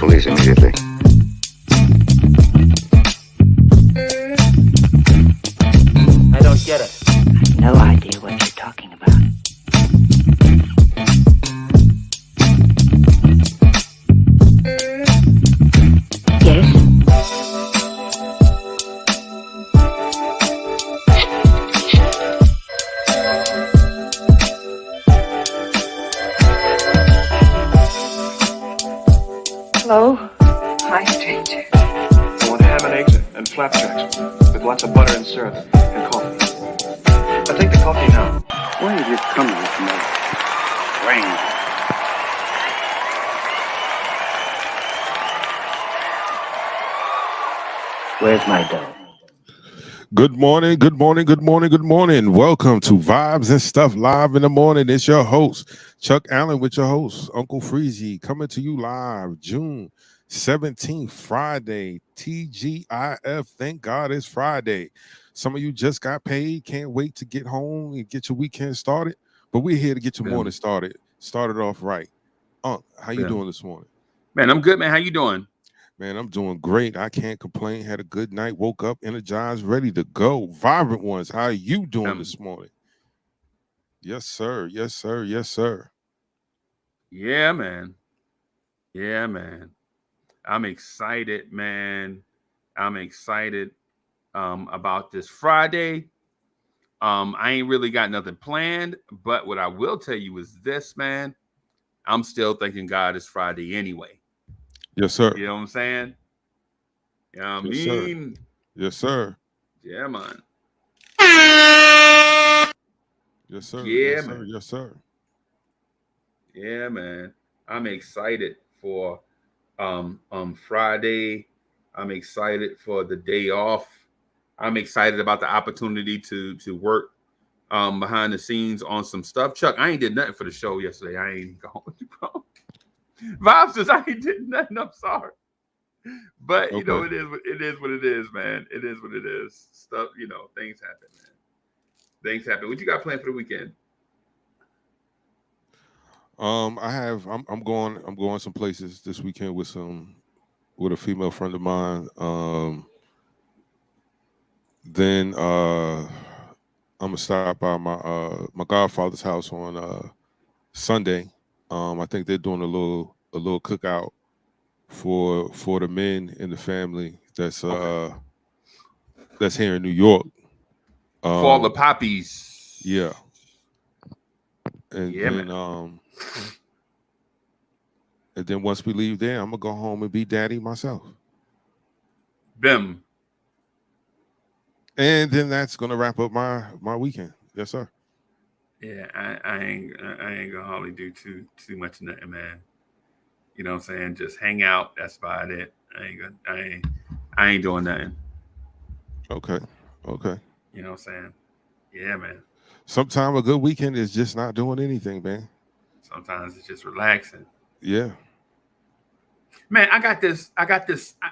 police immediately. I don't get it. I have no idea what you're talking about. Yes? Hello? Hi, stranger. I want ham and eggs and flapjacks with lots of butter and syrup and coffee. I'll take the coffee now. Why have you come here tonight? Strange. Where's my dough? Good morning, good morning, good morning, good morning. Welcome to Vibes and Stuff Live in the Morning. It's your host, Chuck Allen, with your host, Uncle Freezy, coming to you live June 17th, Friday, TGIF. Thank God it's Friday. Some of you just got paid, can't wait to get home and get your weekend started. But we're here to get your morning started off right. How you doing this morning? Man, I'm good, man. How you doing? Man, I'm doing great. I can't complain. Had a good night. Woke up energized, ready to go. Vibrant ones. How are you doing this morning? Yes, sir. Yes, sir. Yes, sir. Yeah, man. Yeah, man. I'm excited, man. I'm excited about this Friday. I ain't really got nothing planned, but what I will tell you is this, man. I'm still thanking God it's Friday anyway. Yes, sir. You know what I'm saying? You know what I Yes, mean? sir. Yes, sir. Yeah, man. Yes, sir. Yeah, yes, man. sir. Yes, sir. Yeah, man. I'm excited for Friday. I'm excited for the day off. I'm excited about the opportunity to work behind the scenes on some stuff. Chuck, I ain't did nothing for the show yesterday. I ain't going to bro. Vibesters, I ain't did nothing. I'm sorry. But Okay. you know, it is what it is, man. It is what it is. Stuff, you know, things happen, man. Things happen. What you got planned for the weekend? I'm going some places this weekend with a female friend of mine. Then I'm gonna stop by my godfather's house on Sunday. I think they're doing a little cookout for the men in the family that's here in New York. For all the poppies. Yeah. And Yeah, then man. And then once we leave there, I'm gonna go home and be daddy myself. Them. And then that's gonna wrap up my weekend. Yes, sir. Yeah, I ain't gonna hardly do too much nothing, man. You know what I'm saying? Just hang out. That's about it. I ain't doing nothing. Okay. You know what I'm saying? Yeah, man. Sometimes a good weekend is just not doing anything, man. Sometimes it's just relaxing. Yeah. Man, I got this.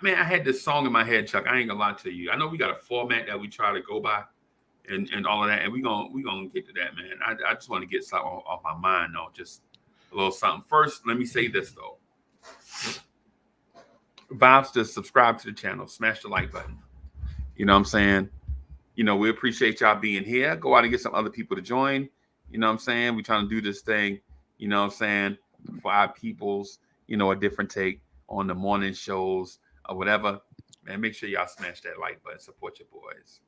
Man, I had this song in my head, Chuck. I ain't gonna lie to you. I know we got a format that we try to go by, and all of that, and we gonna get to that, man. I just want to get something off my mind, though. Just a little something. First, let me say this though. Vibesters, subscribe to the channel, smash the like button. You know what I'm saying? You know, we appreciate y'all being here. Go out and get some other people to join. You know what I'm saying? We're trying to do this thing, you know what I'm saying, for our peoples, you know, a different take on the morning shows or whatever. Man, make sure y'all smash that like button. Support your boys.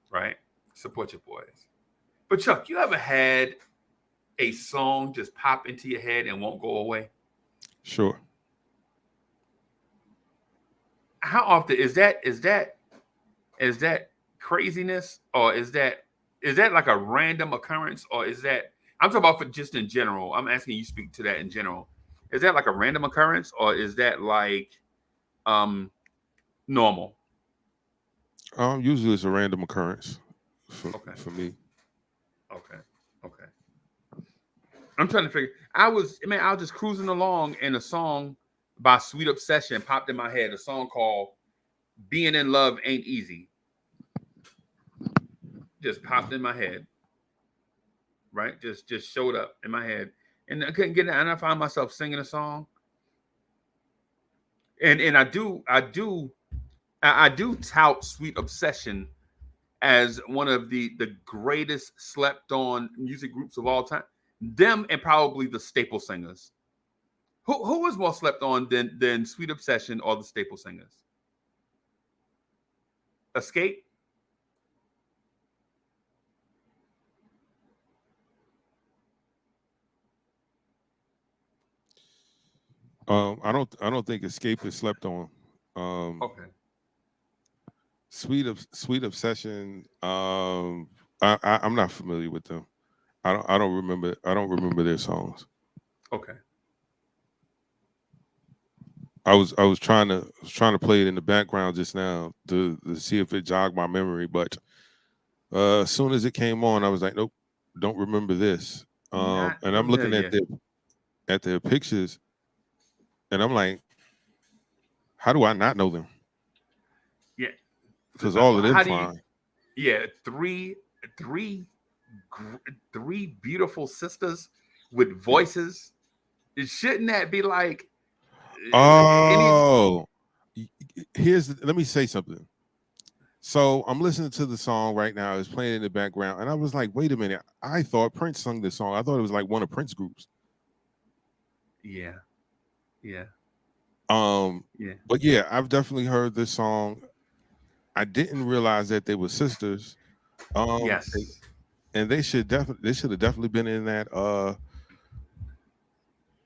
Right? Support your boys. But Chuck, you ever had a song just pop into your head and won't go away? Sure. How often is that craziness, or is that like a random occurrence, or is that, I'm talking about for just in general. I'm asking you speak to that in general. Is that like a random occurrence, or is that like normal? Usually it's a random occurrence for me. Okay. I'm trying to figure. I was just cruising along, and a song by Sweet Obsession popped in my head. A song called "Being in Love Ain't Easy." Just popped in my head. Right? Just showed up in my head. And I couldn't get it. And I found myself singing a song. And I do tout Sweet Obsession as one of the greatest slept on music groups of all time. Them and probably the Staple Singers. Who was more slept on than Sweet Obsession or the Staple Singers? Escape? I don't think Escape is slept on. Okay. Sweet Obsession. I'm not familiar with them. I don't remember their songs. Okay. I was trying to play it in the background just now to see if it jogged my memory, but as soon as it came on, I was like, nope, don't remember this. Not And I'm looking familiar. at their pictures, and I'm like, how do I not know them? Yeah. Because all of them How do fine. Yeah, three beautiful sisters with voices. Shouldn't that be like any? Oh, let me say something. So I'm listening to the song right now. It's playing in the background, and I was like, wait a minute. I thought Prince sung this song. I thought it was like one of Prince groups. Yeah, yeah, yeah. But yeah, I've definitely heard this song. I didn't realize that they were sisters. Yes. And they should have definitely been in that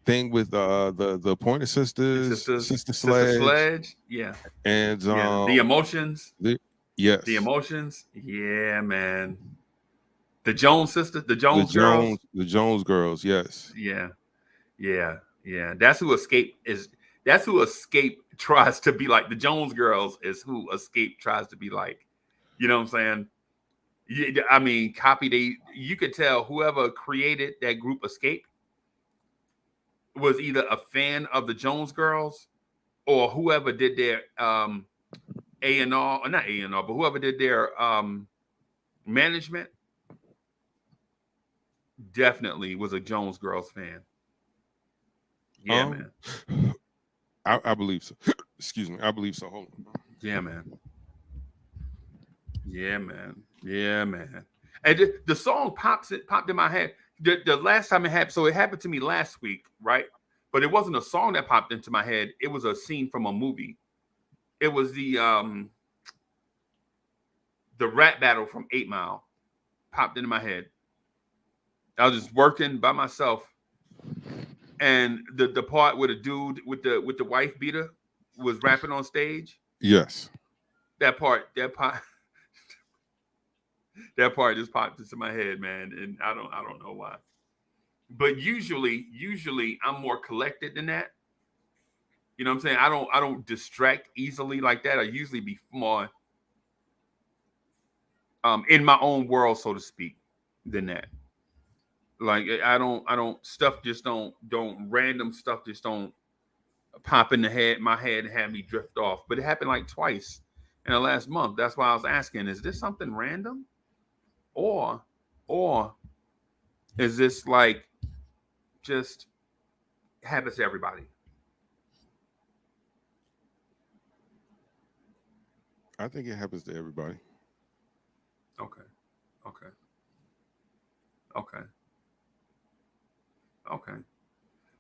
thing with the Pointer Sisters, Sister Sister Sledge, Sledge. Yeah, and yeah. The Emotions. The yes, Emotions. Yeah, man. The Jones sisters. The Jones girls. The Jones girls, yes. Yeah, yeah, yeah. That's who Escape is. That's who Escape tries to be like. The Jones girls is who Escape tries to be like. You know what I'm saying? Yeah, I mean, you could tell whoever created that group Escape was either a fan of the Jones Girls or whoever did their A&R, or not A&R, but whoever did their management definitely was a Jones Girls fan. Yeah, Um, man. I believe so. Excuse me, I believe so. Hold on. Yeah, man. Yeah, man. Yeah, man. And the song popped in my head. The last time it happened, so it happened to me last week, right? But it wasn't a song that popped into my head. It was a scene from a movie. It was the rap battle from 8 Mile popped into my head. I was just working by myself, and the part where the dude with the wife beater was rapping on stage. Yes. That part that part just popped into my head, man, and I don't know why. But usually I'm more collected than that. You know what I'm saying? I don't distract easily like that. I usually be more in my own world, so to speak, than that. Like I don't stuff just don't random stuff just don't pop in my head and have me drift off. But it happened like twice in the last month. That's why I was asking, is this something random? Or is this like just happens to everybody? I think it happens to everybody. Okay. Okay. Okay. Okay.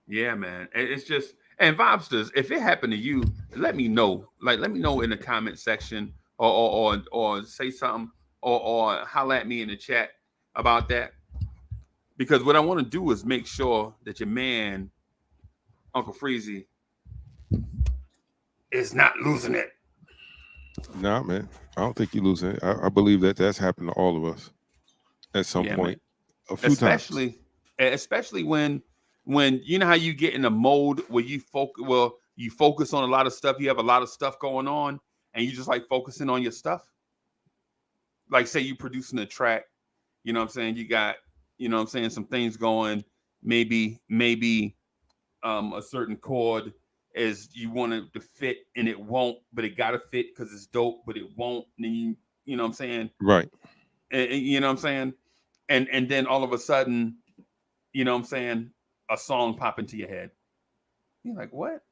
Yeah, man. It's just, and Vibesters, if it happened to you, let me know. Like, let me know in the comment section, or say something, or holler at me in the chat about that. Because what I want to do is make sure that your man, Uncle Freezy, is not losing it. Nah, man. I don't think you lose it. I believe that that's happened to all of us at some point, man. a few times. Especially when you know how you get in a mode where you focus on a lot of stuff. You have a lot of stuff going on, and you just like focusing on your stuff. Like, say you producing a track, you know what I'm saying? You got, you know what I'm saying, some things going, maybe a certain chord as you want it to fit and it won't, but it gotta fit because it's dope, but it won't. And then you know what I'm saying? Right. And you know what I'm saying? And then all of a sudden, you know what I'm saying, a song pop into your head. You're like, what?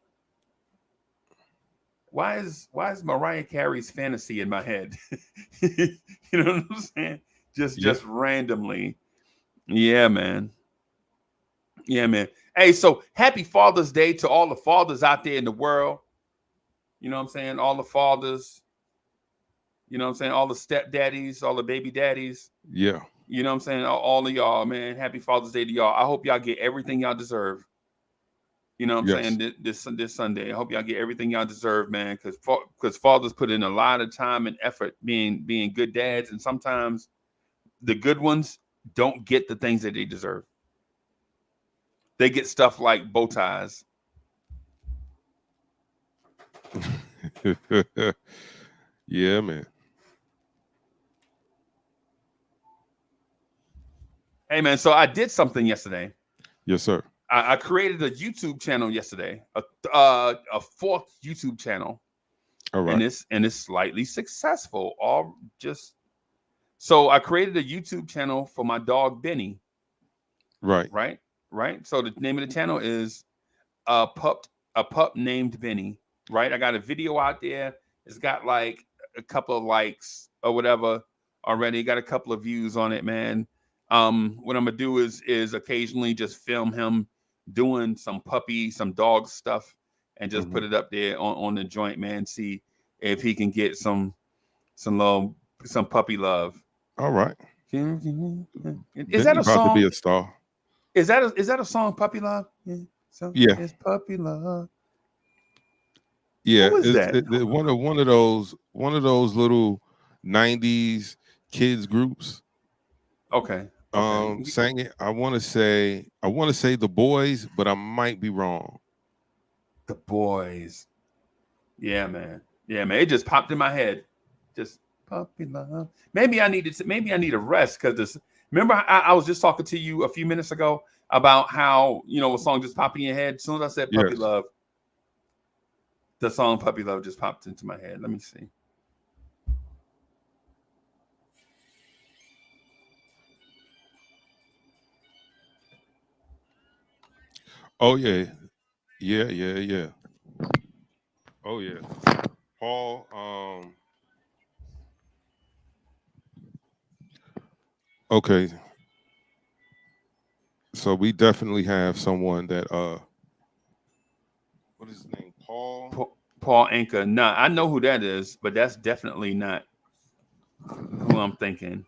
why is Mariah Carey's Fantasy in my head? You know what I'm saying? Just randomly. Yeah, man. Yeah, man. Hey, so happy Father's Day to all the fathers out there in the world. You know what I'm saying? All the fathers. You know what I'm saying? All the stepdaddies, all the baby daddies. Yeah. You know what I'm saying? All of y'all, man. Happy Father's Day to y'all. I hope y'all get everything y'all deserve. You know what I'm Yes. saying? This Sunday. I hope y'all get everything y'all deserve, man. Because fathers put in a lot of time and effort being good dads, and sometimes the good ones don't get the things that they deserve. They get stuff like bow ties. Yeah, man. Hey, man. So I did something yesterday. Yes, sir. I created a YouTube channel yesterday, a fourth YouTube channel, All right. and it's slightly successful. So I created a YouTube channel for my dog Benny. Right. Right. So the name of the channel is a pup named Benny. Right. I got a video out there. It's got like a couple of likes or whatever already. Got a couple of views on it, man. What I'm gonna do is occasionally just film him doing some dog stuff, and just put it up there on the joint, man. See if he can get some puppy love. All right. Is that a about to be song? a star? Is that a song, Puppy Love? Yeah. So Yeah. it's Puppy Love. Yeah. Who is It's that? one of those little 90s kids groups. Okay. Sang it. I want to say the Boys, but I might be wrong. The Boys. Yeah, man. Yeah, man. It just popped in my head. Just Puppy Love. Maybe I need a rest because this. Remember, I was just talking to you a few minutes ago about how a song just popped in your head. As soon as I said Puppy Yes. Love, the song Puppy Love just popped into my head. Let me see. Oh yeah. Yeah. Oh yeah. Paul. Okay. So we definitely have someone that what is his name? Paul. Paul Anka. Nah, I know who that is, but that's definitely not who I'm thinking.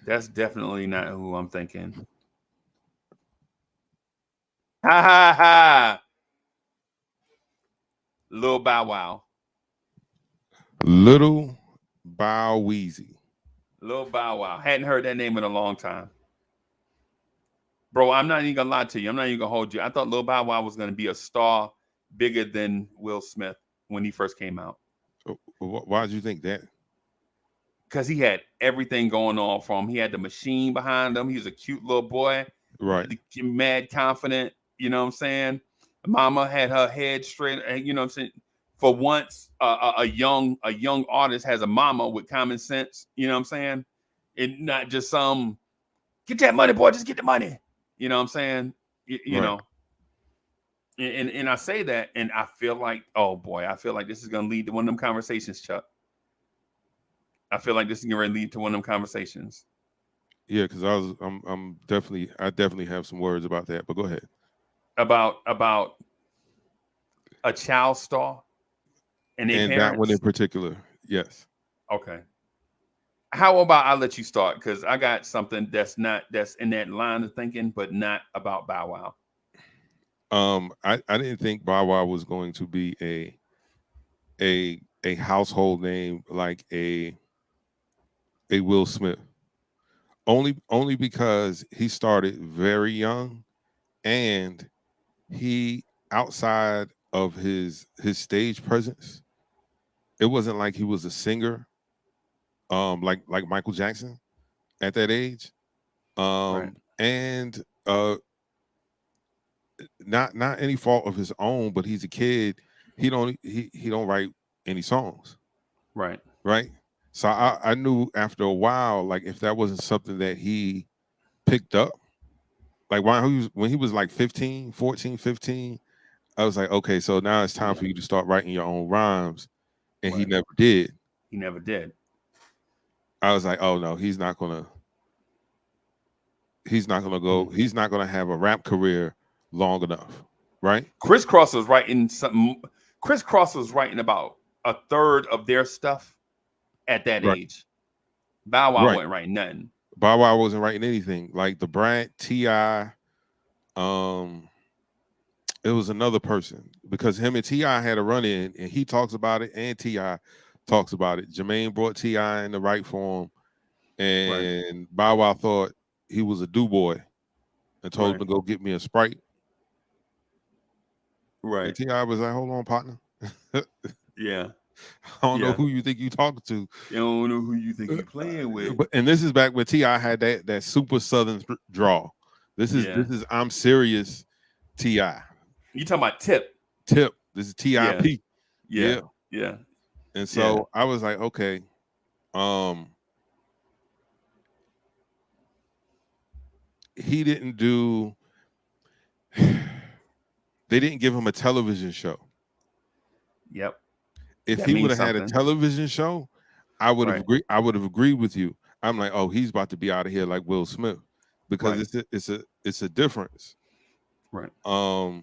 That's definitely not who I'm thinking. Ha ha ha! Lil Bow Wow. Little Bow Weezy. Lil Bow Wow. Hadn't heard that name in a long time. Bro, I'm not even gonna lie to you. I'm not even gonna hold you. I thought Lil Bow Wow was gonna be a star bigger than Will Smith when he first came out. Why did you think that? Because he had everything going on for him. He had the machine behind him. He was a cute little boy. Right. Mad confident. You know what I'm saying? Mama had her head straight. You know what I'm saying? For once, a young artist has a mama with common sense. You know what I'm saying? And not just some get that money, boy. Just get the money. You know what I'm saying? You Right. know. And I say that, and I feel like, oh boy, I feel like this is gonna lead to one of them conversations, Chuck. I feel like this is gonna lead to one of them conversations. Yeah, because I definitely have some words about that. But go ahead. About a child star and their And that one in parents. particular, yes. Okay. How about I let you start? Because I got something that's in that line of thinking, but not about Bow Wow. I didn't think Bow Wow was going to be a household name like a Will Smith. Only because he started very young, and he, outside of his stage presence, it wasn't like he was a singer, like Michael Jackson at that age. Right. And not any fault of his own, but he's a kid. He don't write any songs. Right. Right. So I knew after a while, like if that wasn't something that he picked up, like when he was like 15, 14, 15, I was like, okay, so now it's time for you to start writing your own rhymes. And he Right. never did. He never did. I was like, oh no, he's not gonna go, he's not gonna have a rap career long enough. Right? Criss Cross was writing something. Criss Cross was writing about a third of their stuff at that Right. age. Bow Wow Right. wasn't writing nothing. Bow Wow wasn't writing anything. Like the Brat, T.I., it was another person because him and T.I. had a run in, and he talks about it, and T.I. talks about it. Jermaine brought T.I. in the right form, and Bow Wow thought he was a do boy and told him to go get me a Sprite. Right. And T.I. was like, hold on, partner. Yeah. I don't know who you think you talking to. You don't know who you think you're playing with. And this is back when T.I. had that super southern drawl. This is I'm serious T.I. You talking about Tip? Tip. This is T.I.P. Yeah. And so I was like, okay, he didn't do. They didn't give him a television show. Yep. If he would have had a television show, I would have agreed. I would have agreed with you. I'm like, oh, he's about to be out of here like Will Smith, because it's a difference. Right. All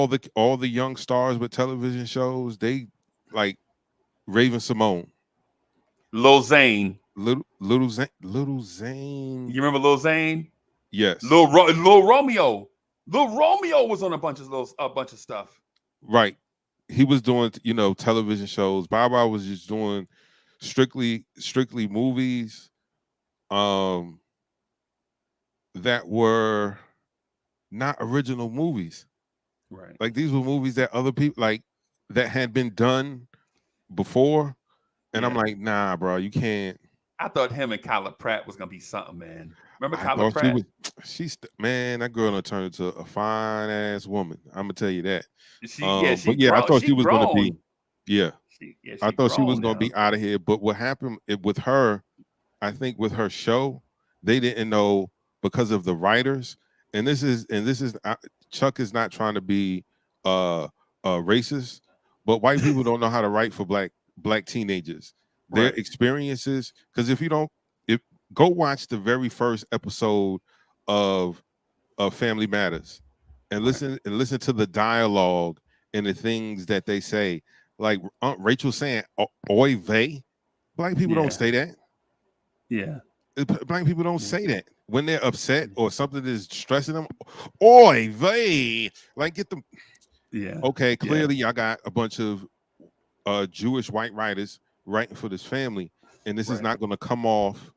the young stars with television shows, they like Raven Simone, Lil Zane, Little Zane. You remember Lil Zane? Yes. Lil Romeo. Lil Romeo was on a bunch of stuff. Right. He was doing, television shows. Bow Wow was just doing strictly movies that were not original movies. Right. Like these were movies that other people like that had been done before. And I'm like, nah, bro, you can't. I thought him and Kyla Pratt was gonna be something, man. Remember Kyla Pratt? Man, that girl done turned into a fine ass woman. I'm gonna tell you that. I thought she was gonna be. Yeah, I thought she was gonna now. be out of here. But what happened with her? I think with her show, they didn't know because of the writers. And this is Chuck is not trying to be racist, but white people don't know how to write for black teenagers. Their experiences, because if go watch the very first episode of Family Matters and listen to the dialogue and the things that they say. Like Aunt Rachel saying "oy vey," black people don't say that. Yeah, black people don't say that when they're upset or something is stressing them. Oy vey, like get them. Yeah. Okay, clearly y'all got a bunch of Jewish white writers writing for this family, and this is not going to come off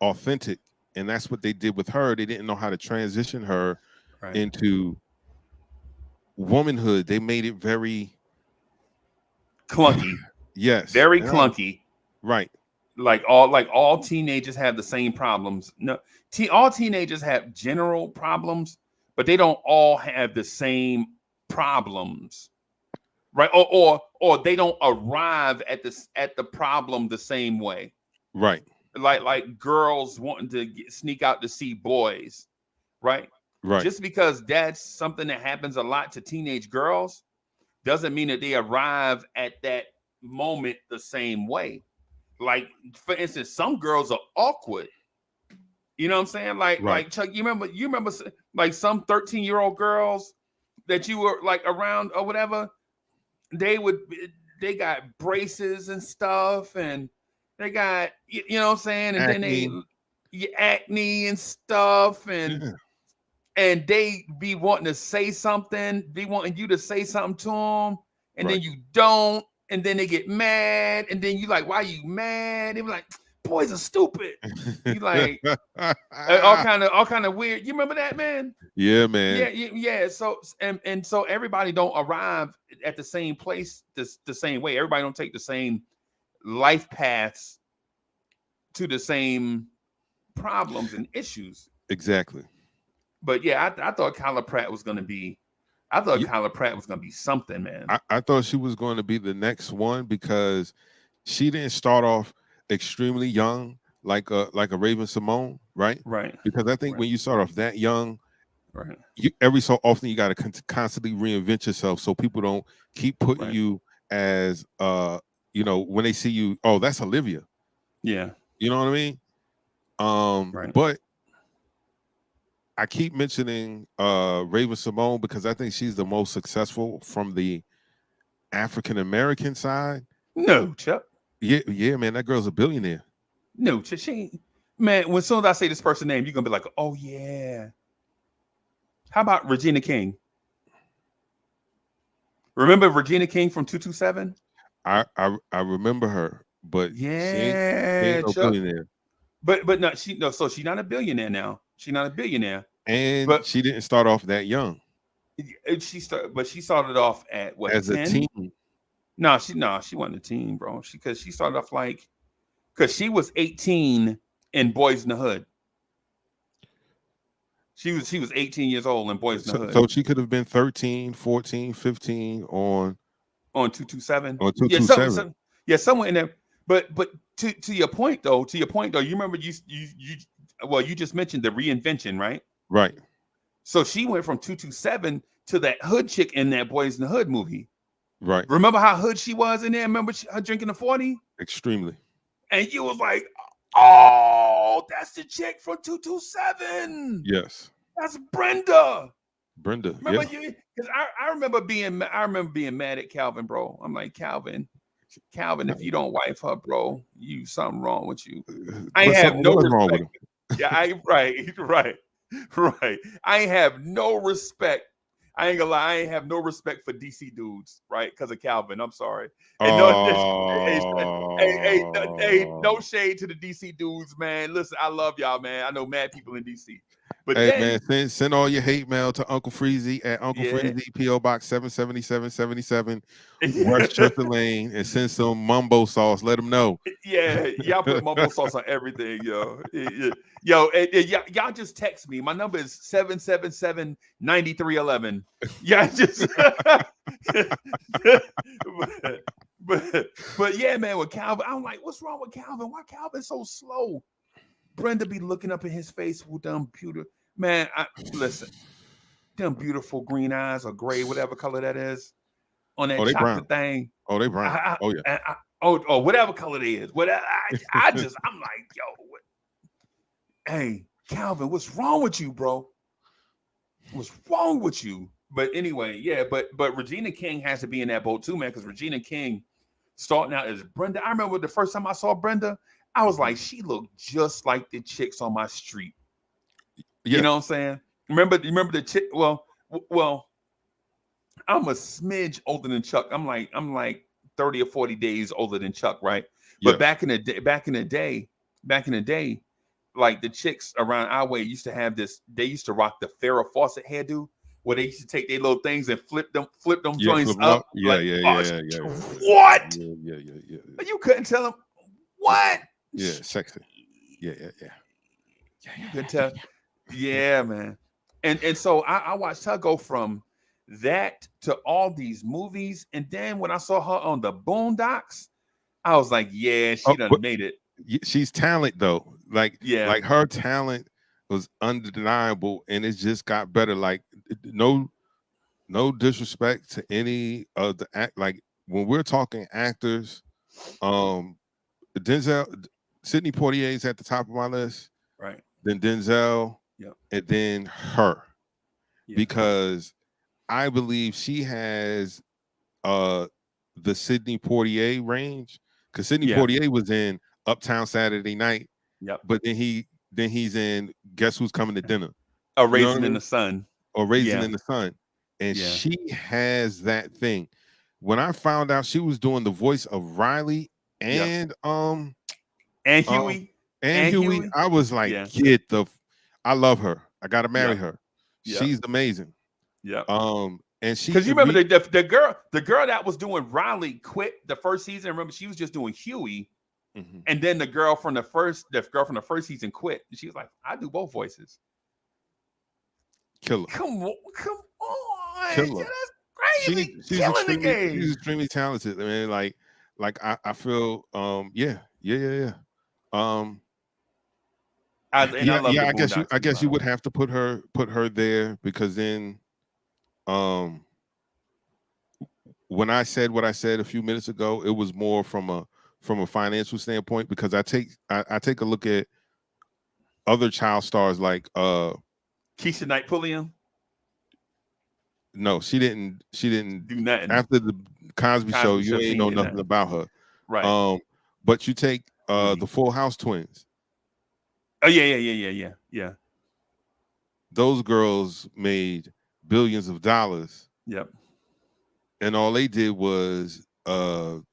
authentic. And that's what they did with her. They didn't know how to transition her into womanhood. They made it very clunky. Yes, very clunky. Right. Like all teenagers have the same problems. No, all teenagers have general problems, but they don't all have the same problems. Right. Or they don't arrive at the problem the same way. Right. Like girls wanting to sneak out to see boys. Right. Just because that's something that happens a lot to teenage girls doesn't mean that they arrive at that moment the same way. Like, for instance, some girls are awkward. You know what I'm saying? Like Chuck, you remember like some 13-year-old girls that you were like around or whatever. They got braces and stuff, and they got, you know what I'm saying, and acne. Then they acne and stuff, and they be wanting to say something, be wanting you to say something to them, and then you don't, and then they get mad, and then you like, why you mad? They be like, boys are stupid. You like all kind of weird. You remember that, man? Yeah, man. Yeah. So and so everybody don't arrive at the same place the same way. Everybody don't take the same life paths to the same problems and issues. Exactly. But yeah, I thought Kyla Pratt was gonna be. I thought Kyla Pratt was gonna be something, man. I thought she was going to be the next one because she didn't start off extremely young, like a Raven Simone, right? Right. Because I think Right. when you start off that young, Right. every so often you got to constantly reinvent yourself so people don't keep putting Right. you as when they see you, oh, that's Olivia. Yeah. You know what I mean? Right. But I keep mentioning Raven Simone because I think she's the most successful from the African American side. No, Chuck. Yeah, man, that girl's a billionaire. No, Chuck. She ain't. Man, when soon as I say this person's name, you're gonna be like, oh yeah. How about Regina King? Remember Regina King from 227? I remember her, but she Yeah, ain't no Chuck. billionaire. But no, so she's not a billionaire now. She's not a billionaire. And But she didn't start off that young she started off at what, as a 10? teen. No, she wasn't a teen, bro. Because she started off because she was 18 in Boys in the Hood. She was 18 years old in Boys in the Hood So she could have been 13, 14, 15 on 227. on Yeah, 227. somewhere in there. But to your point though, you remember you just mentioned the reinvention, right? Right. So she went from 227 to that hood chick in that Boys in the Hood movie. Right. Remember how hood she was in there? Remember her drinking the 40? Extremely. And you was like, oh, that's the chick from 227. Yes. That's Brenda. Brenda. Remember Yeah. you? Because I remember being mad at Calvin, bro. I'm like, Calvin, if you don't wife her, bro, something wrong with you. I have no what's wrong with respect. him? Yeah, right. I have no respect. I ain't gonna lie, I ain't have no respect for DC dudes, right? Because of Calvin. I'm sorry. And no shade to the DC dudes, man. Listen, I love y'all, man. I know mad people in DC. But Hey then, man, send all your hate mail to Uncle Freezy at Uncle yeah. Freezy, P.O. Box 77777, West Churchill Lane, and send some mumbo sauce. Let them know. Yeah, y'all put mumbo sauce on everything, yo. Yo, y'all just text me. My number is 777-9311. Yeah, just but yeah, man, with Calvin, I'm like, what's wrong with Calvin? Why Calvin so slow? Brenda be looking up in his face with them beautiful, man. Listen, them beautiful green eyes or gray, whatever color that is, on that chocolate thing. Oh, they brown. Oh, whatever color it is. I'm like, yo, hey, Calvin, what's wrong with you, bro? What's wrong with you? But anyway, yeah, but Regina King has to be in that boat too, man, because Regina King starting out as Brenda. I remember the first time I saw Brenda, I was like, she looked just like the chicks on my street. Yeah. You know what I'm saying? Remember the chick? Well, I'm a smidge older than Chuck. I'm like 30 or 40 days older than Chuck, right? But back in the day, like the chicks around our way used to have this. They used to rock the Farrah Fawcett hairdo, where they used to take their little things and flip them joints up. Yeah. What? Yeah. You couldn't tell them what? Yeah, sexy. Yeah. You could tell. Yeah, man. And so I watched her go from that to all these movies, and then when I saw her on the Boondocks, I was like, yeah, she done made it. She's talent though. Like her talent was undeniable, and it just got better. Like no disrespect to any of the act. Like when we're talking actors, Sidney Poitier is at the top of my list, right? Then Denzel, and then her, because I believe she has the Sidney Poitier range, because Sidney Poitier was in Uptown Saturday Night, but then he's in Guess Who's Coming to Dinner, A Raisin in the Sun, or Raisin in the Sun, and she has that thing. When I found out she was doing the voice of Riley and Huey, I was like, I love her. I gotta marry her. She's amazing. Yeah. And she, because you remember the girl that was doing Riley quit the first season. Remember, she was just doing Huey, and then the girl from the first season quit. And she was like, I do both voices. Killer. Come on. Killer. Yeah, that's crazy. She's extremely talented. I mean, like I feel, yeah. I love the I guess you Boondocks. would have to put her there, because then when I said what I said a few minutes ago, it was more from a financial standpoint, because I take a look at other child stars like Keisha Knight Pulliam. No, she didn't Do nothing. after the Cosby Show. You ain't know nothing about her. Right. But you take the Full House twins. Oh yeah. Those girls made billions of dollars. Yep. And all they did was the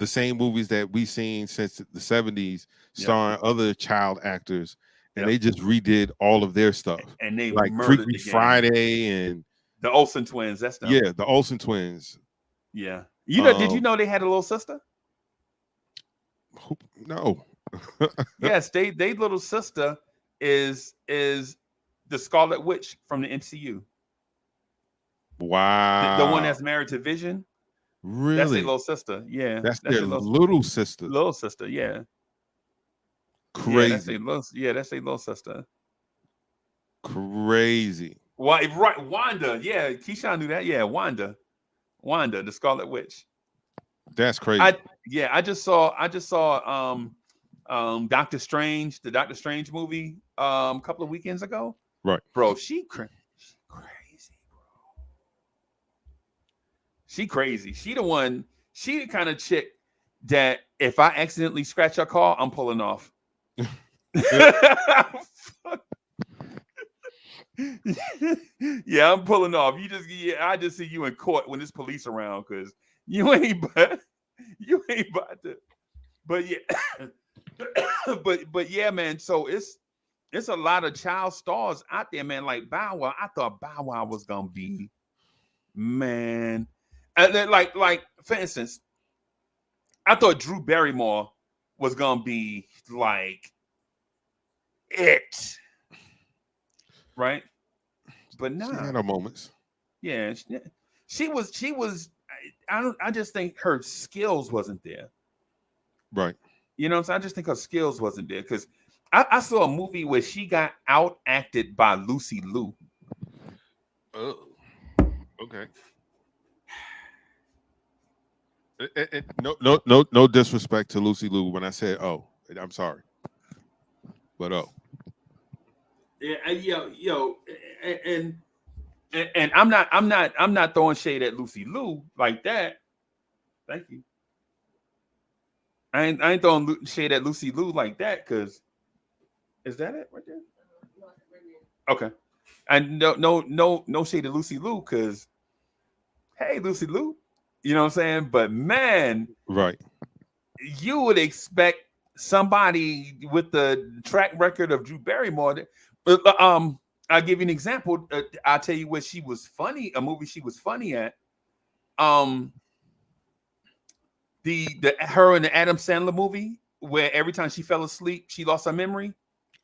same movies that we've seen since the 70s, starring other child actors, and they just redid all of their stuff. And they like murdered Freaky the game. Friday and the Olsen twins. That's them. Yeah, the Olsen twins. Yeah. You know, did you know they had a little sister? No. Yes, they little sister is the Scarlet Witch from the MCU. Wow. The one that's married to Vision. Really? That's their little sister. Yeah. That's their little sister. Little sister, yeah. Crazy. Yeah, that's their little sister. Crazy. Why? Right, Wanda. Yeah, Keyshawn knew that. Yeah, Wanda, the Scarlet Witch. That's crazy. I just saw Doctor Strange, the Doctor Strange movie, a couple of weekends ago. Right, bro. She crazy, bro. She crazy. She the kind of chick that if I accidentally scratch her car, I'm pulling off. Yeah, I'm pulling off. I just see you in court when there's police around, because you ain't about to. But yeah, but yeah, man. So it's a lot of child stars out there, man. Like Bow Wow. I thought Bow Wow was gonna be, man. And then like for instance, I thought Drew Barrymore was gonna be like it. Right, but no, she had her moments. Yeah, she was. I just think her skills wasn't there. Right. You know what I'm saying? I just think her skills wasn't there, because I saw a movie where she got out acted by Lucy Liu. Oh, okay. No disrespect to Lucy Liu when I said, "Oh, I'm sorry," but oh. Yeah, yo, and I'm not throwing shade at Lucy Liu like that. Thank you. I ain't throwing shade at Lucy Liu like that, because is that it right there? Okay, and no shade at Lucy Liu, because hey, Lucy Liu, you know what I'm saying? But man, right, you would expect somebody with the track record of Drew Barrymore. I'll give you an example. I'll tell you where she was funny. A movie she was funny at. The her and the Adam Sandler movie where every time she fell asleep, she lost her memory.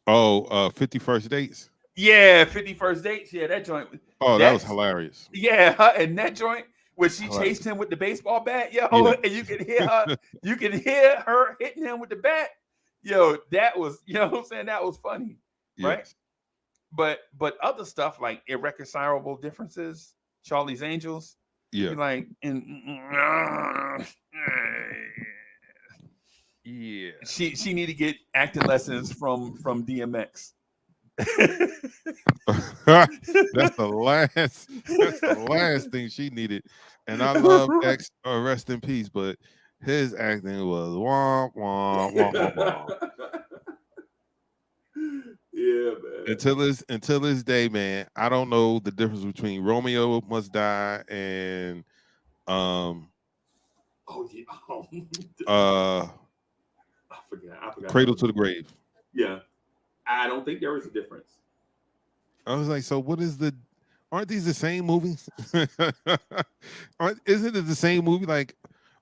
Oh, 50 First Dates. Yeah, 50 First Dates. Yeah, that joint. Oh, that was hilarious. Yeah, and that joint where she chased him with the baseball bat. Yo, yeah. And you can hear her. You can hear her hitting him with the bat. Yo, that was, you know what I'm saying? That was funny, right? Yes. But other stuff like Irreconcilable Differences, Charlie's Angels. Yeah. Like yeah. She need to get acting lessons from DMX. That's the last thing she needed. And I love X, rest in peace, but his acting was wah wah wah wah wah. Yeah, man. Until this day, man, I don't know the difference between Romeo Must Die and I forgot. Cradle to the Grave. Yeah. I don't think there is a difference. I was like, so what is aren't these the same movies? Isn't it the same movie? Like,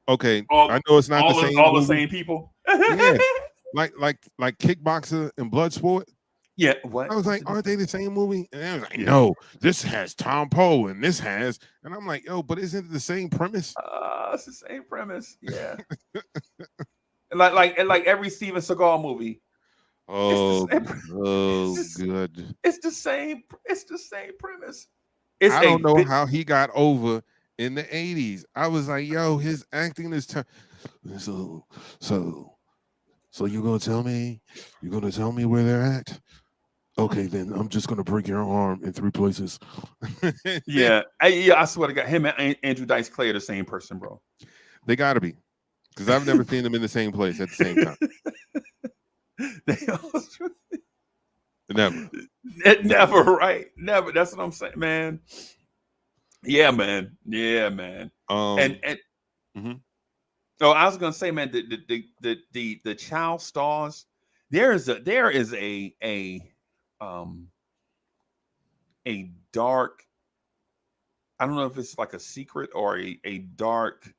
okay, I know it's not the same all movie. The same people. Yeah. Like Kickboxer and Bloodsport. Yeah, what? I was like, aren't they the same movie? And I was like, no, this has Tom Poe and this has, and I'm like, yo, but isn't it the same premise? It's the same premise. Yeah. like every Steven Seagal movie. Oh, It's oh, just, good. it's the same. It's the same premise. It's I a don't know bit. how he got over in the 80s. I was like, yo, his acting is so so so you're gonna tell me where they're at? Okay, then I'm just gonna break your arm in 3 places. Yeah, I swear to God, him and Andrew Dice Clay are the same person, bro. They gotta be, because I've never seen them in the same place at the same time. They all- Never. never, right? Never. That's what I'm saying, man. Yeah, man. Yeah, man. Um, And mhm. oh, I was gonna say, man, the child stars. There is um a dark. I don't know if it's like a secret or a dark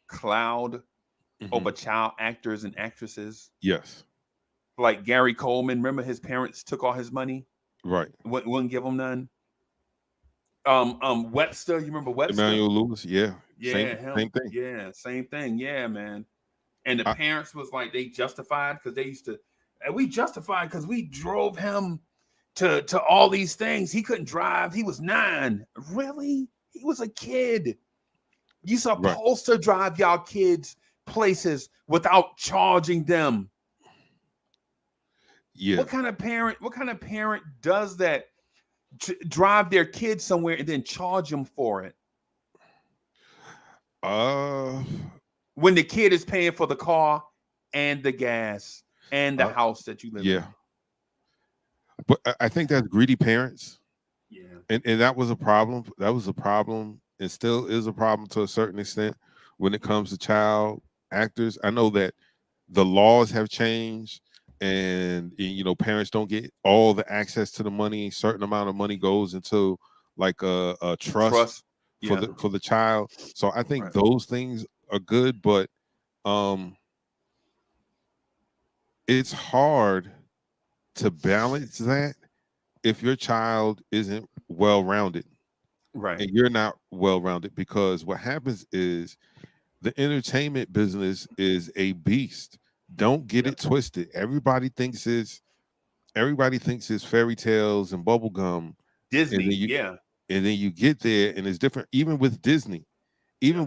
cloud over Mhm. child actors and actresses. Yes, Like Gary Coleman, remember his parents took all his money, right. wouldn't give him none. Webster, you remember Webster? Emmanuel Lewis, yeah, Yeah, same him. thing. Yeah, same thing. Yeah, man. And the I, parents was like they justified because they used to, and we justified because we drove him to all these things. He couldn't drive. He was 9. Really? He was a kid. You right, supposed to drive y'all kids places without charging them. yeah. What kind of parent does that? Drive their kids somewhere and then charge them for it Uh, when the kid is paying for the car and the gas and the uh, house that you live in. yeah. But I think that's greedy parents, Yeah. and that was a problem. That was a problem, and still is a problem to a certain extent when it comes to child actors. I know that the laws have changed, and you know parents don't get all the access to the money. A certain amount of money goes into like a trust Trust. Yeah. for the child. So I think Right. those things are good, but um, it's hard to balance that if your child isn't well rounded Right. and you're not well rounded, because what happens is the entertainment business is a beast. Don't get Yeah. it twisted. Everybody thinks it's fairy tales and bubblegum, and then Disney. you Yeah. get there and it's different. Even with Disney, Yeah.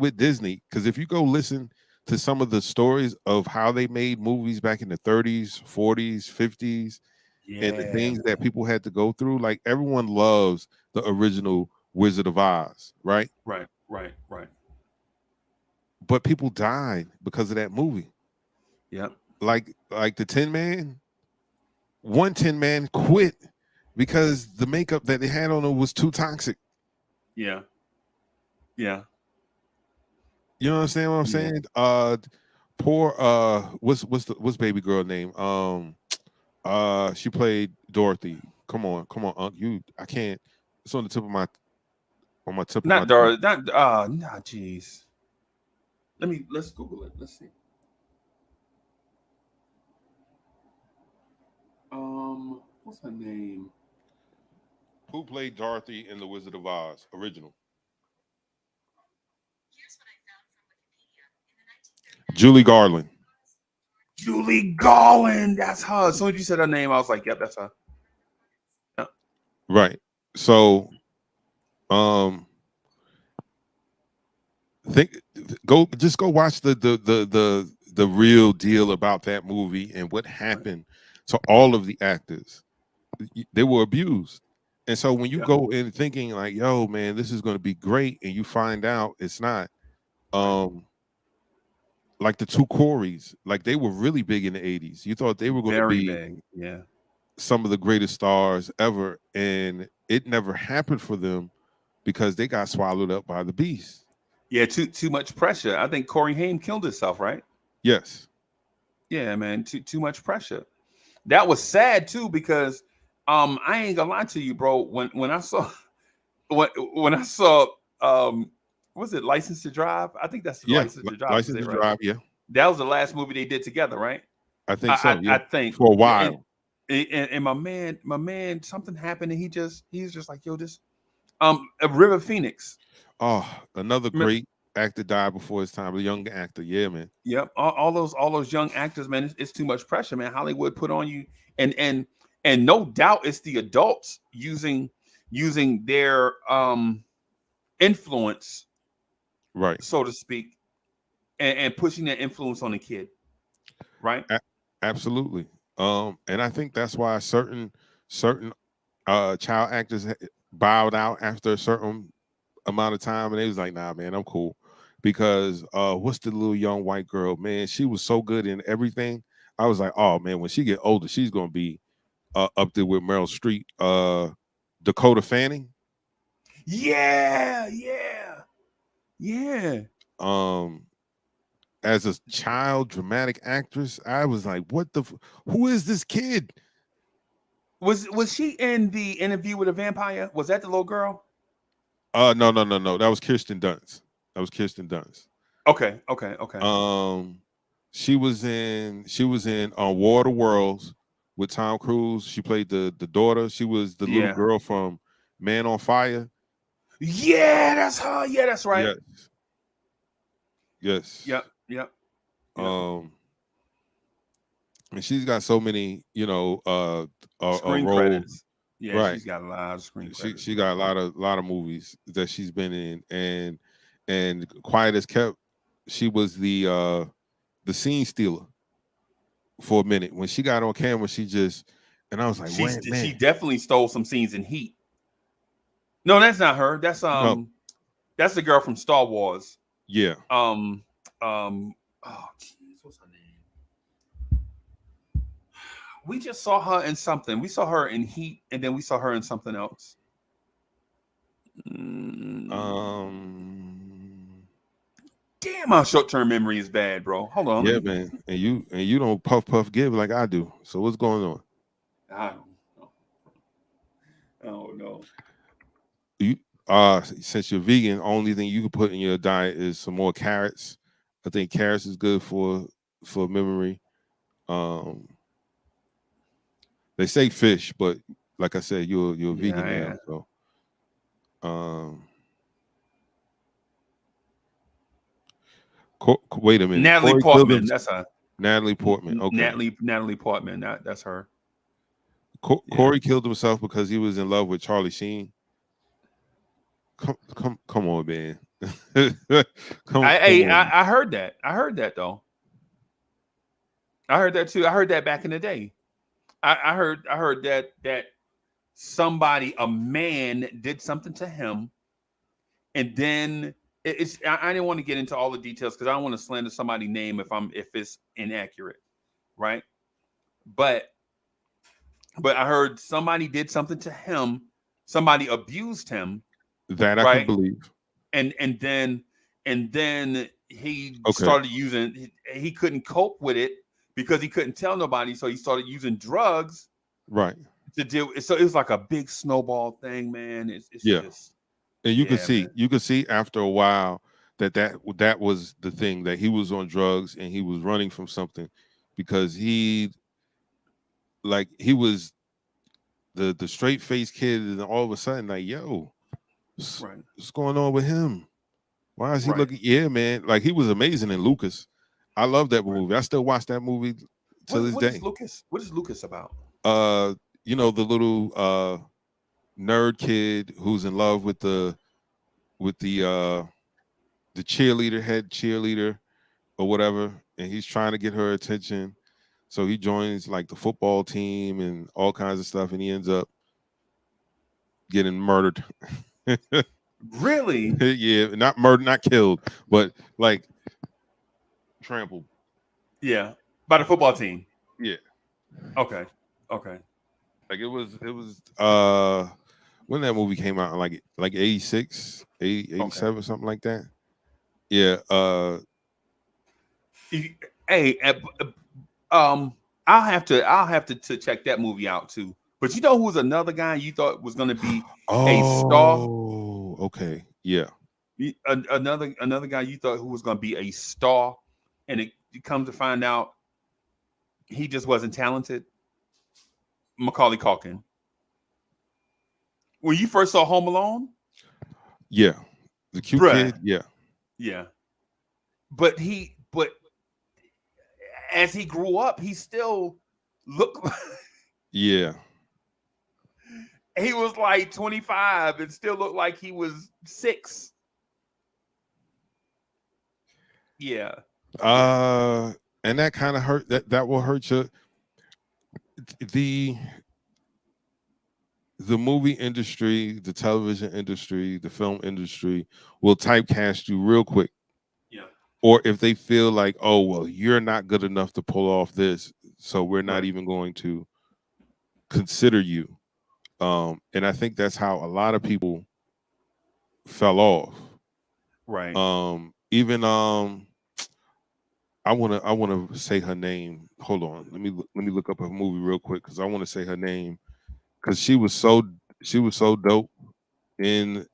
because if you go listen to some of the stories of how they made movies back in the 30s, 40s, 50s, and the Yeah. things that people had to go through, like everyone loves the original Wizard of Oz, right? Right. Right. Right. But people died because of that movie. Yeah. Like the Tin Man, one Tin Man quit because the makeup that they had on him was too toxic. Yeah. Yeah. You understand what I'm Yeah. saying? Poor what's baby girl name? She played Dorothy. Come on, you I can't. It's on the tip of my tip of my Not tongue. Dora. Not nah. Jeez. Let's Google it. Let's see. What's her name? Who played Dorothy in The Wizard of Oz original? Julie Garland. Julie Garland. That's her. As soon as you said her name, I was like, yep, that's her. Yep. Right. So um think go watch the real deal about that movie and what happened to all of the actors. They were abused. And so when you Yeah. go in thinking like, yo, man, this is going to be great, and you find out it's not, Right. um, like the two Coreys, like they were really big in the 80s. You thought they were going to Very be big. Yeah. some of the greatest stars ever, and it never happened for them because they got swallowed up by the beast. Yeah. Too much pressure. I think Corey Haim killed herself, right? Yes. Yeah, man. Too much pressure. That was sad too because I ain't gonna lie to you, bro. When I saw when I saw was it License to Drive? I think that's Yeah. License to Drive, is License it to right? Drive. Yeah. That was the last movie they did together, right? I think so. Yeah. I think. For a Yeah, while. and my man, something happened, and he's just like, yo, this River Phoenix. Oh, another Remember- great. actor died before his time. A young actor, yeah, man. Yep. All those young actors, man. It's too much pressure, man. Hollywood put on you, and no doubt it's the adults using their influence, Right. so to speak, and pushing that influence on the kid. Right. Absolutely. And I think that's why certain child actors bowed out after a certain amount of time, and they was like, "Nah, man, I'm cool." Because what's the little young white girl, man? She was so good in everything. I was like, "Oh man, when she get older, she's gonna be up there with Meryl Streep." Dakota Fanning. Yeah. Yeah. Yeah. Um, as a child dramatic actress, I was like, "What the? Who is this kid?" Was she in the Interview with a Vampire? Was that the little girl? No. That was Kirsten Dunst. That was Kirsten Dunst. Okay. Um, she was in War of the Worlds with Tom Cruise. She played the daughter. She was the little Yeah. girl from Man on Fire. Yeah, that's her. Yeah, that's right. Yes. Yes. Yep. Um, and she's got so many, Screen roles. credits. Yeah, Right. she's got a lot of screen credits. She got a lot of movies that she's been in, and Quiet as Kept, she was the scene stealer for a minute. When she got on camera, and I was like, She wait, man. definitely stole some scenes in Heat. No, that's not her. That's No. that's the girl from Star Wars. Yeah. Oh jeez, what's her name? We just saw her in something. We saw her in Heat, and then we saw her in something else. Damn, my short-term memory is bad, bro. Hold on. Yeah, man. And you don't puff give like I do. So what's going on? I don't know. Oh no. You since you're vegan, only thing you can put in your diet is some more carrots. I think carrots is good for memory. They say fish, but like I said, you're vegan now. So wait a minute. Natalie Corey Portman. That's her. Natalie Portman. Okay. Natalie Portman. That's her. Corey killed himself because he was in love with Charlie Sheen. Come on, man. I heard that. I heard that though. I heard that too. I heard that back in the day. I heard that somebody, a man, did something to him, and then I didn't want to get into all the details because I don't want to slander somebody's name if it's inaccurate, right? But I heard somebody did something to him, somebody abused him. That I right? can believe. And then he started using. He couldn't cope with it because he couldn't tell nobody, so he started using drugs. Right. To deal. So it was like a big snowball thing, man. It's just. And you could see after a while that was the thing, that he was on drugs and he was running from something, because he was the straight faced kid, and all of a sudden, like, yo, what's going on with him? Why is he looking? Yeah, man. Like, he was amazing in Lucas. I love that movie. I still watch that movie to this day. What is Lucas about? The little nerd kid who's in love with the head cheerleader or whatever, and he's trying to get her attention. So he joins like the football team and all kinds of stuff, and he ends up getting murdered. Really? Yeah, not murdered, not killed, but like trampled. Yeah, by the football team. Yeah. Okay. Like it was when that movie came out, like 86, 87, something like that. Yeah. Hey, I'll have to check that movie out too. But you know who's another guy you thought was going to be a star? Oh, okay. Yeah. Another guy you thought who was going to be a star, and it comes to find out he just wasn't talented. Macaulay Culkin. When you first saw Home Alone? Yeah. The cute kid? Yeah. Yeah. But as he grew up, he still looked Yeah. he was like 25 and still looked like he was 6. Yeah. And that kind of hurt. That will hurt you. The the movie industry, the television industry, the film industry will typecast you real quick. Yeah. Or if they feel like, oh well, you're not good enough to pull off this, so we're not Right. even going to consider you. And I think that's how a lot of people fell off. Right. Even I wanna say her name. Hold on, let me look up her movie real quick because I want to say her name because she was so dope in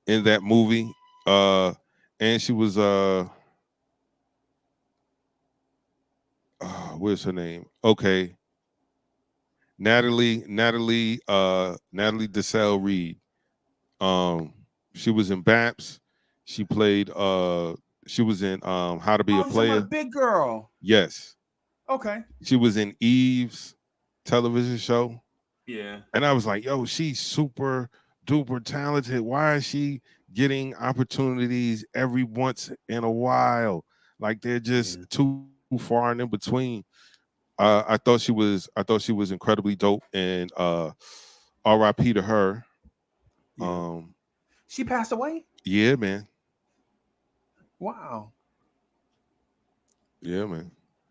that movie. And she was where's her name? Okay, Natalie Desselle Reed. Um, she was in Baps. She played she was in How to Be a Oh, you talking Player. about Big Girl. Yes. Okay. She was in Eve's television show. Yeah. And I was like, yo, she's super duper talented. Why is she getting opportunities every once in a while? Like they're just Yeah. too far and in between. I thought she was incredibly dope, and RIP to her. Yeah. Um She passed away? yeah, man. Wow. Yeah, man.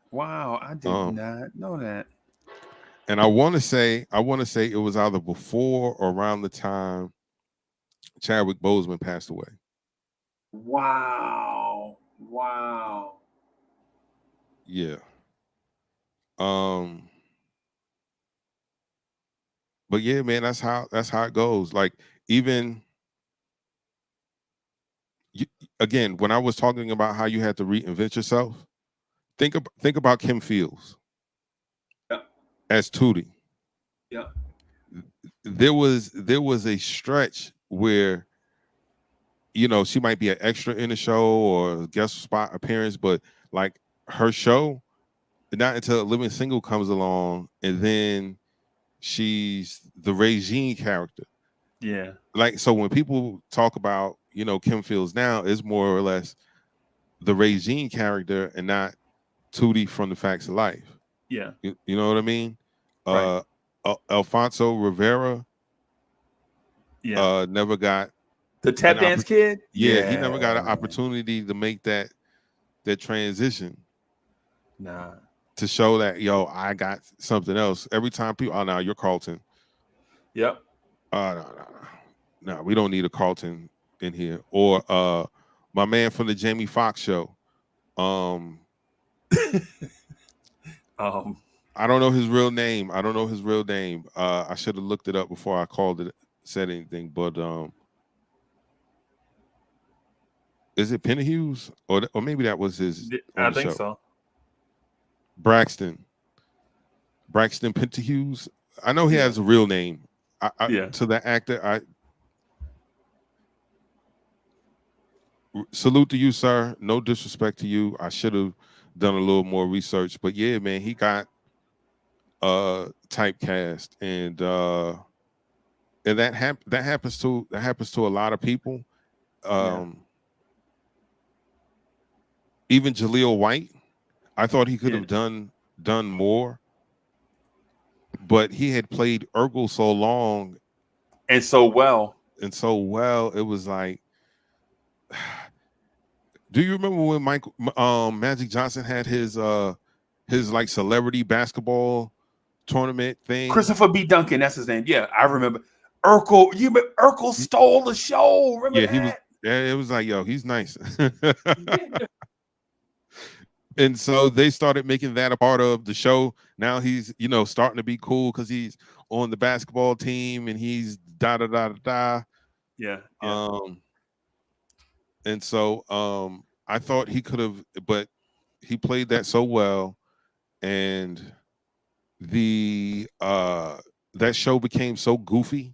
Wow. I did Um not know that. and I want to say it was either before or around the time Chadwick Boseman passed away. Wow. Wow. Yeah. Um but yeah, man, that's how it goes. Like even you, again, when I was talking about how you had to reinvent yourself, think about Kim Fields Yeah. as Tootie. Yeah. There was a stretch where she might be an extra in the show or guest spot appearance, but like her show, not until Living Single comes along, and then she's the Regine character. Yeah. Like so, when people talk about Kim Fields now, it's more or less the Regine character and not Tootie from the Facts of Life. Yeah. You know what I mean? Right. Uh, Alfonso Rivera Yeah. never got The an tap dance opportunity. kid? Yeah, he never Yeah. got an opportunity to make that transition Nah. to show that I got something else. Every time people, oh no, you're Carlton. Yep. No, we don't need a Carlton in here. Or my man from the Jamie Foxx show. Um, Um, I don't know his real name. I should have looked it up before I said anything. But is it Penhughes or maybe that was his on I the think show? so. Braxton Penhughes. I know he Yeah. has a real name. Yeah. To the actor, I salute to you, sir. No disrespect to you. I should have done a little more research, but yeah, man, he got typecast, and that happens to a lot of people. Yeah. Even Jaleel White, I thought he could Yeah. have done more, but he had played Urkel so long And so well. and so well. It was like, do you remember when Magic Johnson had his like celebrity basketball tournament thing? Christopher B. Duncan, that's his name. Yeah, I remember. Urkel stole the show. Remember Yeah, he was. that? Yeah, it was like, yo, he's nice. Yeah. And so they started making that a part of the show. Now he's, starting to be cool because he's on the basketball team and he's da da da da da. Yeah. And so I thought he could have, but he played that so well, and the that show became so goofy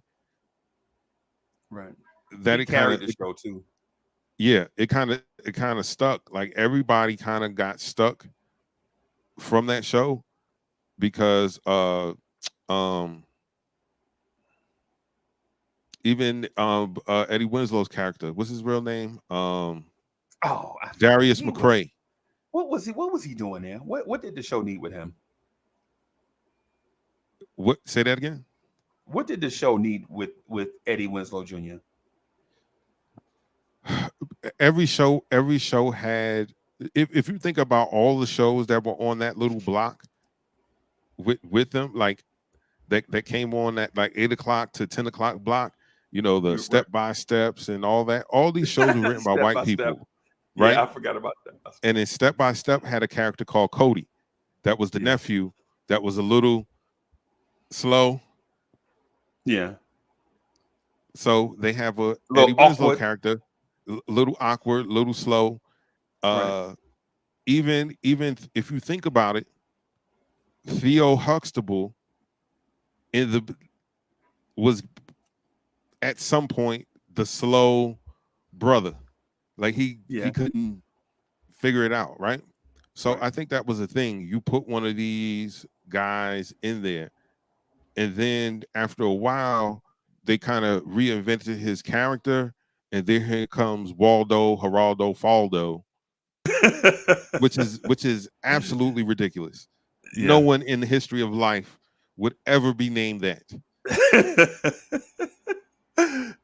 Right. that He it kind of carried the show too. yeah, it kind of stuck. Like everybody kind of got stuck from that show because um even Eddie Winslow's character, what's his real name? Oh, Darius he was. McCrae. What was he doing there? What did the show need with him? What? Say that again. What did the show need with Eddie Winslow Jr.? Every show had. If you think about all the shows that were on that little block with them, like that came on that like 8 o'clock to 10 o'clock block, you know, the You're right. Step by Steps and all that. All these shows were written by Step white by people, step. right? Yeah, I forgot about that. And then Step by Step had a character called Cody, that was the nephew, that was a little slow. Yeah. So they have a Little Eddie Winslow awkward. character, little awkward, little slow. Right. Even if you think about it, Theo Huxtable was at some point the slow brother. Like he couldn't figure it out, right? So Right. I think that was a thing. You put one of these guys in there, and then after a while, they kind of reinvented his character, and then here comes Waldo, Geraldo, Faldo, which is absolutely ridiculous. No one in the history of life would ever be named that.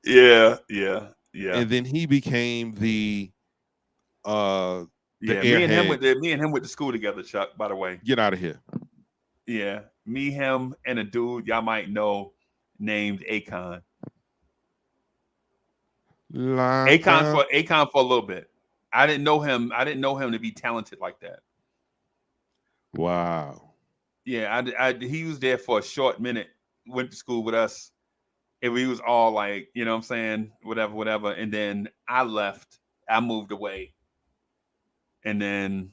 Yeah. And then he became the airhead. Me and him went to school together, Chuck, by the way. Get out of here. Yeah. Me, him, and a dude y'all might know named Akon. Akon for a little bit. I didn't know him to be talented like that. Wow. Yeah, he was there for a short minute, went to school with us, and we was all like, you know what I'm saying, whatever. And then I left, I moved away. And then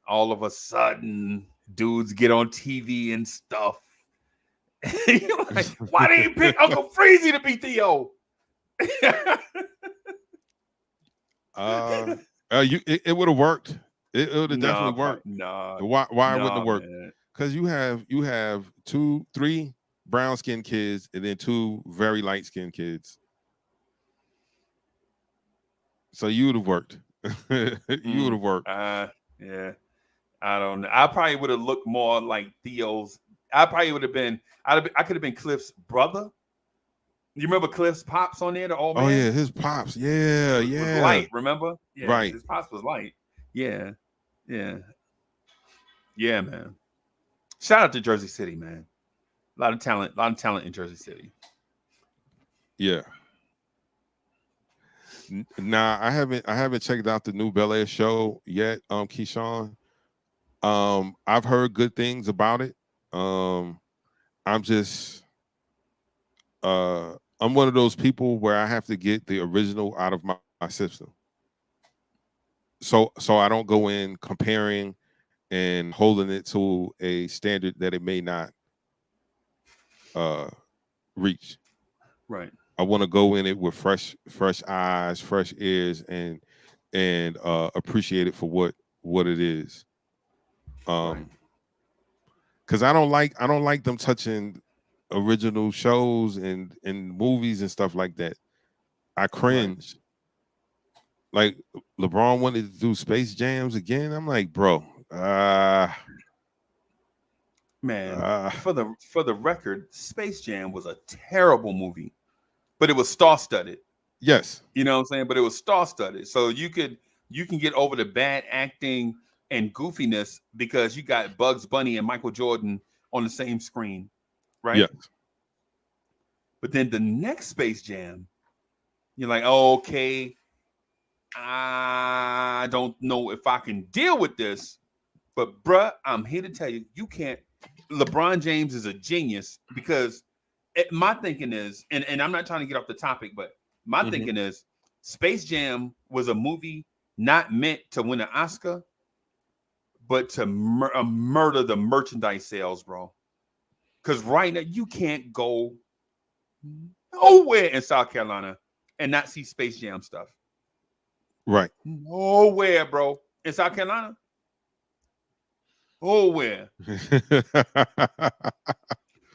all of a sudden, dudes get on TV and stuff. You're like, why didn't you pick Uncle Freezy to be Theo? It would have worked. It would have definitely worked. No. Why wouldn't it work? Because you have 3 brown skinned kids and then 2 very light skinned kids. So you would have worked. You would have worked. Yeah. I don't know. I probably would have looked more like Theo's. I probably would have been. I could have been Cliff's brother. You remember Cliff's pops on there, the old man? Oh yeah, his pops. Yeah. Was light. Remember? Yeah, right. His pops was light. Yeah, man. Shout out to Jersey City, man. A lot of talent in Jersey City. Yeah. Nah, I haven't checked out the new Bel Air show yet, Keyshawn. I've heard good things about it. I'm one of those people where I have to get the original out of my system. So I don't go in comparing and holding it to a standard that it may not reach. Right. I want to go in it with fresh eyes, fresh ears, and appreciate it for what it is. Because I don't like them touching original shows and movies and stuff like that. I cringe. Like LeBron wanted to do Space Jams again. I'm like, bro, man. For the record, Space Jam was a terrible movie, but it was star-studded. Yes, you know what I'm saying. But it was star-studded, so you can get over the bad acting and goofiness because you got Bugs Bunny and Michael Jordan on the same screen, right? Yes. But then the next Space Jam, you're like, oh, okay, I don't know if I can deal with this, but bruh, I'm here to tell you, you can't. LeBron James is a genius because my thinking is, and I'm not trying to get off the topic, but my thinking is Space Jam was a movie not meant to win an Oscar, but to murder the merchandise sales, bro. Because right now, you can't go nowhere in South Carolina and not see Space Jam stuff. Right. Nowhere, bro. In South Carolina, nowhere.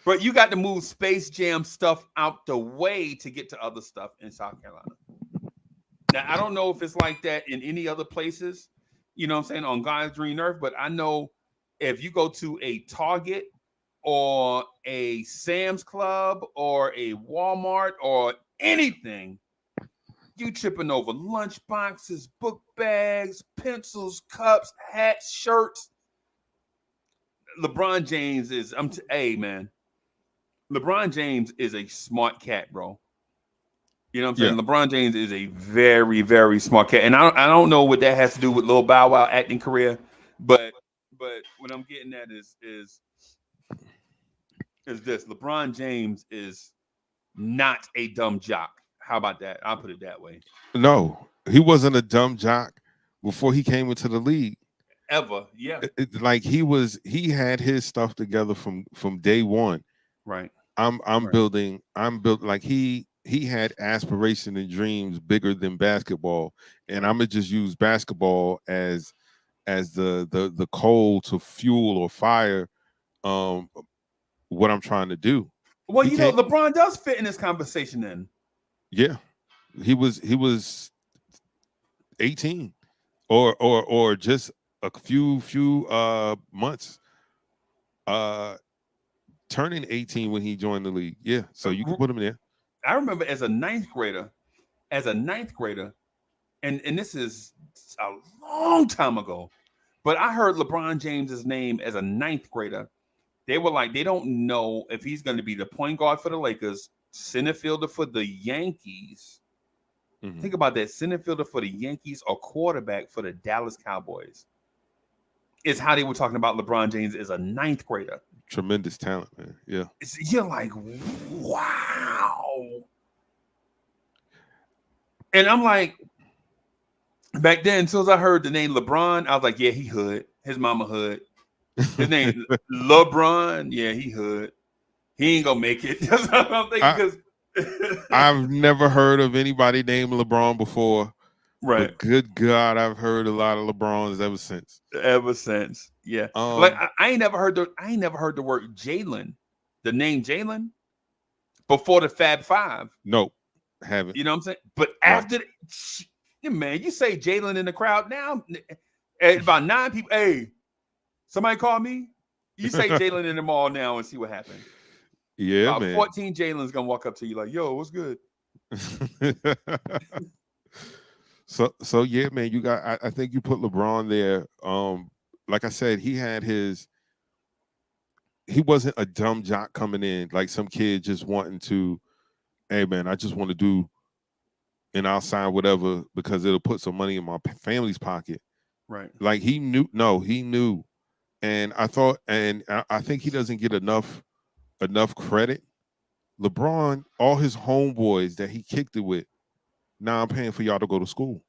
But you got to move Space Jam stuff out the way to get to other stuff in South Carolina. Now, I don't know if it's like that in any other places, you know what I'm saying, on God's green earth, but I know if you go to a Target or a Sam's Club or a Walmart or anything, you tripping over lunch boxes, book bags, pencils, cups, hats, shirts. LeBron James is, hey, man, LeBron James is a smart cat, bro. You know what I'm saying? Yeah. LeBron James is a very, very smart cat. And I don't know what that has to do with Lil Bow Wow acting career, but what I'm getting at is this. LeBron James is not a dumb jock. How about that? I'll put it that way. No, he wasn't a dumb jock before he came into the league. Ever. Yeah. Like he had his stuff together from day one. Right. I'm Right. building like he had aspiration and dreams bigger than basketball, and Right. I'm gonna just use basketball as the coal to fuel or fire what I'm trying to do. Well, He you know, can't. LeBron does fit in this conversation then. Yeah, he was 18 or just a few months turning 18 when he joined the league. Yeah, so you can put him there. I remember as a ninth grader, and this is a long time ago, but I heard LeBron James's name as a ninth grader. They were like, they don't know if he's going to be the point guard for the Lakers, center fielder for the Yankees. Mhm. Think about that, center fielder for the Yankees or quarterback for the Dallas Cowboys. Is how they were talking about LeBron James as a ninth grader. Tremendous talent, man. Yeah. You're like, wow. And I'm like, back then, as soon as I heard the name LeBron, I was like, yeah, he hood. His mama hood. His name LeBron. Yeah, he hood. He ain't gonna make it. That's what I'm thinking. I've never heard of anybody named LeBron before. Right. But good God, I've heard a lot of LeBrons ever since. Yeah. Like I ain't never heard the word Jalen, the name Jalen, before the Fab Five. Nope, haven't. You know what I'm saying? But after man, you say Jalen in the crowd now, about 9 people. Hey, somebody call me. You say Jalen in the mall now and see what happens. Yeah, about man. 14 Jalen's gonna walk up to you like, yo, what's good? So yeah, man, you got I think you put LeBron there. Like I said, he wasn't a dumb jock coming in like some kid just wanting to, hey man, I just want to do and I'll sign whatever because it'll put some money in my family's pocket. Right. Like he knew. And I thought, and I think he doesn't get enough credit. LeBron, all his homeboys that he kicked it with, now I'm paying for y'all to go to school.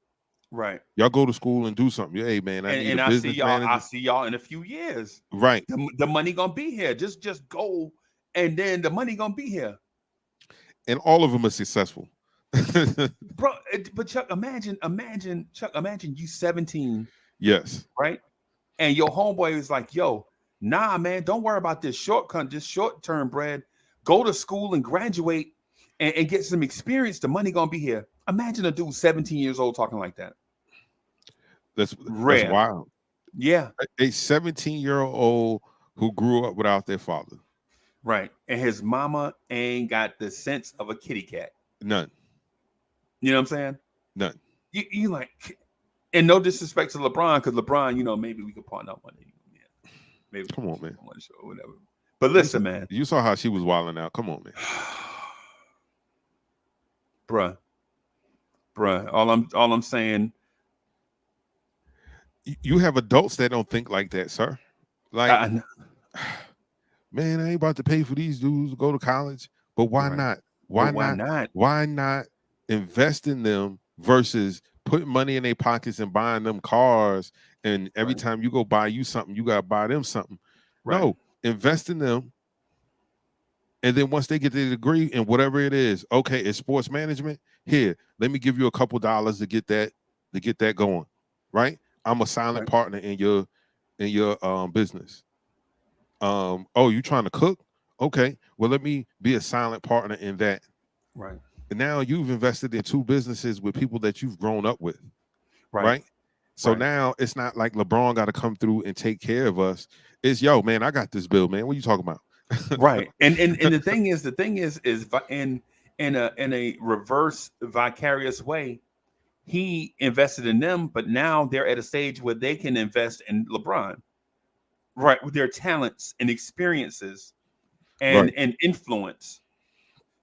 Right. Y'all go to school and do something. Hey man, I need a business manager. I see y'all in a few years. Right. The money gonna be here. Just go, and then the money gonna be here. And all of them are successful. Bro, but Chuck, imagine you 17. Yes. Right? And your homeboy is like, yo, nah, man, don't worry about this short-term bread. Go to school and graduate and get some experience. The money gonna be here. Imagine a dude 17 years old talking like that. That's rare. That's wild. Yeah. A 17-year-old who grew up without their father. Right. And his mama ain't got the sense of a kitty cat. None. You know what I'm saying? None. You like, and no disrespect to LeBron, because LeBron, maybe we could partner up money. Yeah. Maybe. Come on, man. One show or whatever. But listen, man. You saw how she was wilding out. Come on, man. Bruh. All I'm saying. You have adults that don't think like that, sir. Like, man, I ain't about to pay for these dudes to go to college. But why not? Why not? Why not invest in them versus putting money in their pockets and buying them cars? And every time you go buy you something, you gotta buy them something. Right. No, invest in them. And then once they get their degree in whatever it is, okay, it's sports management. Here, let me give you a couple dollars to get that to get that going, right? I'm a silent Right. partner in your business. Oh, you trying to cook? Okay, well, let me be a silent partner in that. Right. And now you've invested in two businesses with people that you've grown up with, Right. right? So Right. now it's not like LeBron got to come through and take care of us. It's yo, man, I got this bill, man. What you talking about? Right. And the thing is in a reverse vicarious way, he invested in them, but now they're at a stage where they can invest in LeBron, right? With their talents and experiences Right, and influence.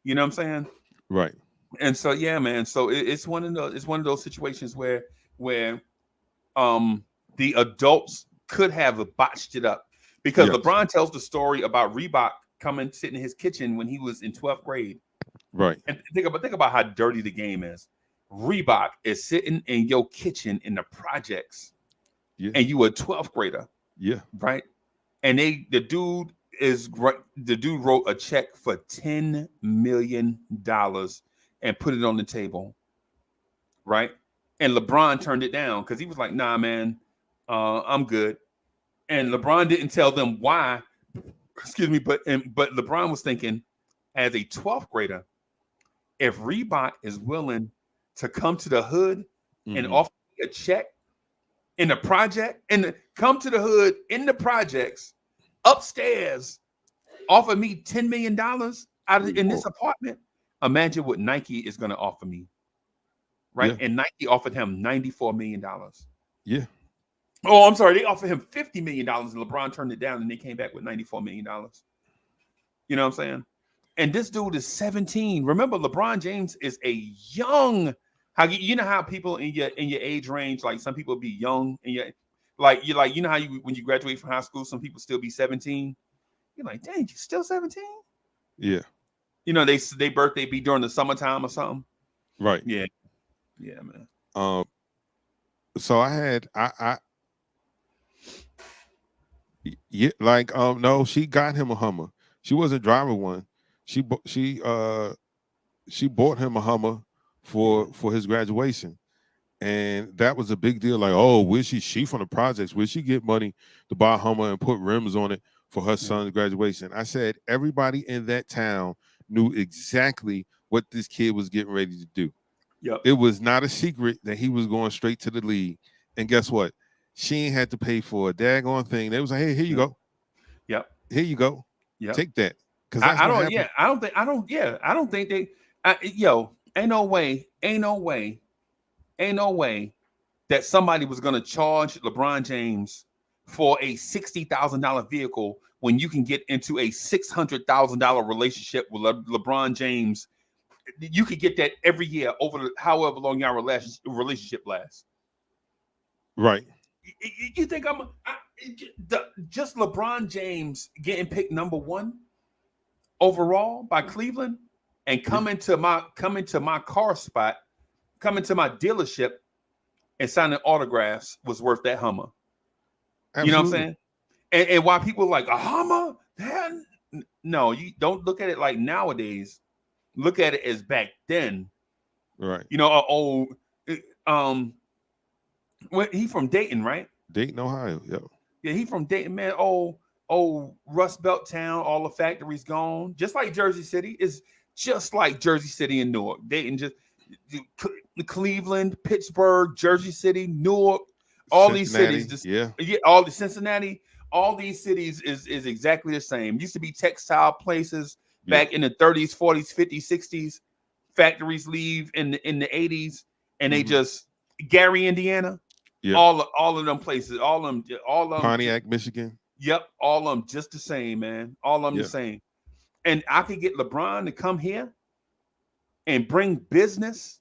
You know what I'm saying? right. And so yeah, man. So it's one of those situations where um the adults could have botched it up because Yes, LeBron tells the story about Reebok coming sitting in his kitchen when he was in 12th grade. right. And think about how dirty the game is. Reebok is sitting in your kitchen in the projects, Yeah, and you a 12th grader, yeah, right? And the dude wrote a check for $10 million and put it on the table, right? And LeBron turned it down because he was like, "Nah, man, I'm good." And LeBron didn't tell them why. Excuse me, but LeBron was thinking, as a 12th grader, if Reebok is willing to come to the hood and hmm offer me a check in the project and come to the hood in the projects upstairs, offer me $10 million in this apartment, imagine what Nike is going to offer me, right? yeah, And Nike offered him $94 million. yeah. Oh, I'm sorry, they offered him $50 million, and LeBron turned it down, and they came back with $94 million. You know what I'm saying? And this dude is 17. Remember, LeBron James is a young. How you know how people in your age range, like some people be young and you know how you when you graduate from high school, some people still be 17. You're like, dang, you still 17? Yeah, You know, they birthday be during the summertime or something. right. Yeah, yeah, man. Um, so I had yeah, like no, she got him a Hummer. She wasn't driving one. She bought him a Hummer for his graduation. And that was a big deal. Like, oh, where she from the projects? Where she get money to buy a Hummer and put rims on it for her son's graduation? I said everybody in that town knew exactly what this kid was getting ready to do. Yep. It was not a secret that he was going straight to the league. And guess what? She ain't had to pay for a daggone thing. They was like, hey, here you go. Yep. Here you go. Yep. Take that. Because that's I what don't. happened. Yeah. I don't think they. Ain't no way. Ain't no way that somebody was going to charge LeBron James for a $60,000 vehicle when you can get into a $600,000 relationship with LeBron James. You could get that every year over however long your relationship lasts. Right. You think just LeBron James getting picked number one overall by Cleveland and coming to my car spot, coming to my dealership and signing autographs was worth that Hummer. Absolutely. You know what I'm saying? And why people like a Hummer? No, you don't look at it like nowadays. Look at it as back then. Right. You know, he from Dayton, right? Dayton, Ohio. Yep. Yeah, he from Dayton, man. Oh, Rust Belt town, all the factories gone. Just like Jersey City. It's just like Jersey City and Newark. Dayton just Cleveland, Pittsburgh, Jersey City, Newark, all these cities. Just, yeah, all the Cincinnati, all these cities is exactly the same. Used to be textile places back in the 30s, 40s, 50s, 60s. Factories leave in the 80s, and they just Gary, Indiana. Yeah. All of them places, all of them Pontiac, Michigan. Yep, all of them just the same, man. All of them the same. And I could get LeBron to come here and bring business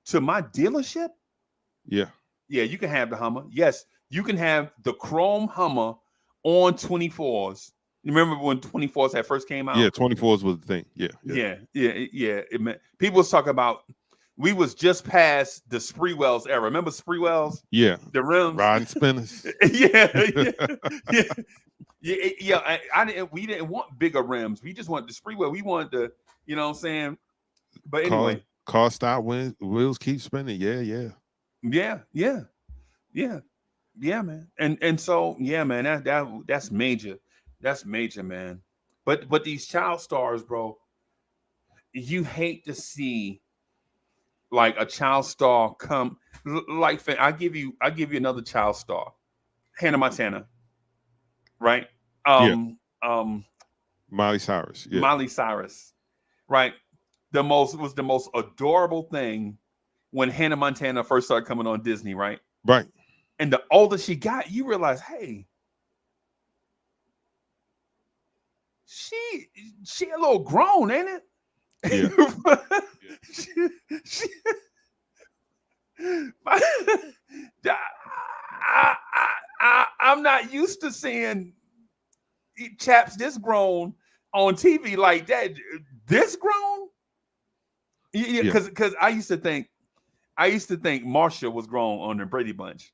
to my dealership. Yeah. Yeah, you can have the Hummer. Yes, you can have the chrome Hummer on 24s. You remember when 24s had first came out? Yeah, 24s was the thing. Yeah. People was talking about. We was just past the Spreewells era. Remember Spreewells? Yeah. The rims. Riding spinners. yeah. We didn't want bigger rims. We just wanted the Spreewell. We wanted the, you know what I'm saying? But anyway. Car stop wheels keep spinning. Yeah. Yeah, yeah, yeah, yeah, man. And so yeah, man, that's major. That's major, man. But these child stars, bro, you hate to see like a child star come like I give you another child star, Hannah Montana, right? Yeah, Um Miley Cyrus. Yeah, Miley Cyrus, right? The most adorable thing when Hannah Montana first started coming on Disney, right? right. And the older she got, you realize, hey, she she a little grown, ain't it? Yeah, she, she, I'm not used to seeing chaps this grown on TV like that. This grown? Yeah, yeah. because I used to think Marsha was grown on the Brady Bunch.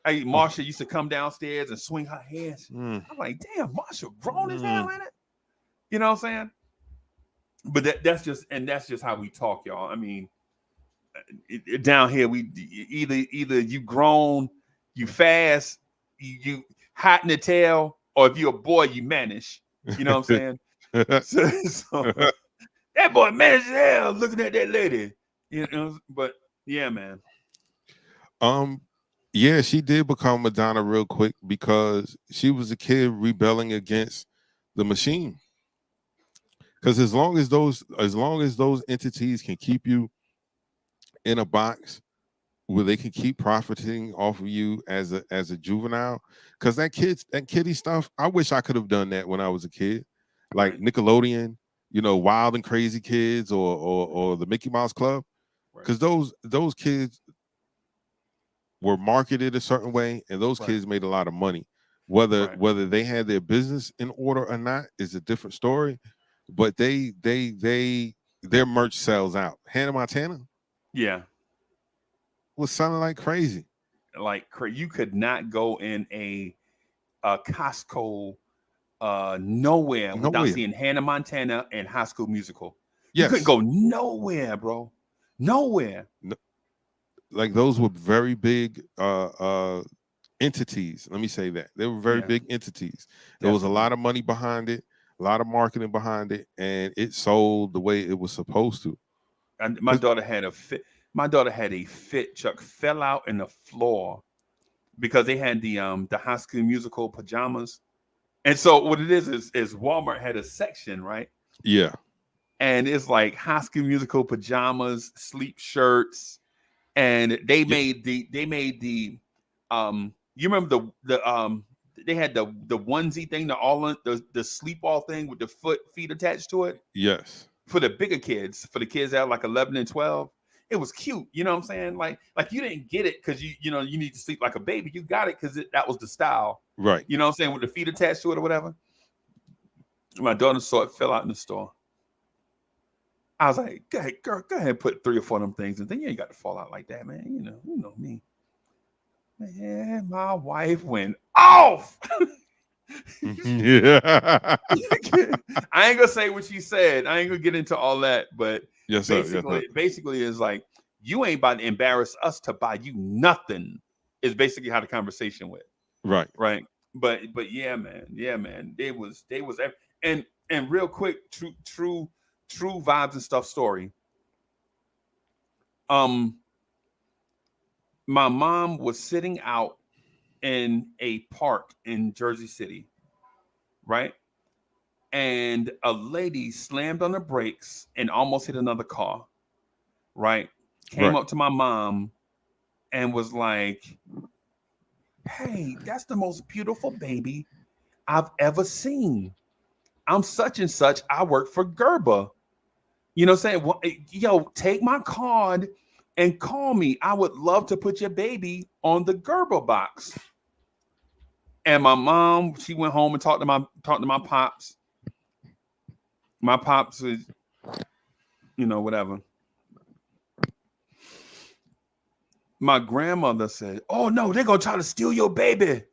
Marsha used to come downstairs and swing her hands. Mm, I'm like, damn, Marsha grown as hell, mm. ain't it? You know what I'm saying? But that's just how we talk, y'all. I mean, down here we either you grown, you fast, you hot in the tail, or if you're a boy, you mannish. You know what I'm saying? So that boy mannish as hell looking at that lady. You know, but yeah, man. um, yeah, she did become Madonna real quick because she was a kid rebelling against the machine. Because as long as those entities can keep you in a box where they can keep profiting off of you as a juvenile, because that kiddie stuff, I wish I could have done that when I was a kid, like Right. Nickelodeon, Wild and Crazy Kids or the Mickey Mouse Club, Right. because those kids were marketed a certain way, and those Right. kids made a lot of money. Whether Right. whether they had their business in order or not is a different story, but their merch sells out. Hannah Montana Yeah. was selling like crazy. Like you could not go in a Costco nowhere without Nowhere. seeing Hannah Montana and High School Musical. You couldn't Yes. go nowhere, bro. Nowhere. No, like those were very big entities. Let me say that. They were very Yeah, big entities. There was a definitely. lot of money behind it, a lot of marketing behind it, and it sold the way it was supposed to. And my 'Cause- daughter had a fit. My daughter had a fit. Chuck fell out in the floor because they had the High School Musical pajamas. And so what it is Walmart had a section, right? yeah. And it's like High School Musical pajamas, sleep shirts, and they made the you remember the they had the onesie thing, the sleep all thing with the feet attached to it Yes. for the bigger kids, for the kids that are like 11 and 12. It was cute, you know what I'm saying? Like you didn't get it because you need to sleep like a baby. You got it because that was the style, Right. you know what I'm saying, with the feet attached to it or whatever. My daughter saw it, fell out in the store. I was like, go ahead, girl, go ahead and put 3 or 4 of them things, and then you ain't got to fall out like that, man. You know me. Man, my wife went off. Yeah. I ain't gonna say what she said. I ain't gonna get into all that, but Yes, sir. Yes, sir. basically is like, you ain't about to embarrass us to buy you nothing, is basically how the conversation went. Right. Right. But yeah, man. They was and real quick, true vibes and stuff story. My mom was sitting out in a park in Jersey City, right? And a lady slammed on the brakes and almost hit another car, right? Came Right. up to my mom and was like, hey, that's the most beautiful baby I've ever seen. I'm such and such. I work for Gerber. You know what I'm saying? Well, yo, take my card and call me. I would love to put your baby on the Gerber box. And my mom, she went home and talked to my pops. My pops is, whatever. My grandmother said, "Oh no, they're gonna try to steal your baby."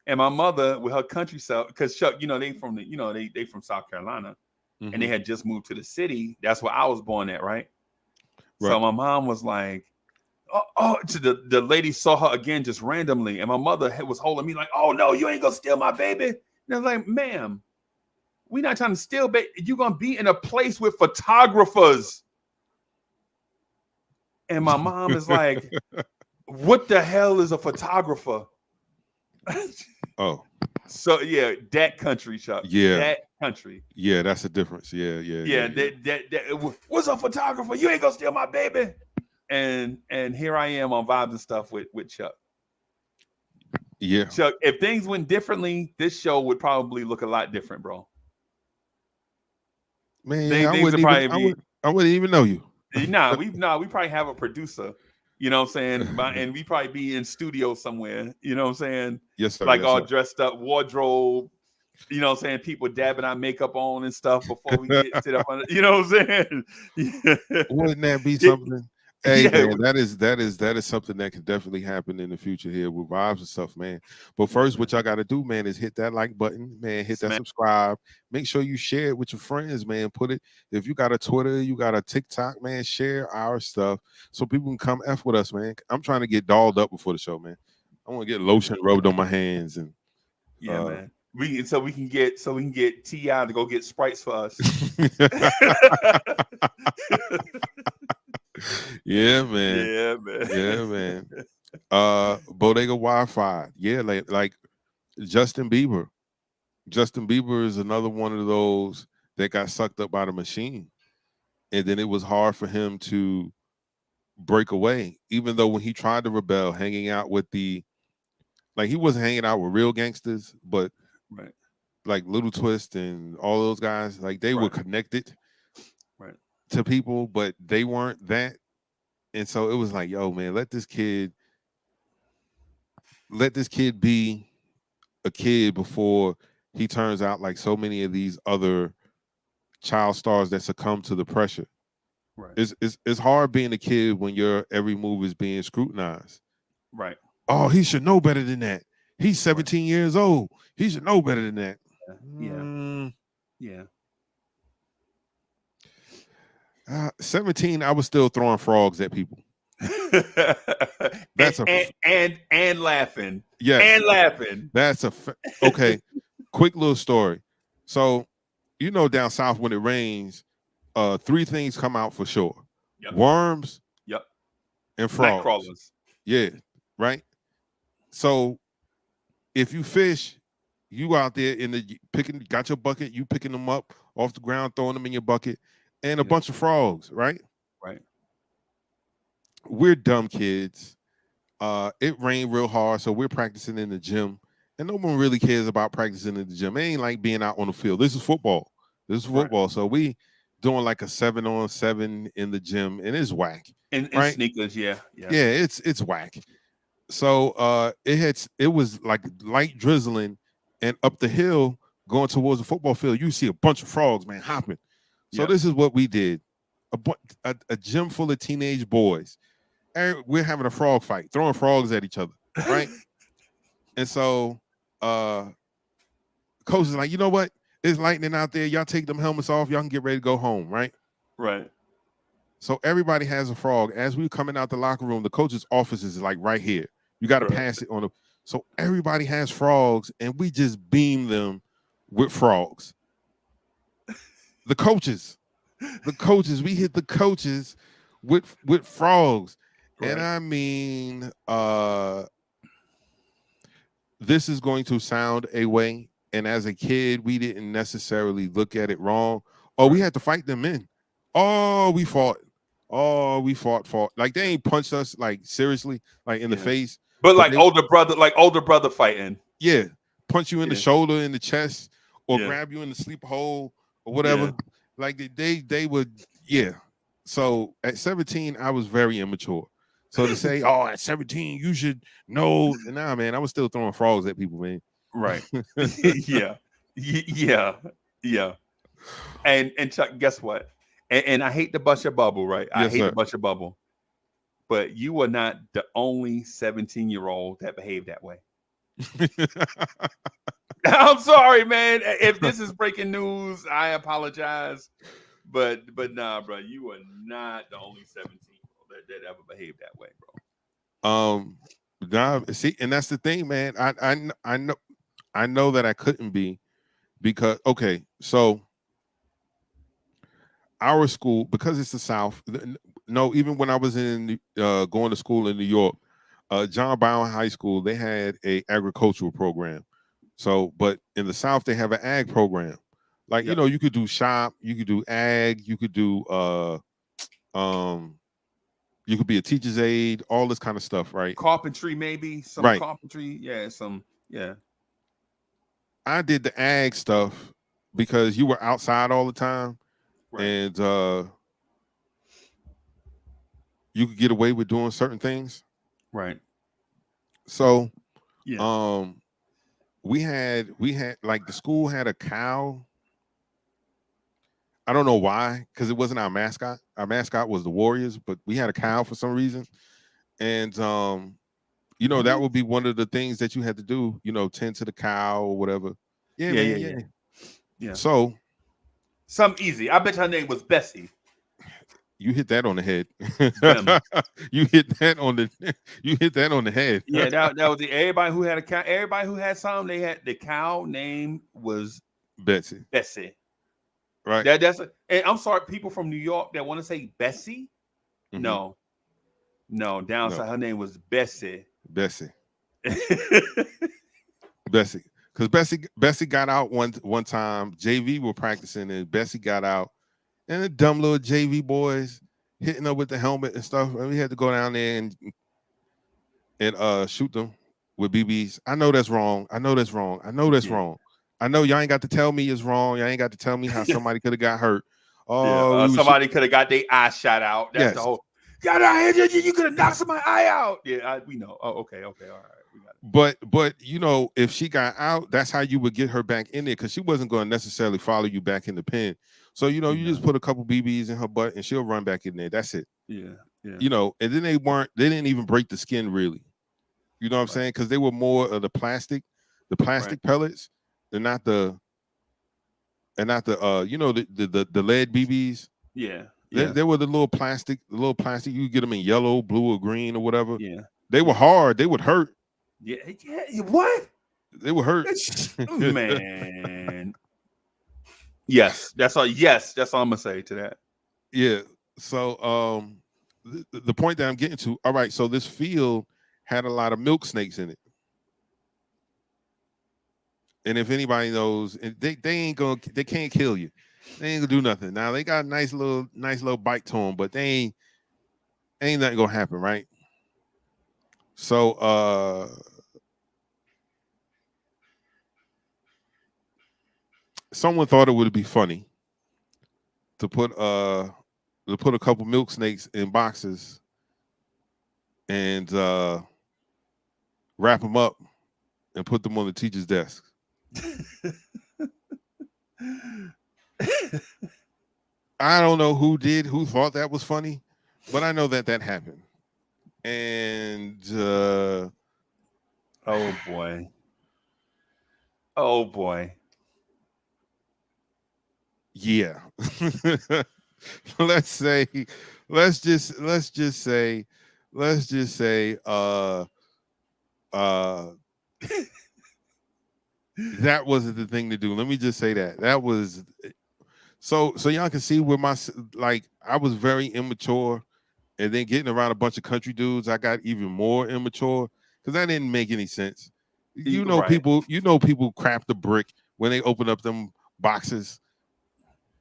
And my mother, with her country self, because Chuck, they from they from South Carolina, and they Mhm. had just moved to the city. That's where I was born at, right? So Right. my mom was like, to the lady saw her again just randomly, and my mother was holding me like, "Oh no, you ain't gonna steal my baby." And I was like, "Ma'am, we not trying to steal baby. You're gonna be in a place with photographers." And my mom is like, "What the hell is a photographer?" Oh, So yeah, that country, Chuck. yeah, That country. yeah. That's the difference. Yeah. What's a photographer? You ain't gonna steal my baby. And here I am on Vibes and Stuff with Chuck. Yeah. Chuck, if things went differently, this show would probably look a lot different, bro. Man, I wouldn't even know you. we probably have a producer, you know what I'm saying? And we probably be in studio somewhere, you know what I'm saying? Yes, sir. Like yes, all sir. dressed up, wardrobe, you know what I'm saying? People dabbing our makeup on and stuff before we get sit up on it, you know what I'm saying? Wouldn't that be something? Hey, Yeah. man, that is something that could definitely happen in the future here with Vibes and Stuff, man. But first, what y'all got to do, man, is hit that like button, man. Hit that subscribe. Make sure you share it with your friends, man. Put it, if you got a Twitter, you got a TikTok, man, share our stuff so people can come F with us, man. I'm trying to get dolled up before the show, man. I want to get lotion rubbed on my hands and man. We can get T.I. to go get Sprites for us. Yeah, man. Bodega Wi-Fi. Yeah, like Justin Bieber. Justin Bieber is another one of those that got sucked up by the machine. And then it was hard for him to break away, even though when he tried to rebel, hanging out with he wasn't hanging out with real gangsters, but right. Like Little Twist and all those guys, like they were connected to people, but they weren't that. And so it was like, yo, man, let this kid be a kid before he turns out like so many of these other child stars that succumb to the pressure. Right. It's hard being a kid when your every move is being scrutinized. Right. Oh, he should know better than that. He's 17 years old. He should know better than that. Yeah. 17, I was still throwing frogs at people. That's and laughing. Yes. And laughing. That's okay. Quick little story. So, you know, down south when it rains, 3 things come out for sure. Yep. Worms. Yep. And frogs. Night crawlers. Yeah. Right. So if you fish, you out there got your bucket, you picking them up off the ground, throwing them in your bucket, and a bunch of frogs, right? Right. We're dumb kids. It rained real hard, so we're practicing in the gym, and no one really cares about practicing in the gym. It ain't like being out on the field. This is football. So we doing like a 7-on-7 in the gym, and it's whack. In sneakers, yeah, it's whack. So it was like light drizzling, and up the hill going towards the football field, you see a bunch of frogs, man, hopping. So this is what we did: a gym full of teenage boys. We're having a frog fight, throwing frogs at each other, right? And so coach is like, you know what? It's lightning out there. Y'all take them helmets off. Y'all can get ready to go home, right? Right. So everybody has a frog. As we're coming out the locker room, the coach's office is like right here. You got to pass it on the. So everybody has frogs, and we just beam them with frogs. The coaches, we hit the coaches with frogs. Right. And I mean, this is going to sound a way. And as a kid, we didn't necessarily look at it wrong. Oh, we had to fight them in. Oh, we fought. Oh, we fought. Like they ain't punched us like seriously, like in the face. But like older brother fighting. Yeah. Punch you in the shoulder, in the chest, or grab you in the sleeper hole or whatever. Yeah. Like they would, So at 17, I was very immature. So to say, oh, at 17, you should know. Nah, man, I was still throwing frogs at people, man. Right. Yeah. And Chuck, guess what? And I hate to bust your bubble, right? I hate to bust your bubble. But you are not the only 17-year-old that behaved that way. I'm sorry, man. If this is breaking news, I apologize. But nah, bro, you are not the only 17-year-old that ever behaved that way, bro. Now see, and that's the thing, man. I know that I couldn't be because okay, so our school, because it's the South. No, even when I was in going to school in New York, John Brown High School, they had a agricultural program. So, but in the South, they have an ag program. Like Yep. you could do shop, you could do ag, you could do you could be a teacher's aide, all this kind of stuff, right? Carpentry, maybe some Right. carpentry. Yeah, yeah. I did the ag stuff because you were outside all the time, Right. and you could get away with doing certain things. Right. So, Yeah. we had like the school had a cow. I don't know why, because it wasn't our mascot. Our mascot was the Warriors, but we had a cow for some reason. And that would be one of the things that you had to do, tend to the cow or whatever. Yeah, Yeah, man, yeah. Yeah. So something easy. I bet her name was Bessie. you hit that on the head. Them. you hit that on the head. Yeah, that was everybody who had a cow. Everybody who had something, they had the cow name was Betsy. Bessie. Right. And I'm sorry, people from New York that want to say Bessie. Mm-hmm. No, down south, her name was Bessie. Bessie. Bessie. Because Bessie got out one time. JV were practicing, and Bessie got out, and the dumb little JV boys hitting her with the helmet and stuff. And we had to go down there and shoot them with BBs. I know that's wrong. I know that's wrong. I know y'all ain't got to tell me it's wrong. Y'all ain't got to tell me how somebody could have got hurt. Oh, somebody could have got their eye shot out. That's the whole. You could have knocked somebody's eye out. Yeah, we know. Oh, okay, all right, we got it. But if she got out, that's how you would get her back in there, because she wasn't going to necessarily follow you back in the pen. So you just put a couple BBs in her butt and she'll run back in there. That's it. Yeah. And then they didn't even break the skin really. You know what I'm saying? Because they were more of the plastic pellets. They're not the the lead BBs. Yeah. They were the little plastic. You could get them in yellow, blue, or green or whatever. Yeah. They were hard. They would hurt. Yeah. What? They would hurt. Man. Yes, that's all. Yes, that's all I'm gonna say to that. Yeah. So the point that I'm getting to. All right. So this field had a lot of milk snakes in it. And if anybody knows, they can't kill you. They ain't gonna do nothing. Now they got a nice little bite to them, but they ain't nothing gonna happen, right? So someone thought it would be funny to put a couple milk snakes in boxes and wrap them up and put them on the teacher's desk. I don't know who thought that was funny, but I know that happened. And oh boy. Yeah. let's just say that wasn't the thing to do. Let me just say that was so y'all can see where I was very immature, and then getting around a bunch of country dudes, I got even more immature because that didn't make any sense. People crap the brick when they open up them boxes.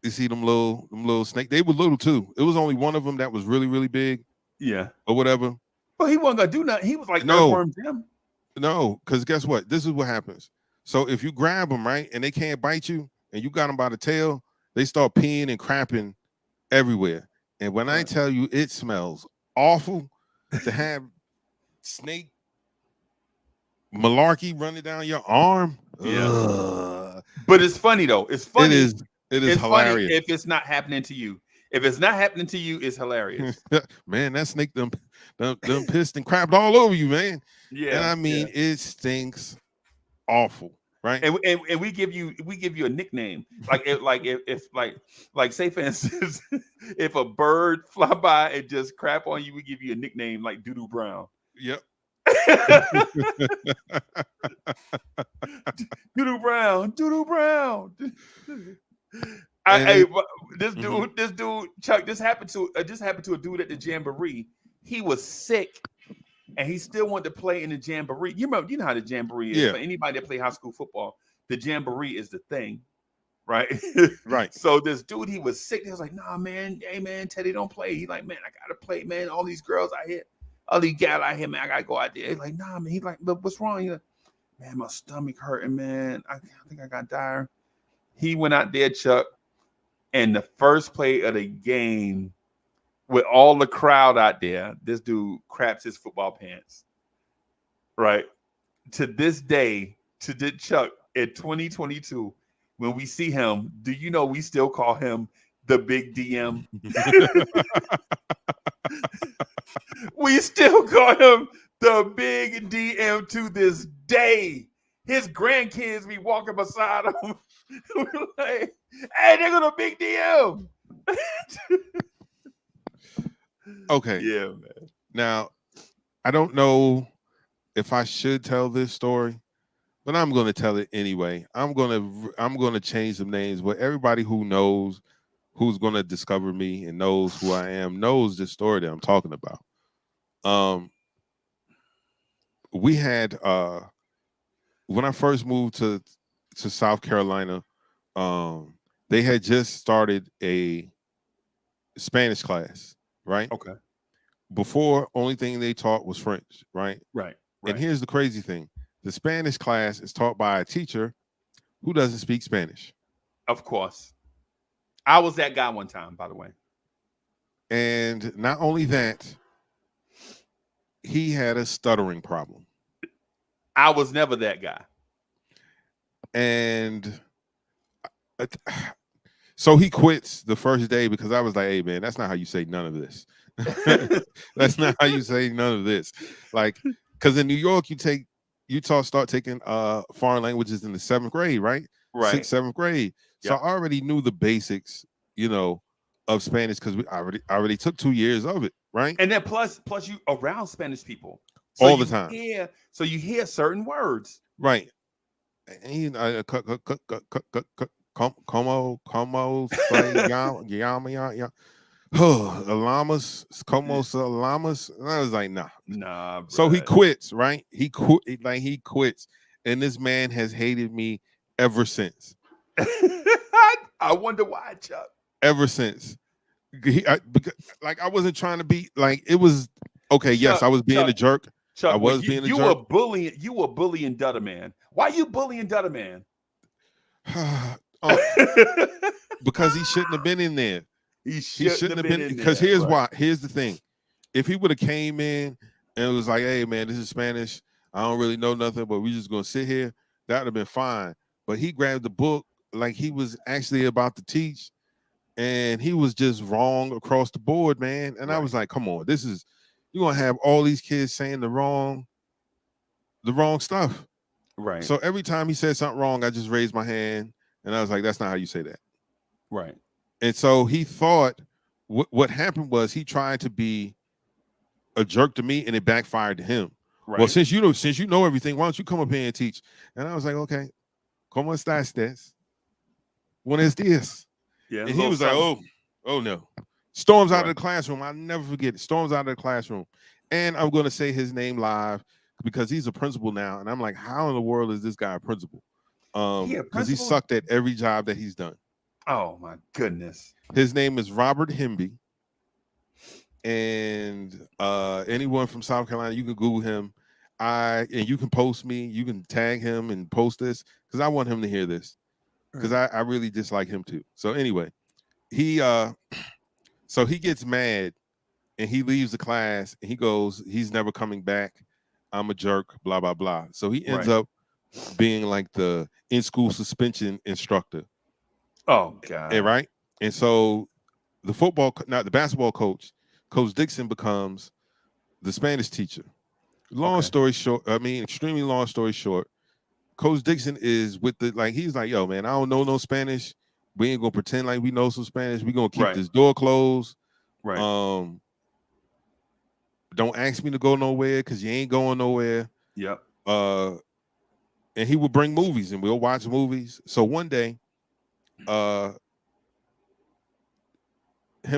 You see them little snake. They were little too. It was only one of them that was really, really big. Yeah. Or whatever. Well, he wasn't gonna do nothing. He was like no, Jim. No, because guess what? This is what happens. So if you grab them, right, and they can't bite you, and you got them by the tail, they start peeing and crapping everywhere. And when I tell you it smells awful to have snake malarkey running down your arm. Yeah. But it's funny though. It's funny. It is hilarious. Funny if it's not happening to you. If it's not happening to you, it's hilarious. Man, that snake them pissed and crapped all over you, man. Yeah. And I mean, it stinks awful, right? And we give you a nickname. Like say for instance, if a bird fly by and just crap on you, we give you a nickname like Doodoo Brown. Yep. Doodoo Brown, Doodoo Brown. And it- This dude, Chuck, this happened to a dude at the Jamboree. He was sick, and he still wanted to play in the Jamboree. You know how the Jamboree is. Yeah. For anybody that play high school football, the Jamboree is the thing, right? Right. So this dude, he was sick. He was like, "Nah, man, hey man, Teddy, don't play." He like, "Man, I gotta play, man. All these girls out here, all these gal out here, man, I gotta go out there." He's like, "Nah, man." He's like, "But what's wrong?" He's like, "Man, my stomach hurting, man. I think I got diarrhea." He went out there, Chuck, and the first play of the game, with all the crowd out there, this dude craps his football pants. Right. To this day, Chuck, in 2022, when we see him, do you know we still call him the Big DM? We still call him the Big DM to this day. His grandkids be walking beside him. We're like, "Hey, they're gonna Big DM." Okay. Yeah, man. Now, I don't know if I should tell this story, but I'm going to tell it anyway. I'm going to change some names, but everybody who knows, who's going to discover me and knows who I am, knows the story that I'm talking about. We had when I first moved to South Carolina, they had just started a Spanish class, right? Okay. Before, only thing they taught was French, right? Right. And here's the crazy thing. The Spanish class is taught by a teacher who doesn't speak Spanish. Of course. I was that guy one time, by the way. And not only that, he had a stuttering problem. I was never that guy. And so he quits the first day because I was like, "Hey, man, that's not how you say none of this." That's not how you say none of this. Like, because in New York, start taking foreign languages in the 7th grade, right? Right. 6th, 7th grade. So Yep. I already knew the basics, of Spanish because I already took 2 years of it, right? And then plus you around Spanish people All the time. So you hear certain words, right? And como say yama. Llamas, como llamas. And I was like, nah. Bro. So he quits, right? He quits. And this man has hated me ever since. I wonder why, Chuck. Ever since. Because I wasn't trying to be like, it was okay. Chuck, yes, I was being a jerk. Chuck, I was being a jerk. You were bullying Dutter Man. Why you bullying Dutter Man? Because he shouldn't have been in there. He shouldn't have been in because there. here's why. Here's the thing. If he would have came in and was like, "Hey man, this is Spanish. I don't really know nothing, but we just gonna sit here," that would have been fine. But he grabbed the book like he was actually about to teach, and he was just wrong across the board, man. And I was like, "Come on, you're gonna have all these kids saying the wrong stuff." Right. So every time he said something wrong, I just raised my hand, and I was like, "That's not how you say that." Right. And so he thought what happened was he tried to be a jerk to me, and it backfired to him. Right. Well, since you know everything, why don't you come up here and teach? And I was like, "Okay, ¿cómo estás? Buenos días." Yeah. And he was like, "Oh no." Storms out of the classroom. I'll never forget it. Storms out of the classroom. And I'm going to say his name live because he's a principal now. And I'm like, how in the world is this guy a principal? Because he sucked at every job that he's done. Oh my goodness. His name is Robert Hemby. And anyone from South Carolina, you can Google him. And you can post me, you can tag him and post this because I want him to hear this. Because I really dislike him too. So anyway, he gets mad and he leaves the class and he goes, he's never coming back. I'm a jerk, blah, blah, blah. So he ends up being like the in-school suspension instructor. Oh, God. Right? And so the basketball coach, Coach Dixon, becomes the Spanish teacher. Extremely long story short, Coach Dixon is with the he's like, yo, man, I don't know no Spanish. We ain't gonna pretend like we know some Spanish. We gonna keep this door closed. Right. Don't ask me to go nowhere because you ain't going nowhere. Yep. And he would bring movies and we'll watch movies. So one day, him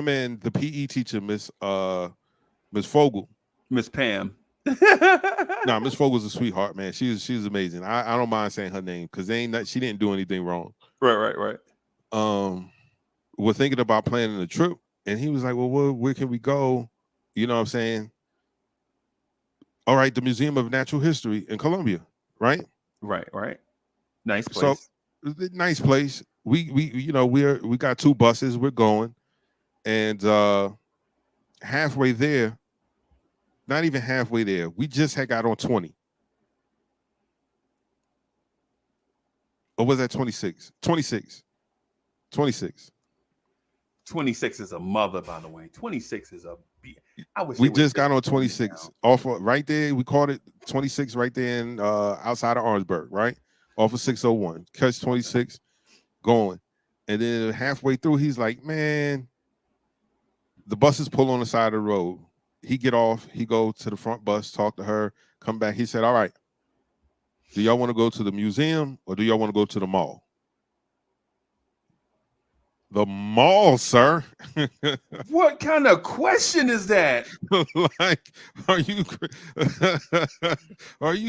and the PE teacher, Miss Fogel. Miss Pam. Nah, Miss Fogel's a sweetheart, man. She's amazing. I don't mind saying her name because she didn't do anything wrong. Right. We're thinking about planning a trip, and he was like, well, where can we go? You know what I'm saying? All right, the Museum of Natural History in Columbia, right? Right. Nice place. So nice place. We got 2 buses. We're going, and halfway there, not even halfway there, we just had got on 20. Or was that 26? 26. 26. 26 is a mother, by the way. 26 is a. I wish we just got on 26 off of, right there. We called it 26 right there in outside of Orangeburg, right off of 601. Catch 26, going, and then halfway through, he's like, "Man, the buses pull on the side of the road." He get off. He go to the front bus, talk to her, come back. He said, "All right, do y'all want to go to the museum or do y'all want to go to the mall?" The mall, sir. What kind of question is that? Like, are you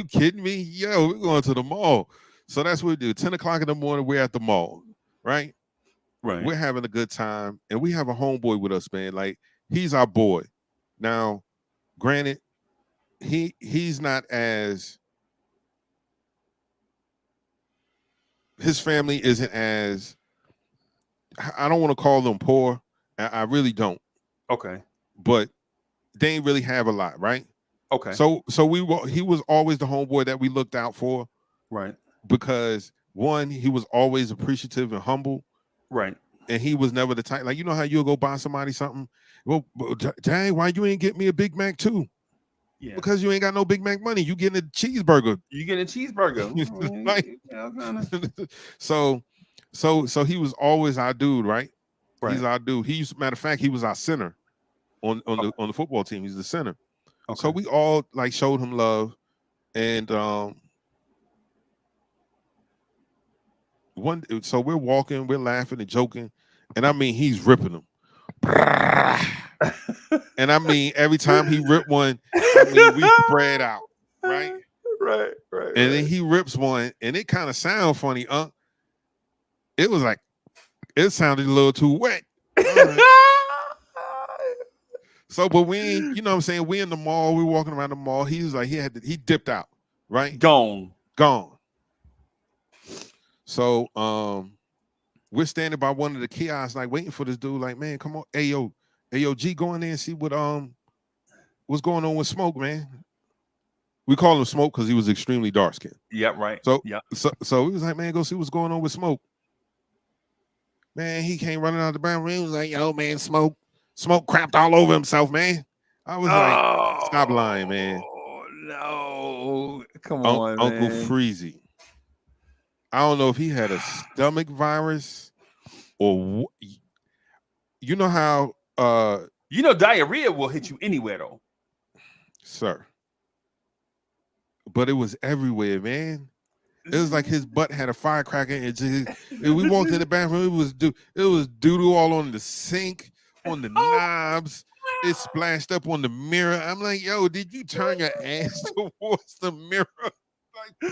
kidding me? Yo, we're going to the mall. So that's what we do. 10 o'clock in the morning, we're at the mall, right? Right. We're having a good time, and we have a homeboy with us, man. Like, he's our boy. Now, granted, he's not as, his family isn't as, I don't want to call them poor. I really don't. Okay. But they ain't really have a lot, right? Okay. So he was always the homeboy that we looked out for. Right. Because one, he was always appreciative and humble. Right. And he was never the type, like, you know how you'll go buy somebody something? Well, dang, why you ain't get me a Big Mac too? Yeah. Because you ain't got no Big Mac money. You getting a cheeseburger. You getting a cheeseburger. So he was always our dude, right? Right. He's our dude. Matter of fact, he was our center on the football team. He's the center. Okay. So we all like showed him love, and so we're walking, we're laughing and joking, and I mean he's ripping them. And I mean every time he ripped one, I mean we spread out, right? Right. And then he rips one, and it kind of sounds funny, It was like, it sounded a little too wet. So, but we ain't, you know what I'm saying? We in the mall, we walking around the mall. He was like, he dipped out, right? Gone. So, we're standing by one of the kiosks, like waiting for this dude, like, man, come on. Hey, yo, G, go in there and see what's going on with Smoke, man. We call him Smoke because he was extremely dark skinned. Yeah, right. So, yeah. So we was like, man, go see what's going on with Smoke. Man, he came running out the bathroom. He was like, yo, man, Smoke crapped all over himself, man. I was like, stop lying, man. Oh, no. Come on, Uncle man. Freezy. I don't know if he had a stomach virus or you know how diarrhea will hit you anywhere though. Sir. But it was everywhere, man. It was like his butt had a firecracker, and we walked in the bathroom. It was doo-doo all on the sink, on the knobs. It splashed up on the mirror. I'm like, yo, did you turn your ass towards the mirror? Like,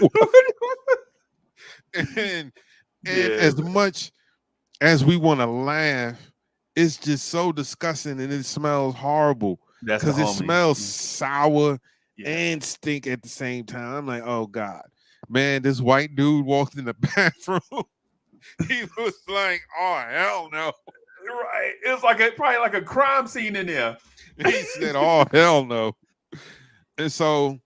what? And as much as we want to laugh, it's just so disgusting, and it smells horrible because it smells sour and stink at the same time. I'm like, oh God. Man, this white dude walked in the bathroom. He was like, oh, hell no. Right. It was probably like a crime scene in there. He said, oh, hell no. And so,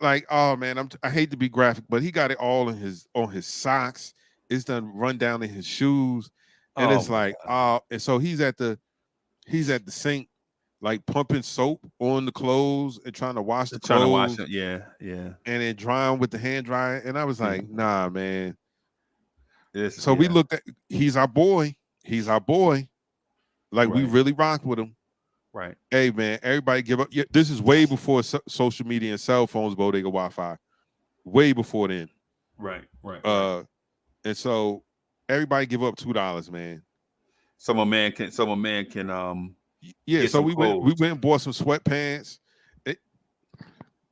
like, oh, man, I hate to be graphic, but he got it all on his socks. It's done run down in his shoes. And it's like, and so he's at the sink, like pumping soap on the clothes and trying to wash the Trying to wash clothes it. Yeah, yeah. and then drying with the hand dryer. And I was like, nah, man. So we looked at, he's our boy. He's our boy. Like we Right. really rock with him. Right. Hey, man, everybody give up. Yeah, this is way before social media and cell phones, bodega Wi-Fi. Way before then. Right. Right. And so everybody give up $2, man. So my man can Yeah, get so some we clothes. went and bought some sweatpants.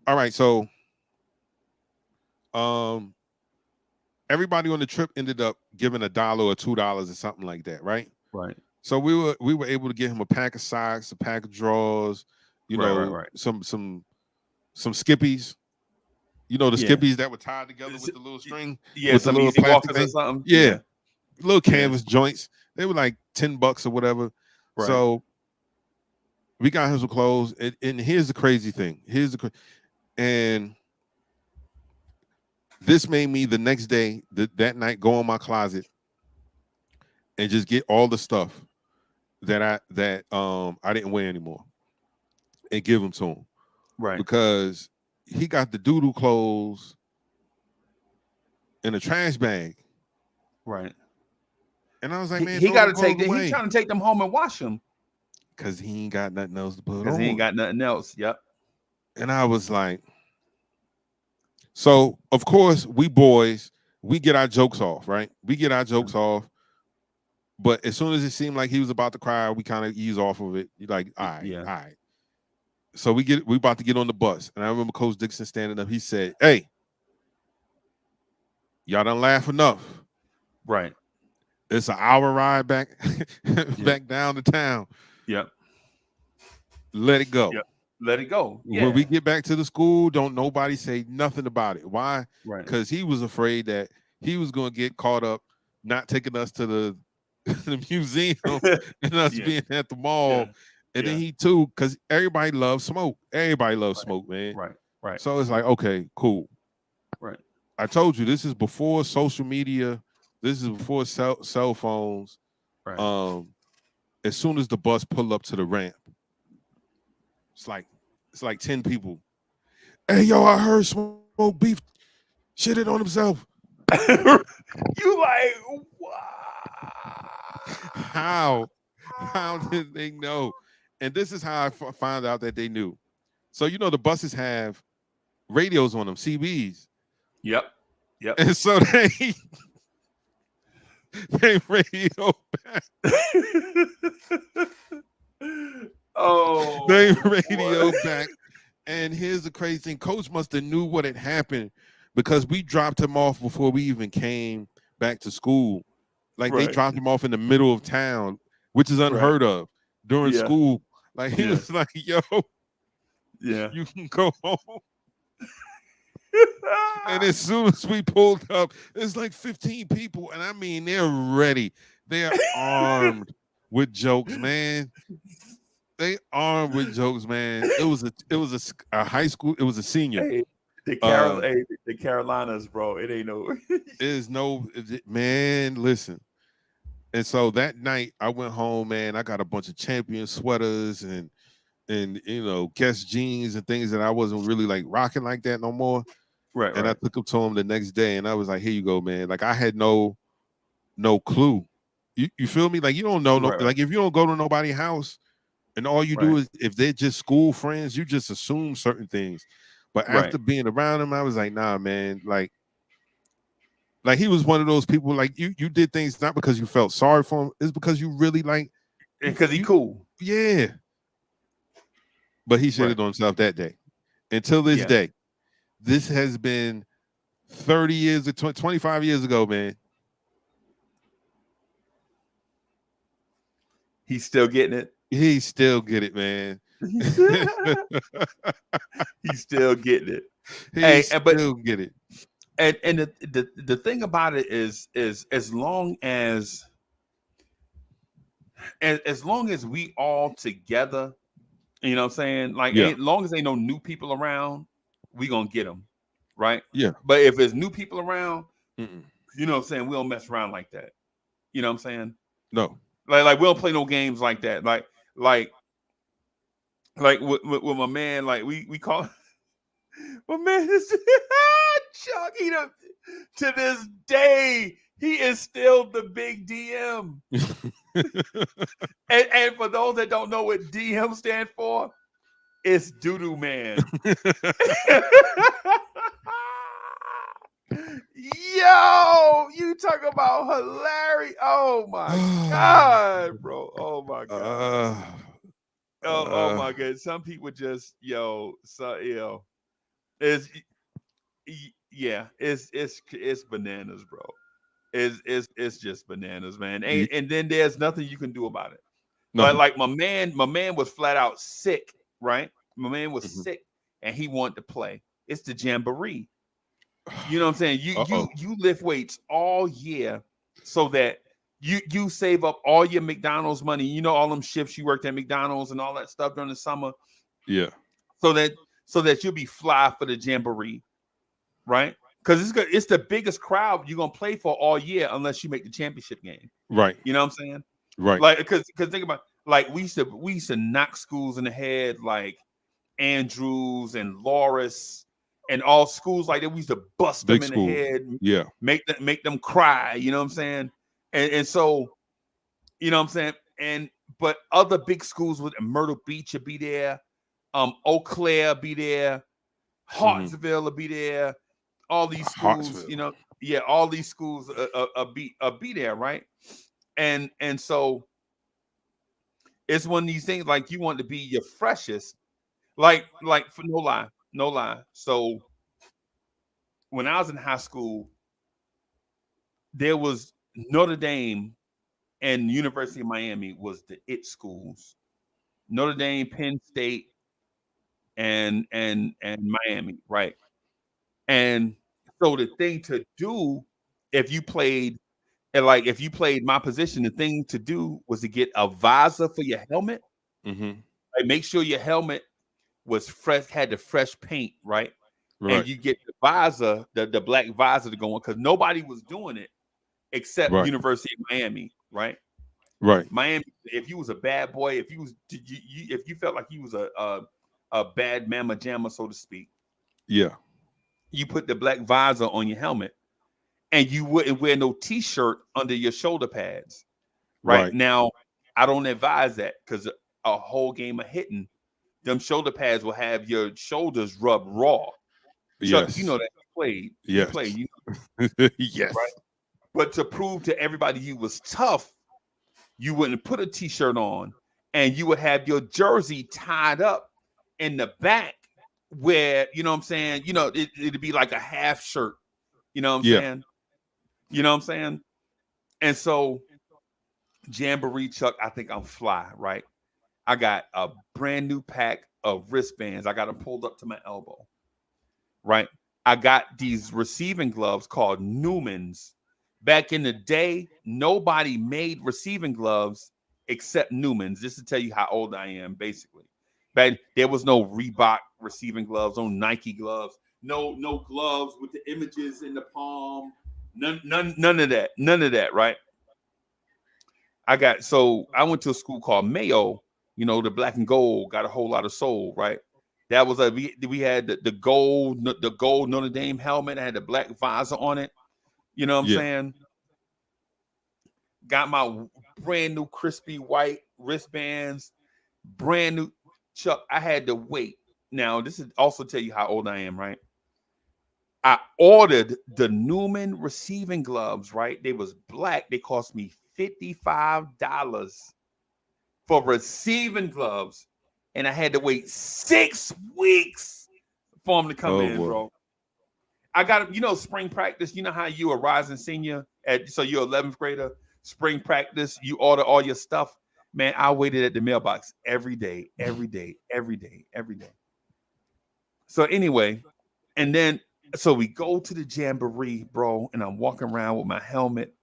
All right, so everybody on the trip ended up giving $1 or $2 or something like that, right? Right. So we were able to get him a pack of socks, a pack of drawers, Right. some skippies. You know, the skippies that were tied together with the little string, with some the little easy plastic walkers thing. or something. Yeah, little canvas joints. They were like $10 or whatever. Right. So we got him some clothes, and here's the crazy thing. And this made me the next day, that night, go in my closet and just get all the stuff that I didn't wear anymore and give them to him. Right. Because he got the doodoo clothes in a trash bag. Right. And I was like, man, he got to take them. He's trying to take them home and wash them. Because he ain't got nothing else to put on. Because he ain't got nothing else. Yep. And I was like, so of course we boys, we get our jokes off, right? We get our jokes off. But as soon as it seemed like he was about to cry, we kind of ease off of it. You're like, all right. So we about to get on the bus. And I remember Coach Dixon standing up. He said, hey, y'all done laugh enough. Right. It's an hour ride back back down to town. Yep. Let it go. Yep. Let it go. Yeah. When we get back to the school, don't nobody say nothing about it. Why? Right. Because he was afraid that he was going to get caught up not taking us to the museum and us being at the mall. Yeah. And then he too, because everybody loves smoke. Everybody loves smoke, man. Right. So it's like, okay, cool. Right. I told you this is before social media. This is before cell phones. Right. As soon as the bus pulled up to the ramp, it's like 10 people. Hey, yo, I heard Smoke Beef shitted on himself. You like, wow. How did they know? And this is how I found out that they knew. So, you know, the buses have radios on them, CBs. Yep. And so they radio back. They radio back. And here's the crazy thing. Coach must have knew what had happened because we dropped him off before we even came back to school. Like they dropped him off in the middle of town, which is unheard of during school. Like he was like, yo, you can go home. And as soon as we pulled up, there's like 15 people. And I mean, they're ready. They're armed with jokes, man. They armed with jokes, man. It was a high school. It was a senior. Hey, the Carolinas, bro. It ain't no. There's no, man. Listen. And so that night I went home, man. I got a bunch of Champion sweaters and you know, Guess jeans and things that I wasn't really like rocking like that no more. Right. And I took them to him the next day, and I was like, "Here you go, man." Like I had no clue. You feel me? Like you don't know. Like if you don't go to nobody's house, and all you do is if they're just school friends, you just assume certain things. But after being around him, I was like, "Nah, man." Like he was one of those people. Like you did things not because you felt sorry for him. It's because you really like. Because he cool. Yeah. But he shitted on himself that day. Until this day. This has been 30 years, 25 years ago, man. He's still getting it. He still get it, man. He's still getting it. He still get it. And the thing about it is as long as we all together, you know what I'm saying? Like as long as ain't no new people around, we gonna get them, right? Yeah. But if there's new people around, you know what I'm saying, we don't mess around like that. You know what I'm saying? No. Like we don't play no games like that. Like like with my man, like we call my man is Chuck. To this day, he is still the big DM. And for those that don't know what DM stand for, it's Doodoo Man. Yo, you talk about hilarious. Oh my God, bro. Oh my God. Oh my God. Some people just, it's it's bananas, bro. It's just bananas, man. And then there's nothing you can do about it. Like my man was flat out sick, right? My man was sick and he wanted to play. It's the jamboree. You know what I'm saying? You lift weights all year so that you save up all your McDonald's money. You know, all them shifts you worked at McDonald's and all that stuff during the summer. Yeah. So that you'll be fly for the jamboree, right? Because it's the biggest crowd you're gonna play for all year unless you make the championship game. Right. You know what I'm saying? Right. Like because think about like we used to knock schools in the head like Andrews and Loris and all schools like that. We used to bust Big them in school. the head, Yeah. make them cry. You know what I'm saying? And so, you know what I'm saying? But other big schools with Myrtle Beach will be there, Eau Claire be there, Hartsville will be there. All these schools, Hartsville. all these schools be there, right? And so it's one of these things like you want to be your freshest, like for no lie. So when I was in high school, there was Notre Dame and University of Miami was the it schools. Notre Dame, Penn State, and Miami, right? And so the thing to do if you played my position, the thing to do was to get a visor for your helmet. Like make sure your helmet was fresh, had the fresh paint, right? And you get the visor, the black visor to go on, because nobody was doing it except University of Miami, right? Right. Miami, if you was a bad boy, if you felt like you was a bad mamma jamma, so to speak, yeah, you put the black visor on your helmet, and you wouldn't wear no t-shirt under your shoulder pads. Right now, I don't advise that because a whole game of hitting, them shoulder pads will have your shoulders rubbed raw. Chuck, you know that you played. Yes. You played. Yes. Right? But to prove to everybody you was tough, you wouldn't put a t-shirt on, and you would have your jersey tied up in the back where, you know what I'm saying, it'd be like a half shirt. You know what I'm saying? You know what I'm saying? And so jamboree, Chuck, I think I'm fly, right? I got a brand new pack of wristbands. I got them pulled up to my elbow, right? I got these receiving gloves called Newmans. Back in the day, nobody made receiving gloves except Newmans. Just to tell you how old I am, basically. But there was no Reebok receiving gloves, no Nike gloves, no gloves with the images in the palm. None of that, right? I went to a school called Mayo, the black and gold, got a whole lot of soul, right? That was we had the gold Notre Dame helmet. I had the black visor on it. You know what I'm saying? Got my brand new crispy white wristbands, brand new. Chuck, I had to wait. Now, this is also tell you how old I am, right? I ordered the Newman receiving gloves, right? They was black. They cost me $55 for receiving gloves. And I had to wait 6 weeks for them to come in, bro. I got, spring practice. You know how you a rising senior, so you're 11th grader, spring practice, you order all your stuff. Man, I waited at the mailbox every day. So anyway, and then, so we go to the jamboree, bro, and I'm walking around with my helmet.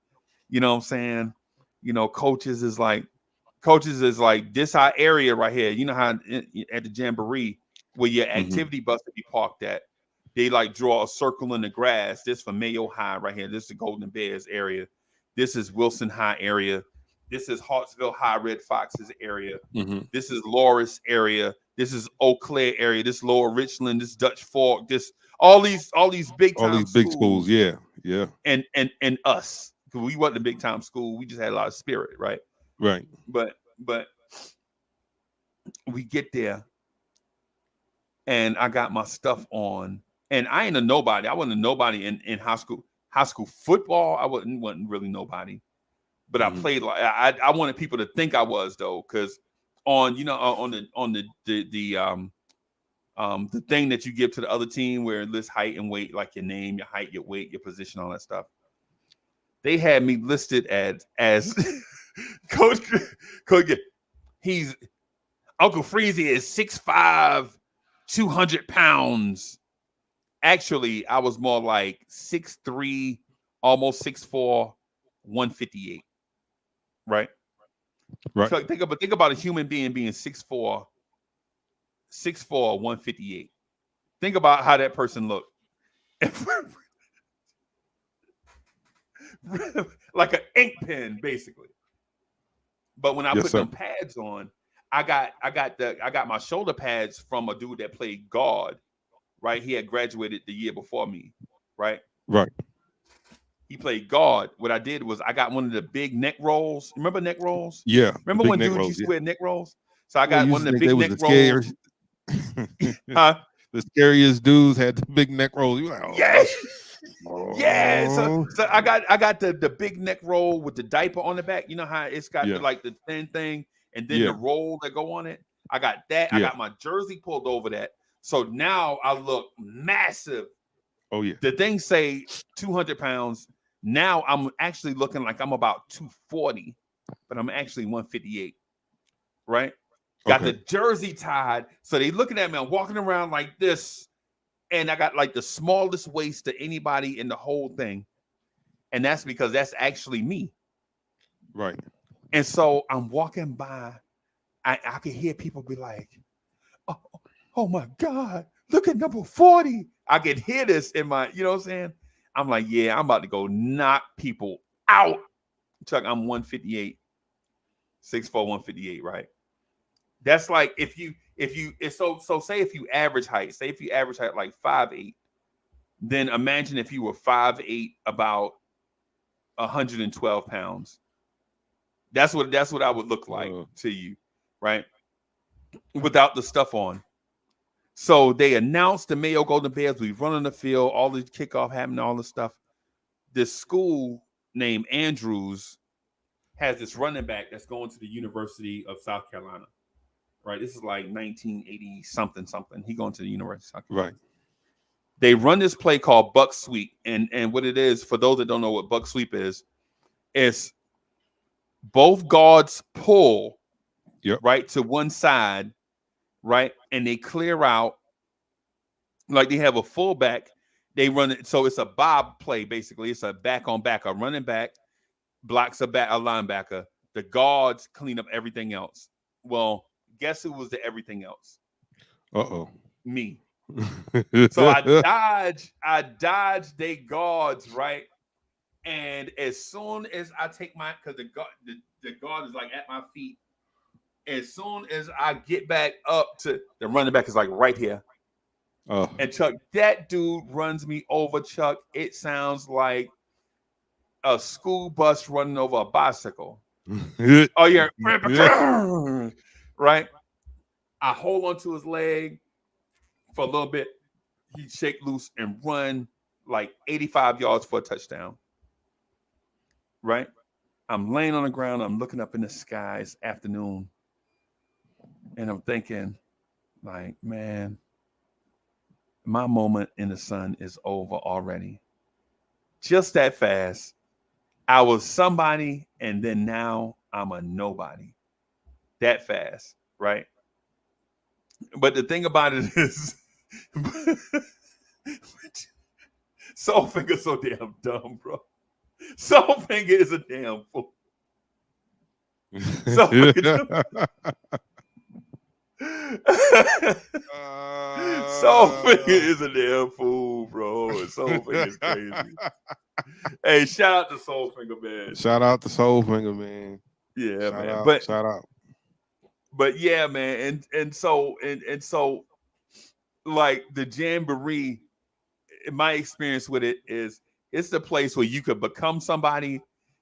You know what I'm saying? Coaches is like, this our area right here. You know how at the jamboree where your activity bus would be parked at, they like draw a circle in the grass. This for Mayo High right here. This is the Golden Bears area. This is Wilson High area. This is Hartsville High Red Foxes area. This is Loris area. This is Eau Claire area. This Lower Richland. This Dutch Fork. This all these big All time these big schools. Yeah. Yeah. And us, because we wasn't a big time school. We just had a lot of spirit, right? Right. But we get there, and I got my stuff on, and I ain't a nobody. I wasn't a nobody in high school. High school football, I wasn't really nobody, but I played like I wanted people to think I was, though, because on the thing that you give to the other team where it lists height and weight, like your name, your height, your weight, your position, all that stuff. They had me listed as Coach. He's Uncle Freezy is 6'5", 200 pounds. Actually, I was more like 6'3", almost 6'4", 158. Right. Right. So think about a human being 6'4", 158. Think about how that person looked. Like an ink pen, basically. But when I put them pads on, I got my shoulder pads from a dude that played guard, right? He had graduated the year before me, right? Right. He played guard. What I did was I got one of the big neck rolls. Remember neck rolls? Yeah. Remember when dudes used to wear neck rolls? So I got one of the big neck rolls. Huh? The scariest dudes had the big neck rolls. You like, oh. Yeah. Yeah. So I got the big neck roll with the diaper on the back. You know how it's got like the thin thing and then the roll that go on it. I got that. I got my jersey pulled over that. So now I look massive. Oh yeah. The thing say 200 pounds. Now I'm actually looking like I'm about 240, but I'm actually 158. Right? Got the jersey tied. So they looking at me. I'm walking around like this. And I got like the smallest waist to anybody in the whole thing. And that's because that's actually me. Right. And so I'm walking by. I can hear people be like, oh my God, look at number 40. I can hear this in my, you know what I'm saying? I'm like, yeah, I'm about to go knock people out. Chuck, I'm 158, 6'4", 158, right? That's like if you say if you average height like 5'8", then imagine if you were 5'8", about 112 pounds. That's what I would look like to you, right? Without the stuff on. So they announced the Mayo Golden Bears. We run on the field, all the kickoff happening, all the stuff. This school named Andrews has this running back that's going to the University of South Carolina. Right, this is like 1980 something. He going to the University of South Carolina. Right. They run this play called Buck Sweep, and what it is, for those that don't know what Buck Sweep is both guards pull right to one side, right, and they clear out like they have a fullback. They run it, so it's a bob play basically. It's a back on back, a running back blocks a linebacker. The guards clean up everything else. Well, guess who was the everything else? Me. So I dodged they guards, right? And as soon as I take because the guard is like at my feet. As soon as I get back up to the running back is like right here. And Chuck, that dude runs me over, Chuck. It sounds like a school bus running over a bicycle. Oh yeah. Right? I hold onto his leg for a little bit. He shake loose and run like 85 yards for a touchdown. Right? I'm laying on the ground. I'm looking up in the sky. It's afternoon. And I'm thinking, like, man, my moment in the sun is over already. Just that fast. I was somebody, and then now I'm a nobody. That fast, right? But the thing about it is, Soulfinger so damn dumb, bro. Soulfinger is a damn fool. Soulfinger is a damn fool, bro. Soulfinger is crazy. Hey, shout out to Soulfinger, man. Shout out to Soulfinger, man. Yeah, man. Shout out. But yeah, man, and so like the Jamboree, my experience with it is it's the place where you could become somebody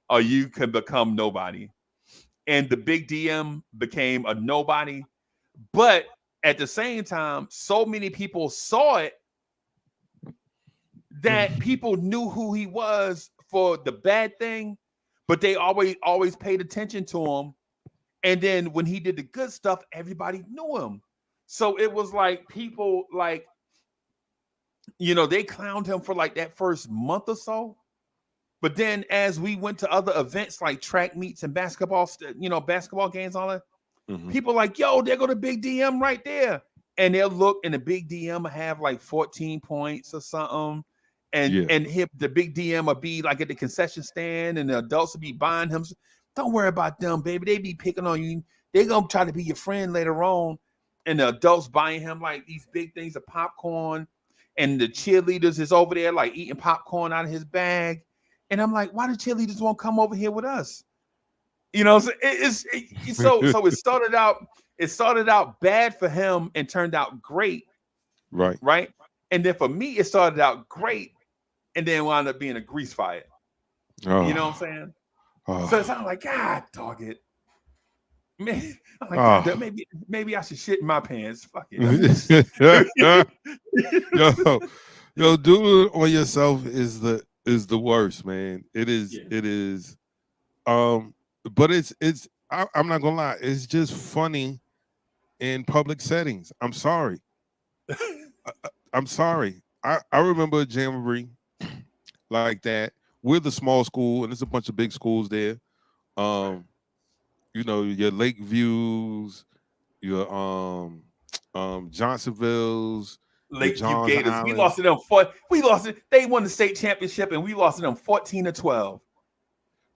or you can become nobody. And the big DM became a nobody, but at the same time, so many people saw it that people knew who he was for the bad thing, but they always paid attention to him. And then when he did the good stuff, everybody knew him. So it was like people like, they clowned him for like that first month or so. But then as we went to other events like track meets and basketball, basketball games, all that, people like, yo, there go the big DM right there. And they'll look and the big DM will have like 14 points or something. And the big DM will be like at the concession stand and the adults will be buying him. Don't worry about them, baby. They be picking on you. They're going to try to be your friend later on. And the adults buying him like these big things of popcorn. And the cheerleaders is over there like eating popcorn out of his bag. And I'm like, why the cheerleaders won't come over here with us? So it started out bad for him and turned out great. Right. And then for me, it started out great and then wound up being a grease fire. Oh. You know what I'm saying? Oh. So it's like, God, dog it. Man, I'm like, God, maybe I should shit in my pants. Fuck it. Yo, doing it on yourself is the worst, man. It is. Yeah. It is. But I'm not gonna lie. It's just funny in public settings. I'm sorry. I'm sorry. I remember a jamboree like that. We're the small school, and there's a bunch of big schools there. Your Lakeviews, your Johnsonvilles, Lakeview Gators. Islands. We lost to them. They won the state championship, and we lost to them 14-12.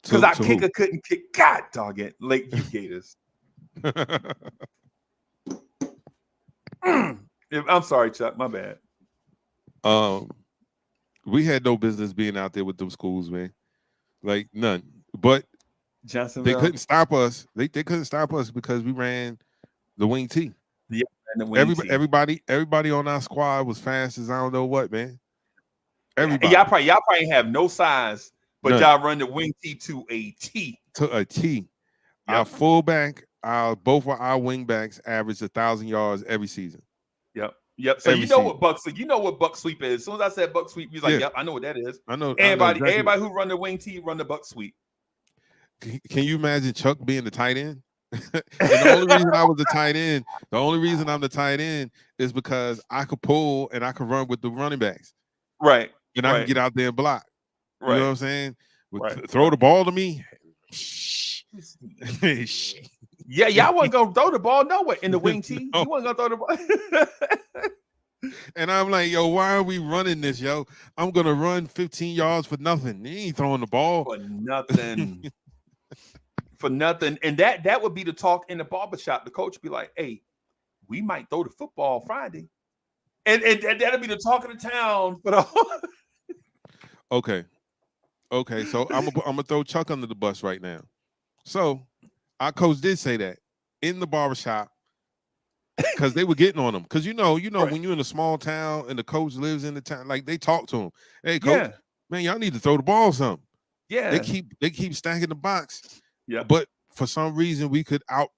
Because our kicker couldn't kick. God dog it, Lakeview Gators. I'm sorry, Chuck. My bad. We had no business being out there with them schools, man. Like none. But they couldn't stop us. They couldn't stop us because we ran the wing T. Yeah, and the wing T. Everybody on our squad was fast as I don't know what, man. Everybody. Y'all probably have no size, but none. Y'all run the wing T to a T. To a T. Yep. Our fullback, both of our wing backs averaged 1,000 yards every season. Yep. So what buck sweep is. As soon as I said buck sweep, he's like, yep, I know what that is. I know. Everybody who run the wing T run the buck sweep. Can you imagine Chuck being the tight end? And the only reason I was the tight end, the only reason I'm the tight end is because I could pull and I could run with the running backs. Right. And I can get out there and block. Right. You know what I'm saying? Throw the ball to me. Yeah, y'all wasn't gonna throw the ball nowhere in the wing T. No. You wasn't gonna throw the ball. And I'm like, yo, why are we running this, yo? I'm gonna run 15 yards for nothing. He ain't throwing the ball for nothing. For nothing. And that would be the talk in the barbershop. The coach would be like, hey, we might throw the football Friday. And that'll be the talk of the town for the whole. Okay, so I'm gonna throw Chuck under the bus right now. So our coach did say that in the barbershop because they were getting on him. Because you know, right. When you're in a small town and the coach lives in the town, like they talk to him. Hey, coach, man, y'all need to throw the ball some. Yeah, they keep stacking the box. Yeah, but for some reason we could out.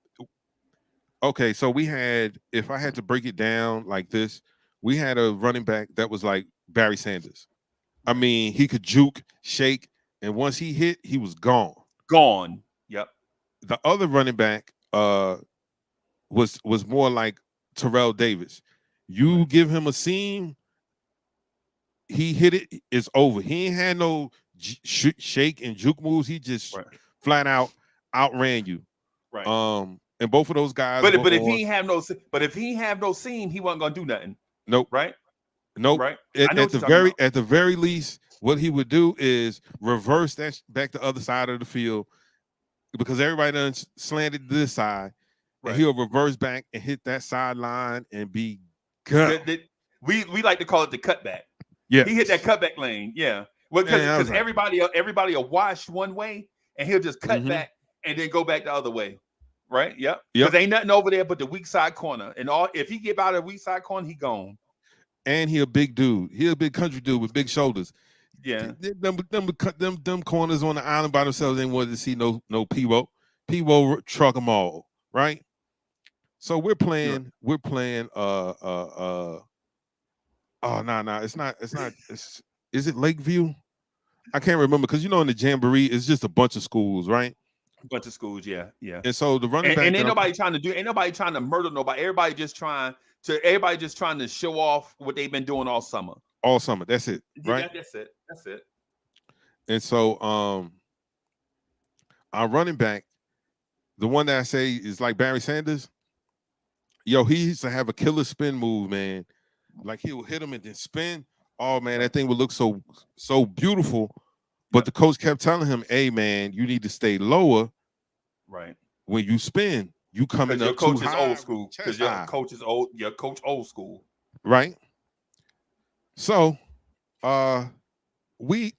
Okay, so we had, if I had to break it down like this, we had a running back that was like Barry Sanders. I mean, he could juke, shake, and once he hit, he was gone. Gone. Yep. The other running back was more like Terrell Davis. You give him a seam, he hit it, it's over. He ain't had no shake and juke moves. He just flat out outran you. Right. And both of those guys. But if he have no seam, he wasn't gonna do nothing. Nope. Right. Nope. Right. At the very least, what he would do is reverse that back the other side of the field because everybody done slanted to this side, and he'll reverse back and hit that sideline and be good. We like to call it the cutback. Yeah, he hit that cutback lane. Yeah, well, because everybody will wash one way, and he'll just cut back and then go back the other way. right? Yep. Yep. Because ain't nothing over there but the weak side corner. And all if he get out of the weak side corner, he gone. And he a big dude. He a big country dude with big shoulders. Yeah. Them corners on the island by themselves ain't wanted to see no Peebo. Peebo truck them all, right? So we're playing. Oh no, it's not. Is it Lakeview? I can't remember because in the Jamboree, it's just a bunch of schools, right? A bunch of schools, yeah. And so the running back, and ain't nobody trying to murder nobody. Everybody just trying to show off what they've been doing all summer. All summer, that's it, right? Yeah, that's it. And so our running back, the one that I say is like Barry Sanders, yo, he used to have a killer spin move, man. Like he would hit him and then spin. Oh man, that thing would look so beautiful. But the coach kept telling him, "Hey man, you need to stay lower. Right. When you spin, you coming up too high. Your coach is old school. Because your coach is old. Your coach old school. Right. So, we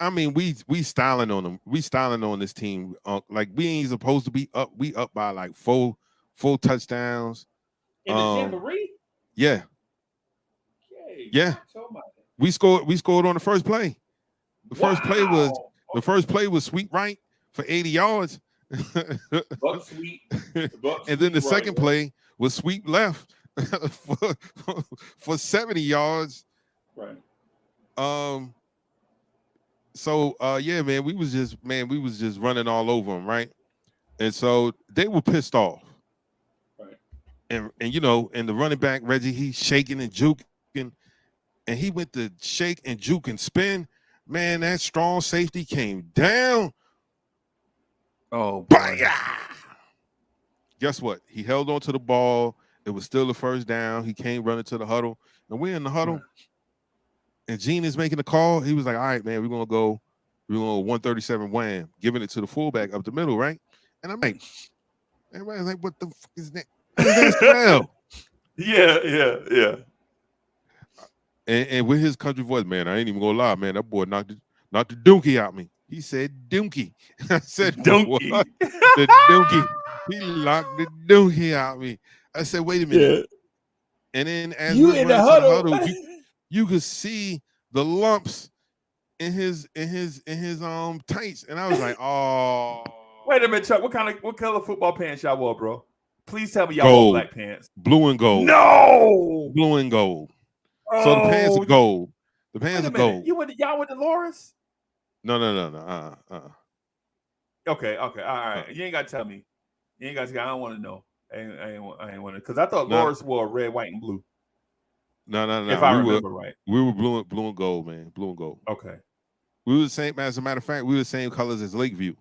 styling on them. We styling on this team. Like we ain't supposed to be up. We up by like four touchdowns. In the Jamboree? Yeah. Okay. Yeah. We scored on the first play. The first play was Sweet Right for 80 yards. Buck Sweet. And then the second play was Sweet Left for 70 yards. Right. So yeah, man, we was just running all over them, right? And so they were pissed off. Right. And and the running back Reggie, he's shaking and juking, and he went to shake and juke and spin. Man, that strong safety came down. Oh, boy. Guess what? He held on to the ball. It was still the first down. He came running to the huddle, and we're in the huddle. And Gene is making the call. He was like, "All right, man, we're gonna go 137 wham, giving it to the fullback up the middle, right?" And I'm like, everybody's like, "What the fuck is that? What is that smell?" Yeah. And with his country voice, man, I ain't even gonna lie, man. That boy knocked the donkey out me. He said donkey. I said donkey. The donkey. He knocked the donkey out me. I said, wait a minute. Yeah. And then as you in the huddle, you could see the lumps in his tights, and I was like, oh. Wait a minute, Chuck. What color football pants y'all wore, bro? Please tell me y'all wore black pants. Blue and gold. No, blue and gold. So the pants are gold. The pants are gold. Y'all went to Loris? No. Okay. All right. You ain't got to tell me. You ain't got to. I don't want to know. I ain't want to, because I thought Loris wore red, white, and blue. No. If I remember right, we were blue and gold, man. Blue and gold. Okay. We were the same. As a matter of fact, we were the same colors as Lakeview,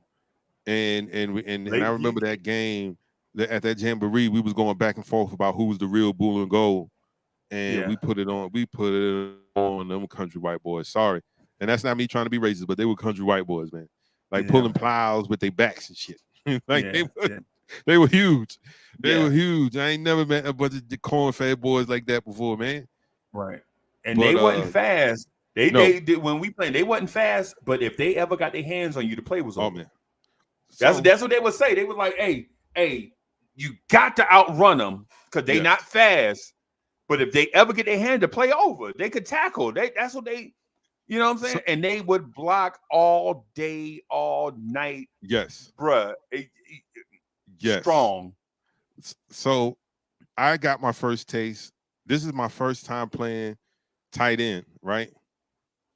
and I remember that game at that Jamboree. We was going back and forth about who was the real blue and gold, and we put it on. We put it on them country white boys. Sorry, and that's not me trying to be racist, but they were country white boys, man. Like pulling plows with their backs and shit. They were huge. They were huge. I ain't never met a bunch of corn-fed boys like that before, man. Right. And they wasn't fast. They did when we played. They wasn't fast, but if they ever got their hands on you, the play was over. Man. That's what they would say. They were like, "Hey, you got to outrun them because they not fast. But if they ever get their hand to play over, they could tackle. That's what they, you know what I'm saying? And they would block all day, all night. Yes, bruh. Yes. Strong. So I got my first taste. This is my first time playing tight end, right?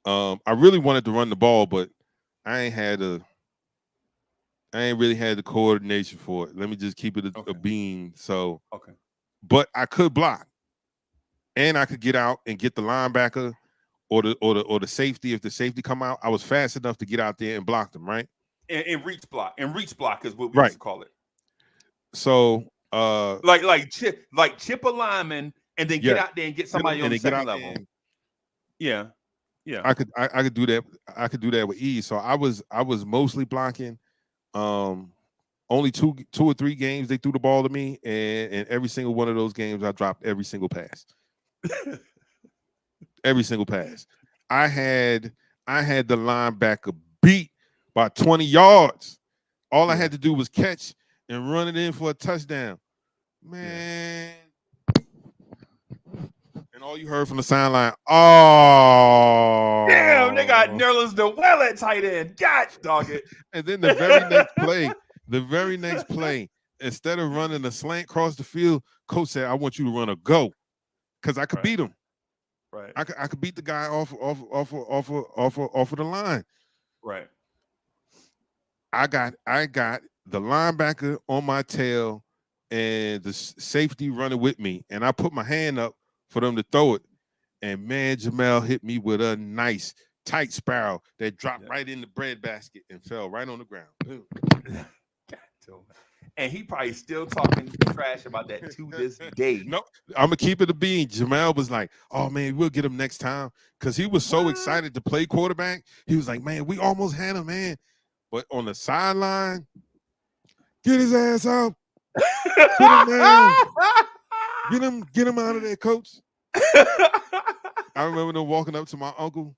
I really wanted to run the ball, but I ain't really had the coordination for it. Let me just keep it a bean. So but I could block, and I could get out and get the linebacker or the safety. If the safety come out, I was fast enough to get out there and block them, right? And reach block. And reach block is what we used to call it. So like chip a lineman and then get out there and get somebody on the second level. Yeah. I could do that. I could do that with ease. So I was mostly blocking. Only two or three games they threw the ball to me, and every single one of those games I dropped every single pass. Every single pass. I had the linebacker beat by 20 yards. All I had to do was catch and run it in for a touchdown. Man. And all you heard from the sideline, oh. Damn, they got Nerlens Noel at tight end. God dog it. And then the very next play, instead of running a slant across the field, coach said, I want you to run a go. Because I could beat him. Right. I could beat the guy off of the line. Right. I got the linebacker on my tail and the safety running with me, and I put my hand up for them to throw it. And man, Jamel hit me with a nice tight spiral that dropped right in the bread basket and fell right on the ground. And he probably still talking trash about that to this day. No, I'm gonna keep it a bean. Jamel was like, "Oh man, we'll get him next time," because he was so excited to play quarterback. He was like, "Man, we almost had him, man." But on the sideline, get his ass out, put him down, get him out of there, coach. I remember them walking up to my uncle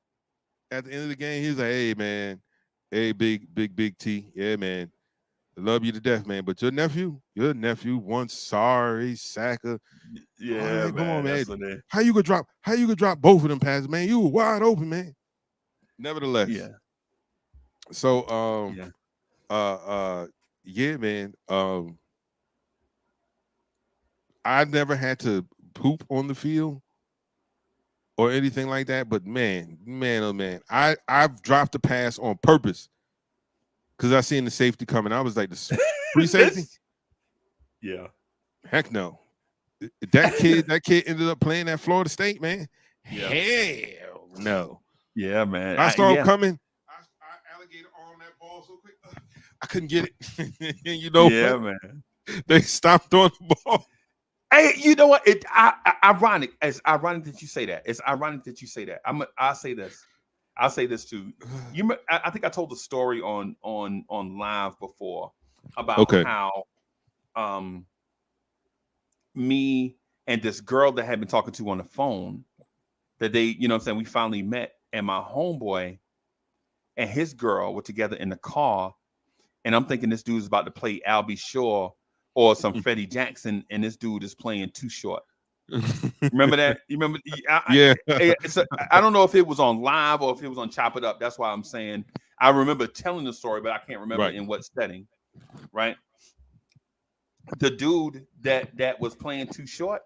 at the end of the game. He was like, "Hey man, hey big T, yeah man. I love you to death, man. But your nephew, one sorry sacker. Yeah, man, come on, man. Funny. How you gonna drop both of them passes, man? You were wide open, man. Nevertheless, yeah. So, yeah, man. I never had to poop on the field or anything like that. But man, oh man, I've dropped a pass on purpose. Because I seen the safety coming. I was like, the free safety? Yeah. Heck no. That kid ended up playing at Florida State, man. Yeah. Hell no. Yeah, man. I saw him coming. I alligator on that ball so quick. I couldn't get it. You know, yeah, man. They stopped on the ball. Hey, you know what? Ironic. It's ironic that you say that. It's ironic that you say that. I'll say this. I'll say this too. I think I told the story on live before about how me and this girl that I had been talking to on the phone, that they, you know what I'm saying, we finally met, and my homeboy and his girl were together in the car, and I'm thinking this dude's about to play Albie Shore or some Freddie Jackson, and this dude is playing Too Short. Remember that? You remember? Yeah. I don't know if it was on live or if it was on Chop It Up. That's why I'm saying I remember telling the story, but I can't remember in what setting. Right? The dude that was playing Too Short,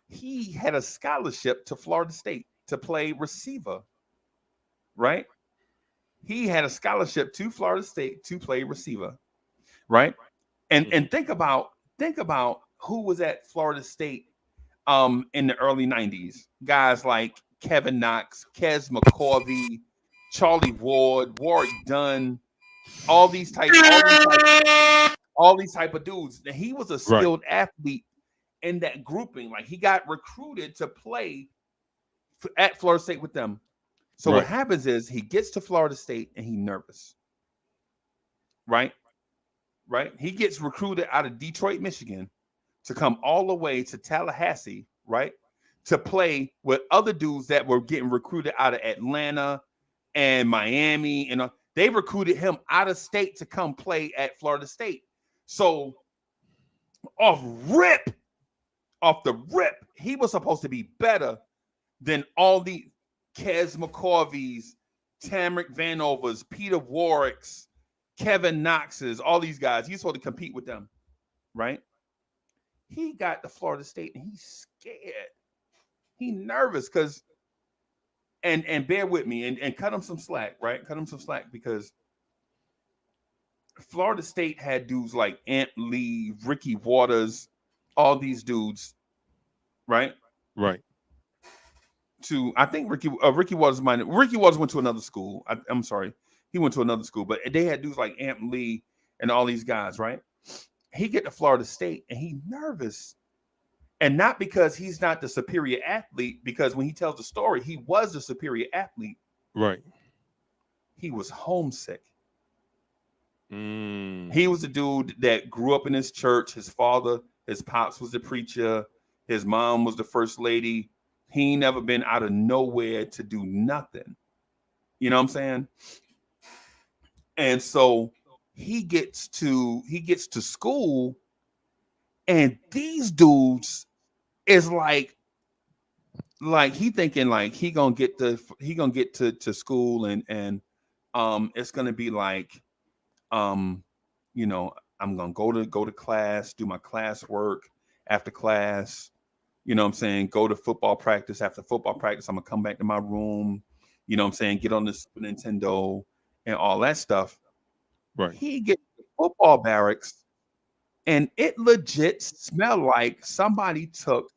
he had a scholarship to Florida State to play receiver. Right? He had a scholarship to Florida State to play receiver. Right? And think about who was at Florida State in the early 90s. Guys like Kevin Knox, Kes McCorvey, Charlie Ward, Warwick Dunn, all these type of dudes. And he was a skilled athlete in that grouping. Like, he got recruited to play at Florida State with them. So what happens is he gets to Florida State and he's nervous. Right? He gets recruited out of Detroit, Michigan, to come all the way to Tallahassee, right, to play with other dudes that were getting recruited out of Atlanta and Miami. And they recruited him out of state to come play at Florida State. So off the rip, he was supposed to be better than all the Kes McCorveys, Tamrick Vanovers, Peter Warwicks, Kevin Knoxes, all these guys. He's supposed to compete with them, right? He got to Florida State and he's scared. He's nervous because, and bear with me and cut him some slack, right? Cut him some slack because Florida State had dudes like Ant Lee, Ricky Waters, all these dudes, right? Right. I think Ricky Waters went to another school. I'm sorry. He went to another school, but they had dudes like Ant Lee and all these guys, right? He get to Florida State and he's nervous. And not because he's not the superior athlete, because when he tells the story, he was the superior athlete. Right. He was homesick. Mm. He was a dude that grew up in his church. His father, his pops was the preacher. His mom was the first lady. He ain't never been out of nowhere to do nothing. You know what I'm saying? And so he gets to school, and these dudes is like he thinking like he gonna get to school, and it's gonna be like you know, I'm gonna go to class, do my class work after class. You know what I'm saying? Go to football practice. After football practice, I'm gonna come back to my room. You know what I'm saying? Get on the Super Nintendo and all that stuff. Right. He gets to football barracks, and it legit smelled like somebody took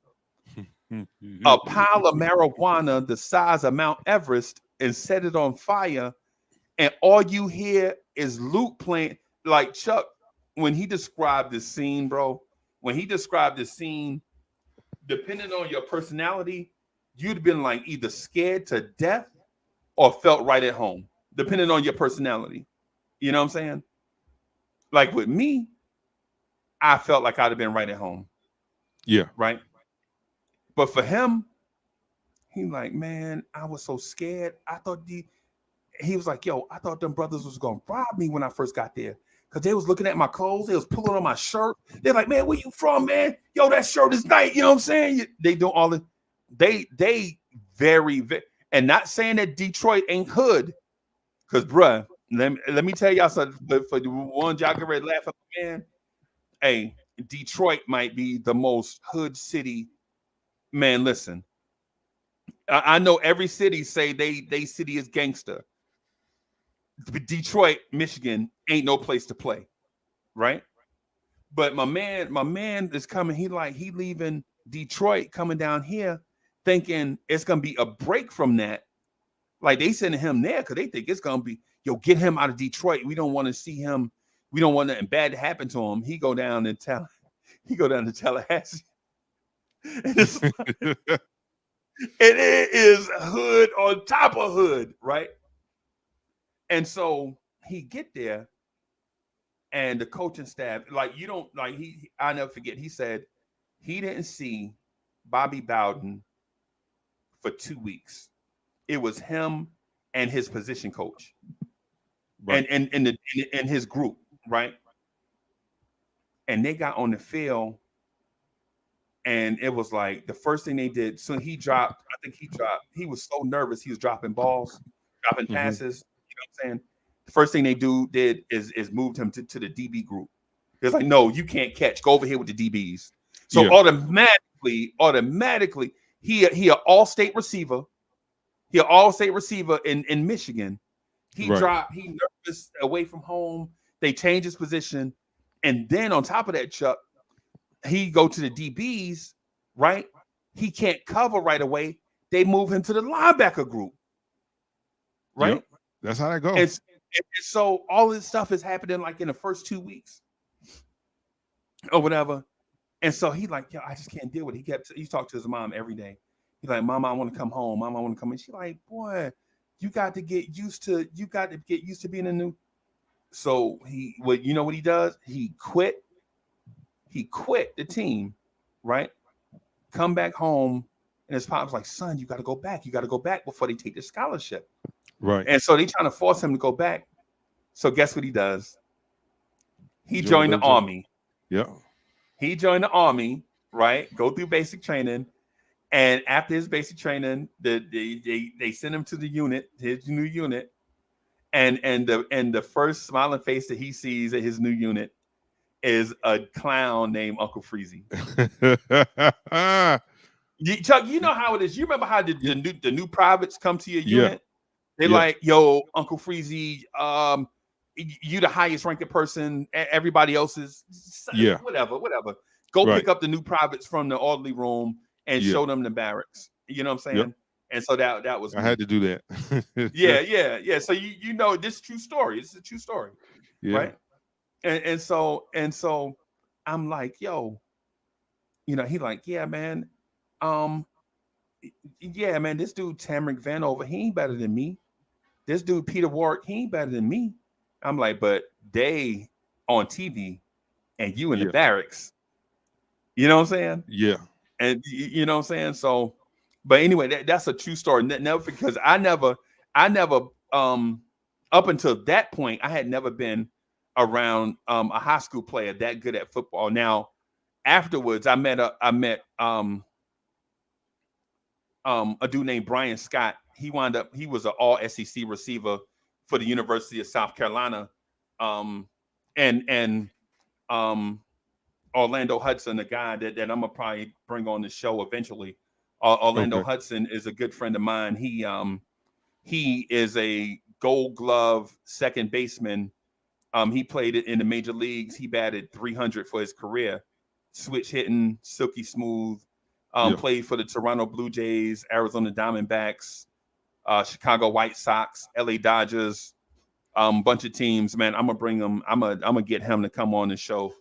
a pile of marijuana the size of Mount Everest and set it on fire, and all you hear is Luke playing. Like Chuck, when he described the scene, bro, depending on your personality, you'd been like either scared to death or felt right at home, depending on your personality. You know what I'm saying? Like with me, I felt like I'd have been right at home. Yeah. Right. But for him, he like, man, I was so scared. He was like, yo, I thought them brothers was gonna rob me when I first got there. Cause they was looking at my clothes, they was pulling on my shirt. They're like, man, where you from, man? Yo, that shirt is nice. You know what I'm saying? They do all the they very, very, and not saying that Detroit ain't hood. Cause bruh, let me tell y'all something. But for the one y'all get ready to laugh at, man. Hey, Detroit might be the most hood city. Man, listen. I know every city say they city is gangster. Detroit, Michigan ain't no place to play, right? But my man is coming. He leaving Detroit, coming down here, thinking it's gonna be a break from that. Like they sending him there because they think it's gonna be, yo, get him out of Detroit. We don't want to see him. We don't want nothing bad to happen to him. He go down to Tallahassee. It is hood on top of hood, right? And so he get there, and the coaching staff, like you don't like I never forget. He said he didn't see Bobby Bowden for 2 weeks. It was him and his position coach, Right. and in his group, right? And they got on the field, and it was like the first thing they did. So he dropped. I think he dropped. He was so nervous. He was dropping balls, dropping passes. You know what I'm saying? The first thing they did is moved him to the DB group. It's like, no, you can't catch. Go over here with the DBs. So automatically, he an all-state receiver. He an all-state receiver in Michigan. He dropped. He nervous away from home. They changed his position, and then on top of that, Chuck, he go to the DBs. Right? He can't cover right away. They move him to the linebacker group. Right? Yep. That's how that goes. So all this stuff is happening like in the first 2 weeks or whatever. And so he like, yo, I just can't deal with it. He talked to his mom every day. He's like, Mama, I want to come home. Mama, I want to come in. She's like, boy, you got to get used to being a new. So you know what he does? He quit the team, right? Come back home, and his pop's like, son, you got to go back. You got to go back before they take the scholarship. Right. And so they trying to force him to go back. So guess what he does? He joined the army. Yeah. He joined the army, right? Go through basic training. And after his basic training, they send him to the unit, his new unit. And the first smiling face that he sees at his new unit is a clown named Uncle Freezy. Chuck, you know how it is. You remember how the new privates come to your unit? They're like, yo, Uncle Freezy, you the highest ranking person. Everybody else is whatever. Go pick up the new privates from the orderly room and show them the barracks. You know what I'm saying? Yep. And so that was I had to do that. yeah. So you know this is a true story. This is a true story. Yeah. Right. And so I'm like, yo, you know, he like, yeah, man. Yeah, man, this dude Tamrick Vanover, he ain't better than me. This dude Peter Warwick, he ain't better than me. I'm like, but they on TV and you in the barracks. You know what I'm saying? Yeah. And you know what I'm saying? So, but anyway, that's a true story. Never, because I never up until that point, I had never been around a high school player that good at football. Now, afterwards, I met a dude named Brian Scott. He was an all SEC receiver for the University of South Carolina. And Orlando Hudson, a guy that I'm gonna probably bring on the show eventually. Orlando Hudson is a good friend of mine. He is a Gold Glove second baseman. He played it in the major leagues. He batted 300 for his career. Switch hitting, silky smooth. Played for the Toronto Blue Jays, Arizona Diamondbacks, Chicago White Sox, LA Dodgers, bunch of teams. Man, I'm gonna bring him. I'm gonna get him to come on the show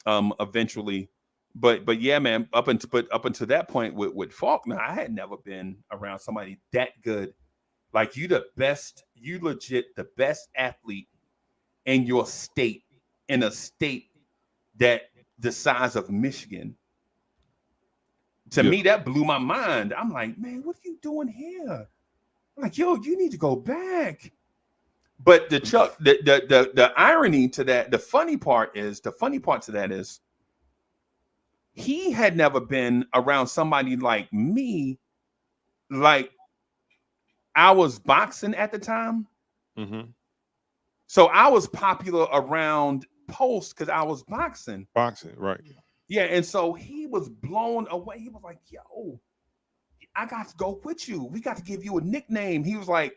eventually. But yeah, man, up until that point with Faulkner, I had never been around somebody that good. Like you legit the best athlete in your state, in a state that the size of Michigan. To me, that blew my mind. I'm like, man, what are you doing here? I'm like, yo, you need to go back. But the irony to that, the funny part to that is he had never been around somebody like me. Like I was boxing at the time. Mm-hmm. So I was popular around Post because I was boxing. Boxing, right. Yeah, and so he was blown away. He was like, yo, I got to go with you. We got to give you a nickname. He was like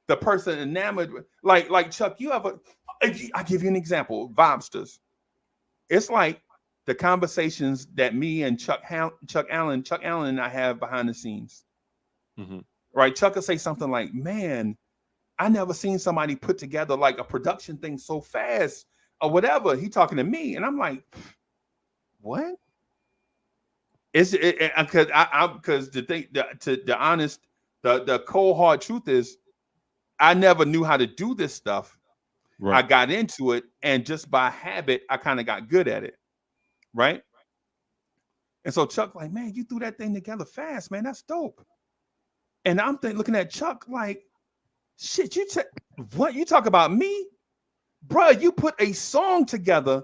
the person enamored. Like Chuck, I give you an example. Vibesters. It's like the conversations that me and Chuck Allen and I have behind the scenes. Mm-hmm. Right? Chuck will say something like, man, I never seen somebody put together like a production thing so fast or whatever. He talking to me. And I'm like, what? Is it because the cold hard truth is I never knew how to do this stuff. Right. I got into it, and just by habit, I kind of got good at it. Right. And so Chuck, like, man, you threw that thing together fast, man. That's dope. And I'm looking at Chuck like, shit, what you talk about me? Bruh, you put a song together.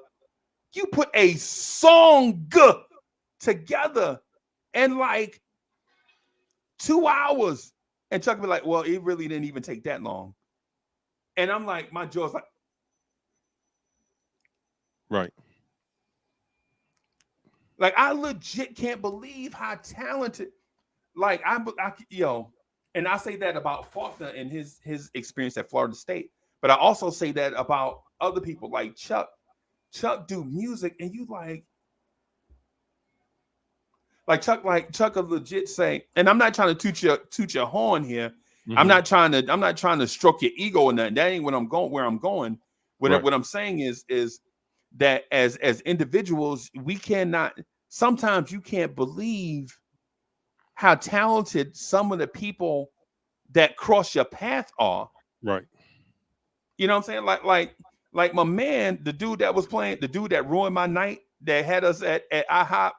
You put a song together in like 2 hours. And Chuck be like, well, it really didn't even take that long. And I'm like, my jaw's like, right. Like, I legit can't believe how talented, like, and I say that about Faulkner and his experience at Florida State, but I also say that about other people like Chuck. Chuck do music, and you Chuck will legit say, and I'm not trying to toot your horn here. Mm-hmm. I'm not trying to stroke your ego or nothing. That ain't where I'm going. What I'm saying is that as individuals, we cannot. Sometimes you can't believe how talented some of the people that cross your path are. Right. You know what I'm saying? Like my man, the dude that was playing, the dude that ruined my night, that had us at IHOP.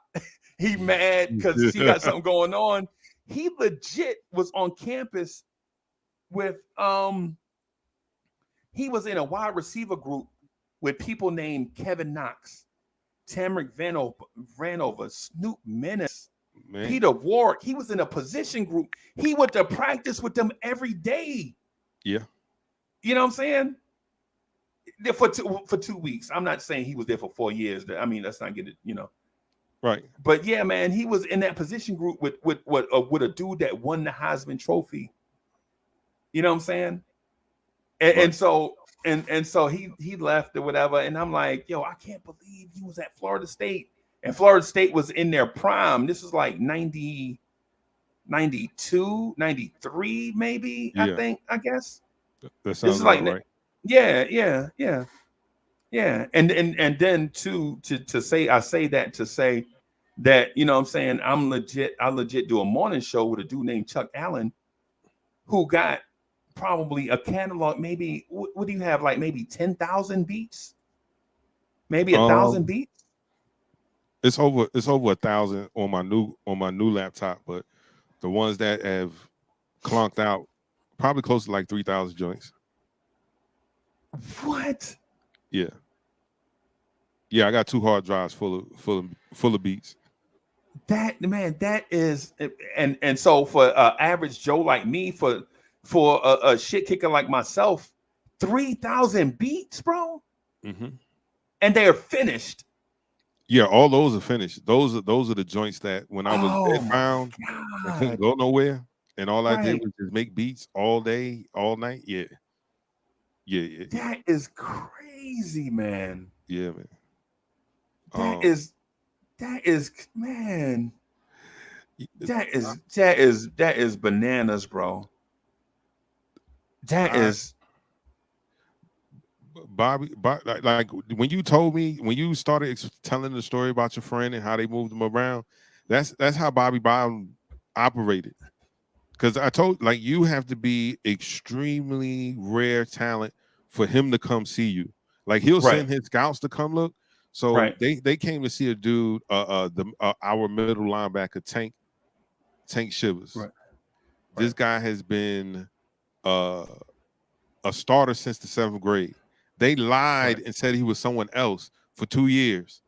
He mad because he got something going on. He legit was on campus with he was in a wide receiver group with people named Kevin Knox, Tamrick Vanover, Snoop Menace, Peter Ward. He was in a position group. He went to practice with them every day. Yeah. You know what I'm saying? For 2 weeks. I'm not saying he was there for 4 years. I mean, let's not get it, Right. But yeah, man, he was in that position group with a dude that won the Heisman Trophy. You know what I'm saying? And so he left or whatever. And I'm like, yo, I can't believe he was at Florida State. And Florida State was in their prime. This was like 90, 92, 93, maybe, yeah. I guess. That sounds right. Yeah. And then to say that, you know what I'm saying, I legit do a morning show with a dude named Chuck Allen who got probably a catalog, maybe what do you have, like maybe 10,000 beats? Maybe 1,000 beats? It's over 1,000 on my new laptop, but the ones that have clunked out probably close to like 3,000 joints. What? Yeah. Yeah, I got 2 hard drives full of beats. That man, that is, and so for average Joe like me, for a shit kicker like myself, 3,000 beats, bro, Mm-hmm. and they are finished. Yeah, all those are finished. Those are the joints that when I was Oh my bedbound and couldn't god! go nowhere, and all I did Right, was just make beats all day, all night. Yeah, yeah. that is crazy, man. Yeah, man. That Um, is man. y- That is bananas, bro. That I, is Bobby, like when you told me when you started telling the story about your friend and how they moved him around, that's how Bobby Brown operated. Because I told like you have to be extremely rare talent for him to come see you. Like he'll right, send his scouts to come look. So right, they came to see a dude, our middle linebacker Tank Shivers. right, This right, guy has been uh, a starter since the 7th grade. They lied right, and said he was someone else for 2 years,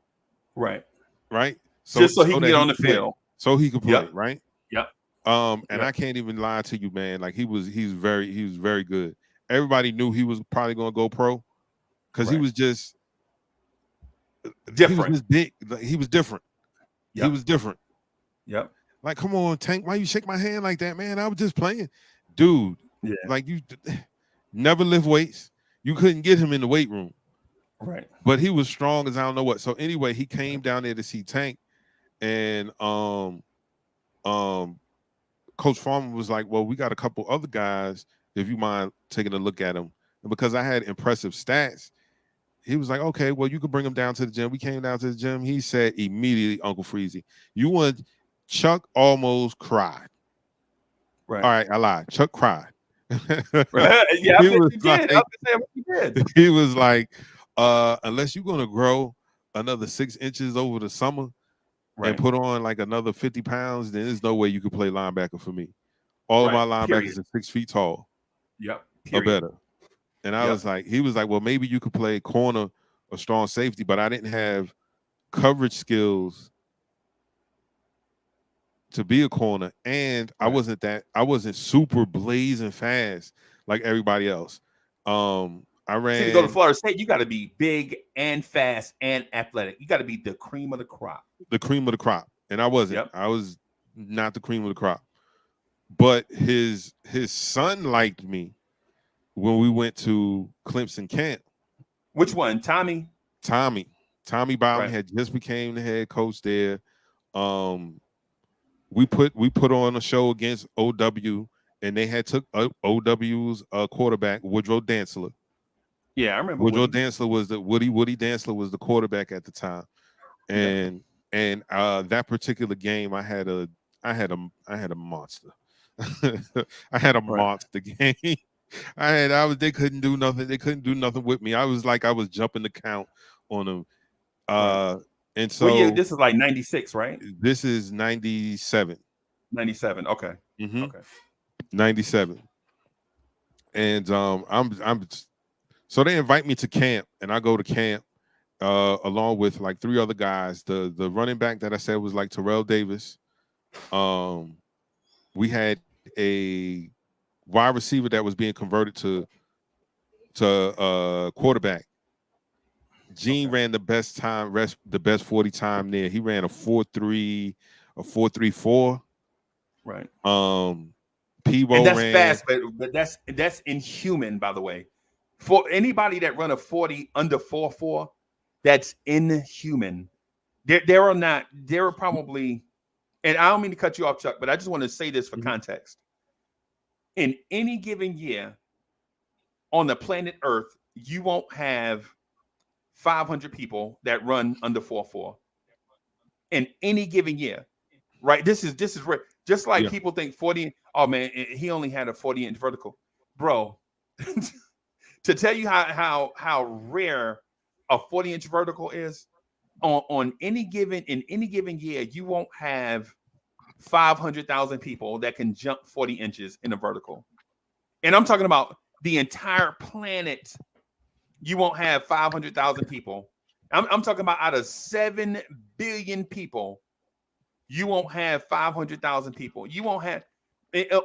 right. right? So Just so he so can that get he on the could play, field. so he could play, Yep, right? yep, And I yep. can't even lie to you, man. Like he was very good. Everybody knew he was probably going to go pro because Right. he was Different. just big. Like, he was different. He Yep, was different. yep. Like, come on, Tank, why you shake my hand like that, man? I was just playing, dude. Yeah. Like you never lift weights. You couldn't get him in the weight room, Right. but he was strong as I don't know what. So anyway, he came down there to see Tank, and um Coach Farmer was like, well, we got a couple other guys. If you mind taking a look at them. And because I had impressive stats, he was like, okay, well, you could bring him down to the gym. We came down to the gym. He said immediately, Uncle Freezy, you want Chuck almost cried. Right. All right, I lied. Chuck cried. Right. Yeah, I He bet was you did. I like, was gonna say I bet you did. he was like, unless you're gonna grow another 6 inches over the summer and Right. put on like another 50 pounds, then there's no way you could play linebacker for me. All of Right. my linebackers Period. are 6 feet tall Yep. or Period. better. And I Yep. was like, he was like, well, maybe you could play corner or strong safety, but I didn't have coverage skills to be a corner, and I Right. wasn't super blazing fast like everybody else. I So to go to ran Florida State, you got to be big and fast and athletic. You got to be the cream of the crop. the cream of the crop, and I wasn't. Yep. I was not the cream of the crop. But his son liked me when we went to Clemson camp. Which one, Tommy? Tommy Bowden Right. had just became the head coach there. We put on a show against OW, and they had took OW's quarterback Woodrow Dantzler. Yeah, I remember Woodrow Woody. Dantzler was the Woody Dantzler was the quarterback at the time, Yep. and that particular game I had a monster. I had a Right. monster game. They couldn't do nothing. They couldn't do nothing with me. I was like I was jumping the count on them. Right. And Well, yeah, so this is like 96, right? this is 97. 97. Okay. Mm-hmm. Okay. 97. And so they invite me to camp, and I go to camp along with like 3 other guys. The running back that I said was like Terrell Davis. We had a wide receiver that was being converted to quarterback. Gene ran the best 40 time there. He ran a 4.3, a 4.34. Right. Peebo And that's ran. fast, but that's inhuman, by the way. For anybody that run a 40 under 4.4, that's inhuman. There are probably, and I don't mean to cut you off, Chuck, but I just want to say this for context. In any given year on the planet Earth, you won't have 500 people that run under 4.4 in any given year, right? This is rare. Just like Yeah. people think 40, oh man, he only had a 40-inch vertical, bro. To tell you how rare a 40-inch vertical is on any given year, you won't have 500,000 people that can jump 40 inches in a vertical. And I'm talking about the entire planet you won't have 500,000 people. I'm talking about out of 7 billion people, you won't have 500,000 people. You won't have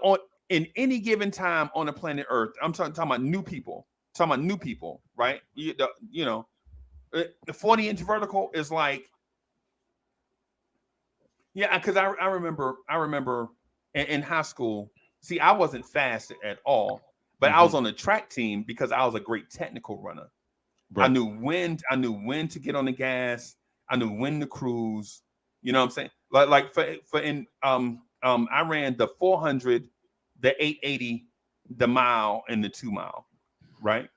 on in any given time on the planet Earth. I'm talking about new people. Talking about new people, right? The 40-inch vertical is like, yeah, because I remember in high school. See, I wasn't fast at all, but I was on the track team because I was a great technical runner. Right. I knew when to get on the gas. I knew when to cruise. You know what I'm saying? Like I ran the 400, the 880, the mile, and the 2 mile, right?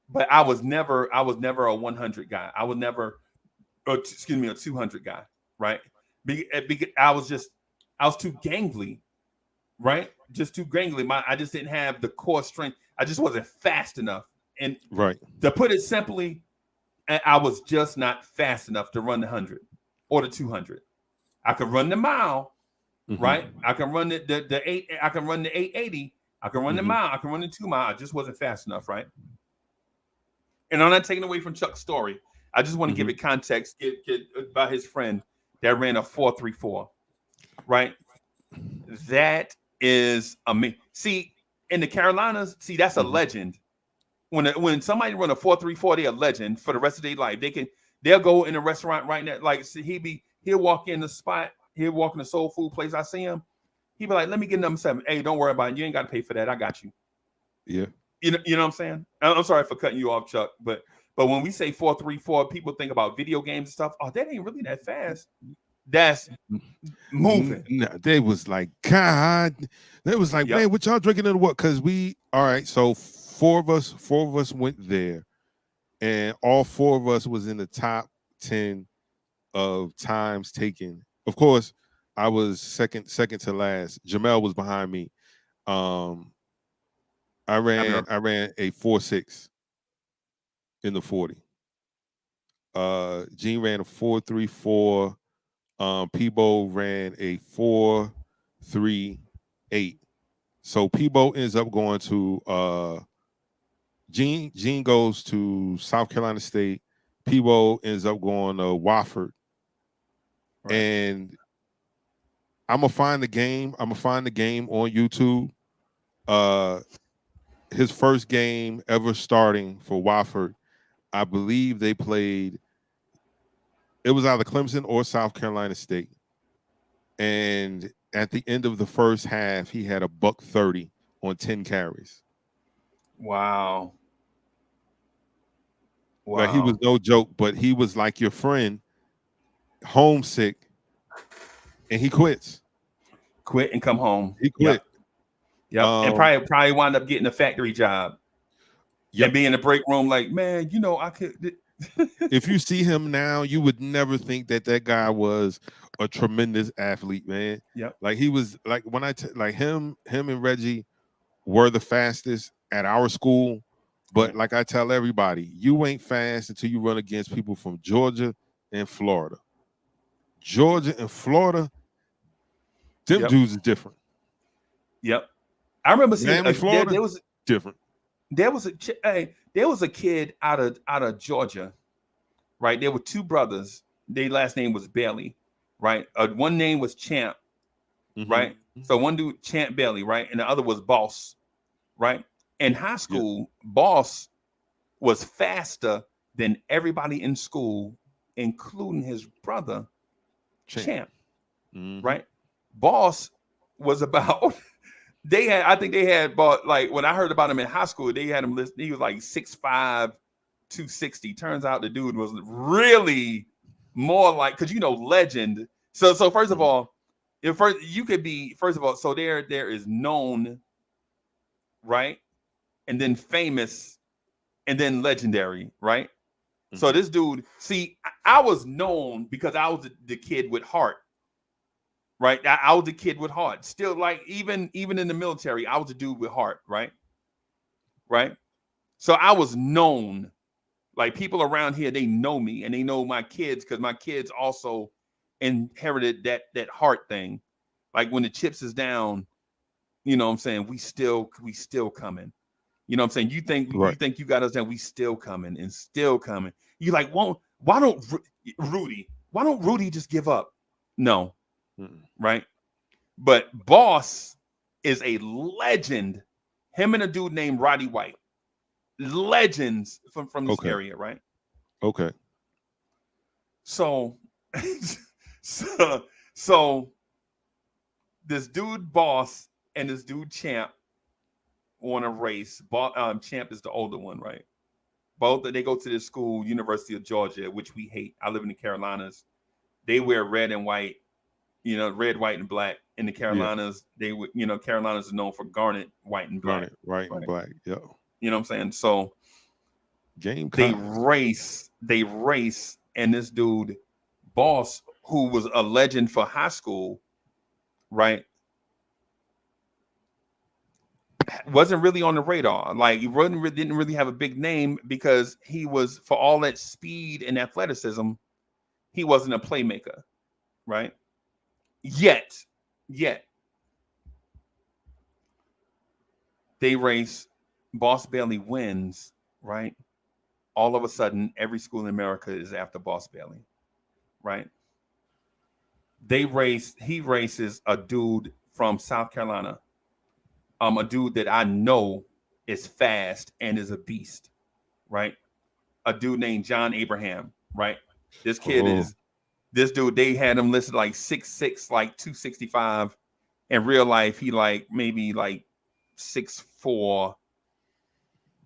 But I was never a 100 guy. I was never, a 200 guy, right? Because I was too gangly, right? Just too gangly. I just didn't have the core strength. I just wasn't fast enough. And Right. to put it simply, I was just not fast enough to run the 100 or the 200. I could run the mile, right? I can run the 8. I can run the 880. I can run the mile. I can run the 2 mile. I just wasn't fast enough, right? And I'm not taking away from Chuck's story. I just want to give it context. Get about his friend that ran a 4.34, right? That is amazing. See, in the Carolinas, that's a legend. When somebody run a 4.34, they're a legend for the rest of their life. They'll go in a restaurant right now. Like he'll walk in the spot, he'll walk in the soul food place. I see him. He'll be like, "Let me get number 7. Hey, don't worry about it. You ain't got to pay for that. I got you." Yeah. You know what I'm saying? I'm sorry for cutting you off, Chuck, but when we say 4.34, people think about video games and stuff. Oh, that ain't really that fast. That's moving. No, they was like, God, they was like, man, what y'all drinking in what? Because all right, so four of us went there, and all 4 of us was in the top 10 of times taken. Of course, I was second to last. Jamel was behind me. I ran a 4.6 in the 40. Gene ran a 4.34. Peebo ran a 4.38. So Peebo ends up going to Gene goes to South Carolina State. Peebo ends up going to Wofford. Right. And I'm gonna find the game. I'm gonna find the game on YouTube. His first game ever starting for Wofford, I believe they played. It was either Clemson or South Carolina State. And at the end of the first half, he had a $130 on 10 carries. Wow. Like, he was no joke, but he was like your friend, homesick, and he quits. Quit and come home. He quit. Yep. And probably wound up getting a factory job. And be in the break room like, man, I could. If you see him now, you would never think that guy was a tremendous athlete, man. Yep. Like, he was like, when him and Reggie were the fastest at our school. But like I tell everybody, you ain't fast until you run against people from Georgia and Florida. Georgia and Florida, them dudes is different. Yep. I remember seeing Miami, Florida, there was different. There was a kid out of Georgia, right? There were 2 brothers. Their last name was Bailey, right? One name was Champ, right? So one dude, Champ Bailey, right? And the other was Boss, right? In high school, Boss was faster than everybody in school, including his brother, Champ. Right? Boss was about I think they had bought, like, when I heard about him in high school, they had him list. He was like 6'5", 260. Turns out the dude was really more like, because legend. So first of all, so there is known, right? And then famous, and then legendary, right? So this dude, see, I was known because I was the kid with heart. Right, I was the kid with heart. Still, like, even in the military, I was a dude with heart. Right. So I was known. Like, people around here, they know me, and they know my kids, because my kids also inherited that heart thing. Like, when the chips is down, you know what I'm saying, we still coming. You know what I'm saying? You Right. think you got us and we still coming and still coming. You like, why don't Rudy just give up? No, right? But Boss is a legend. Him and a dude named Roddy White. Legends from this Okay. area, right? Okay. So so this dude Boss and this dude Champ want to race. Champ is the older one, right? Both they go to this school, University of Georgia, which we hate. I live in the Carolinas. They wear red and white, red, white, and black. In the Carolinas, they would, Carolinas is known for garnet, white, and black. Garnet, right, and black. Yeah. You know what I'm saying? So Game they cocks. race, and this dude, Boss, who was a legend for high school, right? Wasn't really on the radar. Like he didn't really have a big name because he was, for all that speed and athleticism, he wasn't a playmaker, right? Yet they race, Boss Bailey wins, right? All of a sudden, every school in America is after Boss Bailey, right? He races a dude from South Carolina, a dude that I know is fast and is a beast, right? A dude named John Abraham, right? This dude, they had him listed like 6'6", like 265. In real life, he like maybe like 6'4",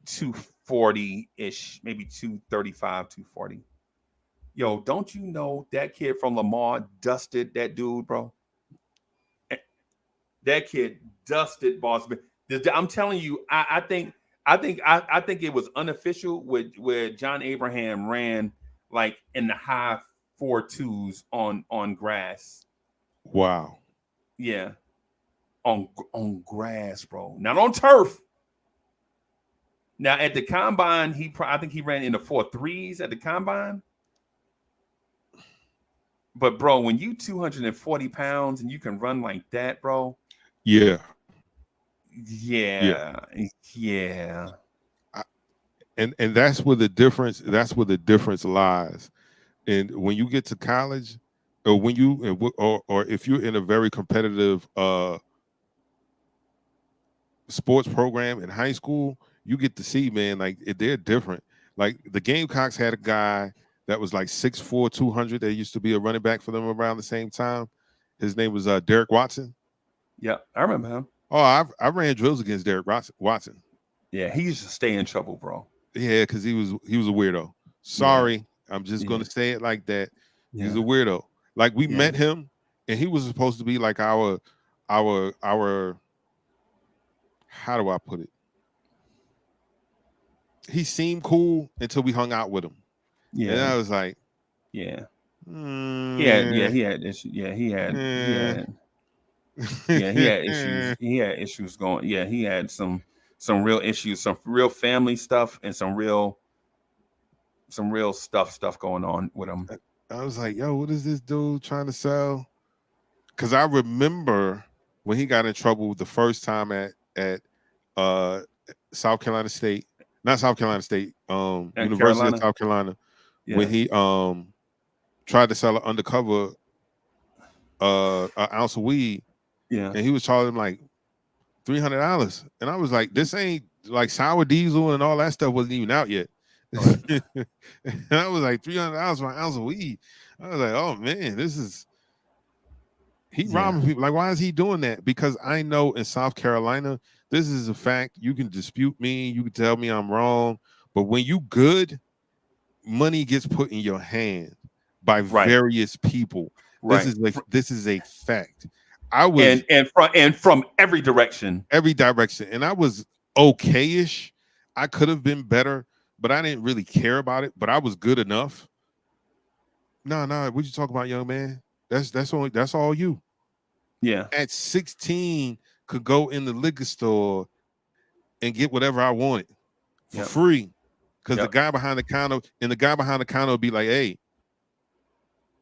240-ish, maybe 235, 240. Yo, don't you know that kid from Lamar dusted that dude, bro? That kid dusted Boss. I'm telling you, I think it was unofficial where John Abraham ran like in the high 4.2s on grass. Wow. Yeah, on grass, bro. Not on turf. Now at the combine, I think he ran in the 4.3s at the combine. But bro, when you 240 pounds and you can run like that, bro. Yeah. And that's where the difference. That's where the difference lies. And when you get to college, or when you or if you're in a very competitive sports program in high school, you get to see, man, like they're different. Like the Gamecocks had a guy that was like 6'4", 200. That used to be a running back for them around the same time. His name was Derek Watson. Yeah, I remember him. Oh, I ran drills against Derek Watson. Yeah, he used to stay in trouble, bro. Yeah, because he was a weirdo. Sorry, I'm just gonna say it like that. Yeah. He's a weirdo. Like we met him, and he was supposed to be like our. How do I put it? He seemed cool until we hung out with him. Yeah, and I was like, he had issues. He had issues. He had issues going. Yeah, he had some real issues, some real family stuff, and some real stuff going on with him. I was like, yo, what is this dude trying to sell? Because I remember when he got in trouble the first time at South Carolina State, not South Carolina State, University of South Carolina, when he tried to sell an undercover an ounce of weed. Yeah, and he was charging like $300, and I was like, "This ain't like sour diesel and all that stuff wasn't even out yet." And I was like, $300 for an ounce of weed. I was like, "Oh man, this is robbing people." Like, why is he doing that? Because I know in South Carolina, this is a fact. You can dispute me, you can tell me I'm wrong, but when you good, money gets put in your hand by various people. Right. This is a fact. I was and from every direction, and I was okay-ish. I could have been better, but I didn't really care about it. But I was good enough. No, what you talking about, young man? That's all you. Yeah. At 16, could go in the liquor store and get whatever I wanted for free, because the guy behind the counter would be like, "Hey,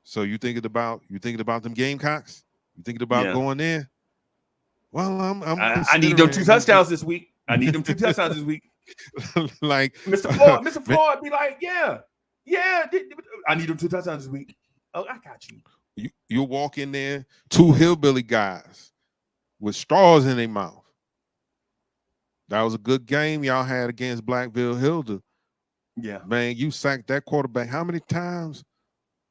so you thinking about them Gamecocks? You thinking about going there?" Well, I need them 2 touchdowns this week. I need them 2 touchdowns this week. Like Mr. Floyd be like, yeah. I need them 2 touchdowns this week. Oh, I got you. You walk in there, 2 hillbilly guys with straws in their mouth. That was a good game y'all had against Blackville Hilda. Yeah. Man, you sacked that quarterback how many times?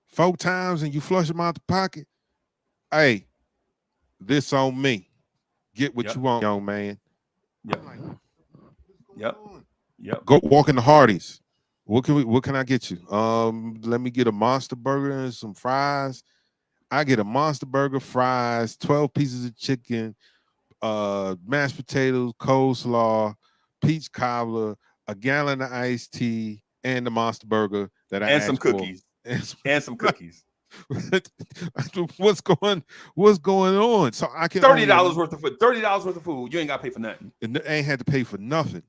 4 times, and you flush him out the pocket. Hey, this on me. Get what you want, young man. Yep. Go walk in the Hardee's. What can I get you? Let me get a monster burger and some fries. I get a monster burger, fries, 12 pieces of chicken, mashed potatoes, coleslaw, peach cobbler, a gallon of iced tea, and the monster burger that I and asked some for. cookies. And some cookies. What's going on? So I can $30 worth of food. $30 worth of food. You ain't got to pay for nothing. And ain't had to pay for nothing.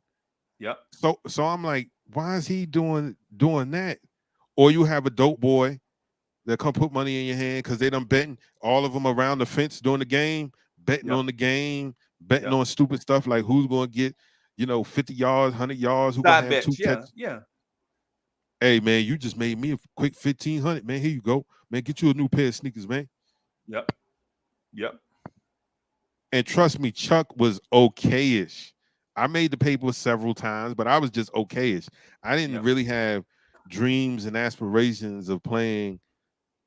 Yep. So I'm like, why is he doing that? Or you have a dope boy that come put money in your hand because they done betting all of them around the fence during the game, betting on the game, betting on stupid stuff like who's going to get, 50 yards, 100 yards, who's going to have 2 catches. Yeah. Hey, man, you just made me a quick 1,500, man. Here you go. Man, get you a new pair of sneakers, man. Yep. And trust me, Chuck was okay-ish. I made the paper several times, but I was just okay-ish. I didn't really have dreams and aspirations of playing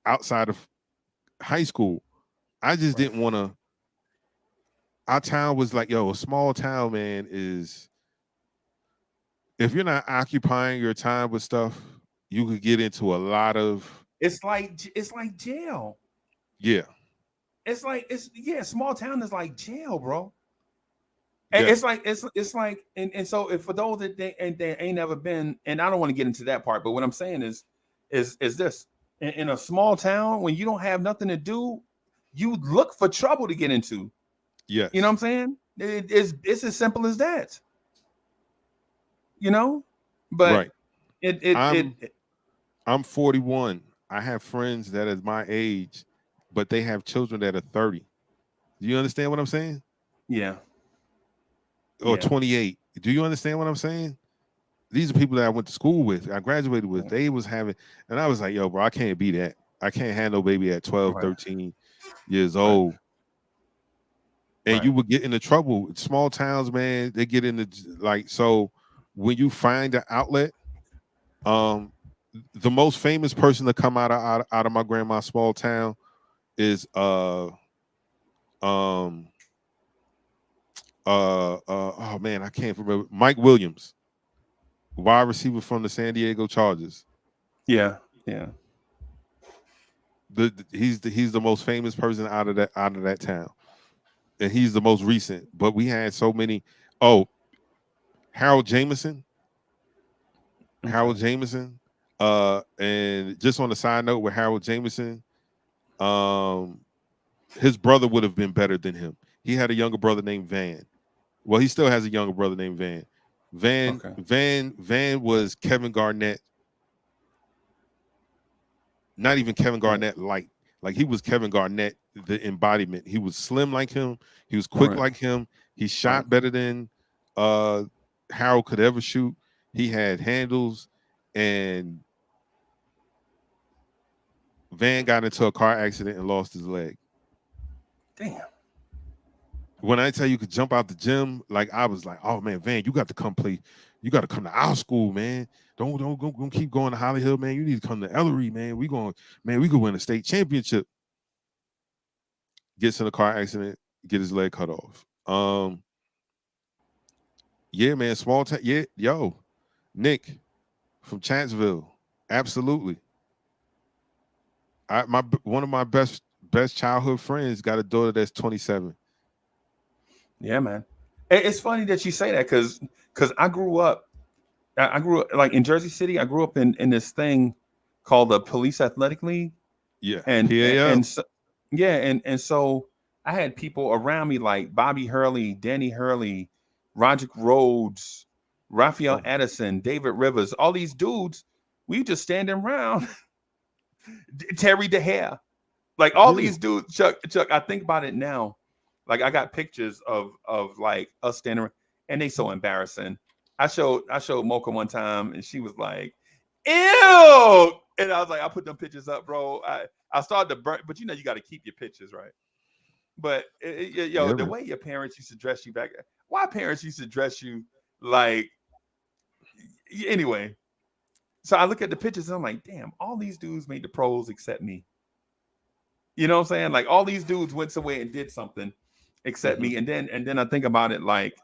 outside of high school. I just didn't want to. Our town was like, a small town, man, is, if you're not occupying your time with stuff, you could get into a lot of. It's like jail. Yeah. Small town is like jail, bro. And it's like, and so if for those that they ain't never been, and I don't want to get into that part, but what I'm saying is this: in a small town, when you don't have nothing to do, you look for trouble to get into. Yeah, you know what I'm saying? It's as simple as that. But right. I'm 41. I have friends that is my age, but they have children that are 30. Do you understand what I'm saying? Yeah. Or 28. Do you understand what I'm saying? These are people that I went to school with, I graduated with. They was having, and I was like, yo, bro, I can't be that. I can't have no baby at 12, 13 years old. And you would get into trouble. Small towns, man, they get into, so when you find an outlet, the most famous person to come out of my grandma's small town is oh man, I can't remember. Mike Williams, wide receiver from the San Diego Chargers. Yeah. He's the most famous person out of that town, and he's the most recent. But we had so many. Oh, Harold Jameson. And just on the side note with Harold Jameson, his brother would have been better than him. He had a younger brother named Van. Well, he still has a younger brother named Van. Van was Kevin Garnett. Not even Kevin Garnett light. Like he was Kevin Garnett, the embodiment. He was slim like him. He was quick like him. He shot better than Harold could ever shoot. He had handles, and Van got into a car accident and lost his leg. Damn. When I tell you could jump out the gym, like I was like, oh man, Van, you got to come play. You got to come to our school, man. Don't keep going to Holly Hill, man. You need to come to Ellery, man. We could win a state championship. Gets in a car accident, get his leg cut off. Yeah, man, small town. Yeah, yo, Nick from Chantsville, absolutely. One of my best childhood friends got a daughter that's 27. Yeah, man. It's funny that you say that because I grew up like in Jersey City. I grew up in this thing called the Police Athletic League. Yeah, and so I had people around me like Bobby Hurley, Danny Hurley, Roderick Rhodes, Raphael Addison, David Rivers, all these dudes. We just standing around. Terry DeHare, like all these dudes. Chuck, I think about it now. Like I got pictures of like us standing around, and they so embarrassing. I showed Mocha one time, and she was like, "Ew!" And I was like, "I put them pictures up, bro. I started to burn, but you know you got to keep your pictures, right?" But Yeah, the man. way your parents used to dress you back, why parents used to dress you like anyway. So I look at the pictures and I'm like, damn, all these dudes made the pros except me. You know what I'm saying? Like all these dudes went somewhere and did something except Mhm. me. And then I think about it like,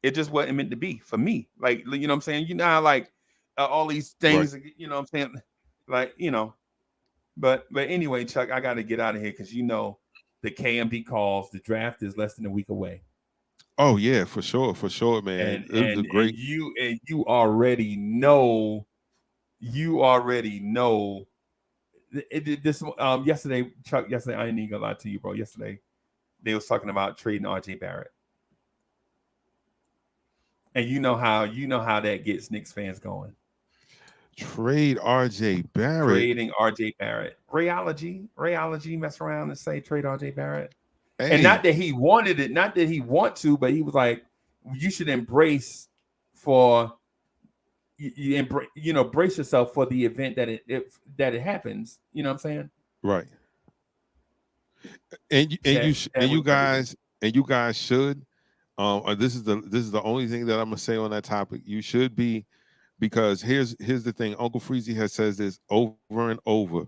it just wasn't meant to be for me. Like, you know what I'm saying? You know how like all these Right. things, you know what I'm saying? Like, you know, but anyway, Chuck, I got to get out of here because you know the KMD calls. The draft is less than a week away, Oh yeah, for sure, man. and It was a great. you already know, this yesterday, Chuck. Yesterday, I ain't even gonna lie to you, bro. Yesterday, they was talking about trading RJ Barrett, and you know how that gets Knicks fans going. Trade RJ Barrett. Trading RJ Barrett, Rayology, mess around and say trade RJ Barrett. And Hey, not that he wanted it, not that he want to, but he was like, you should embrace for brace yourself for the event that it happens. You know what I'm saying? right. And you guys should. This is the only thing that I'm gonna say on that topic. You should be, because here's the thing. Uncle Freezy has says this over and over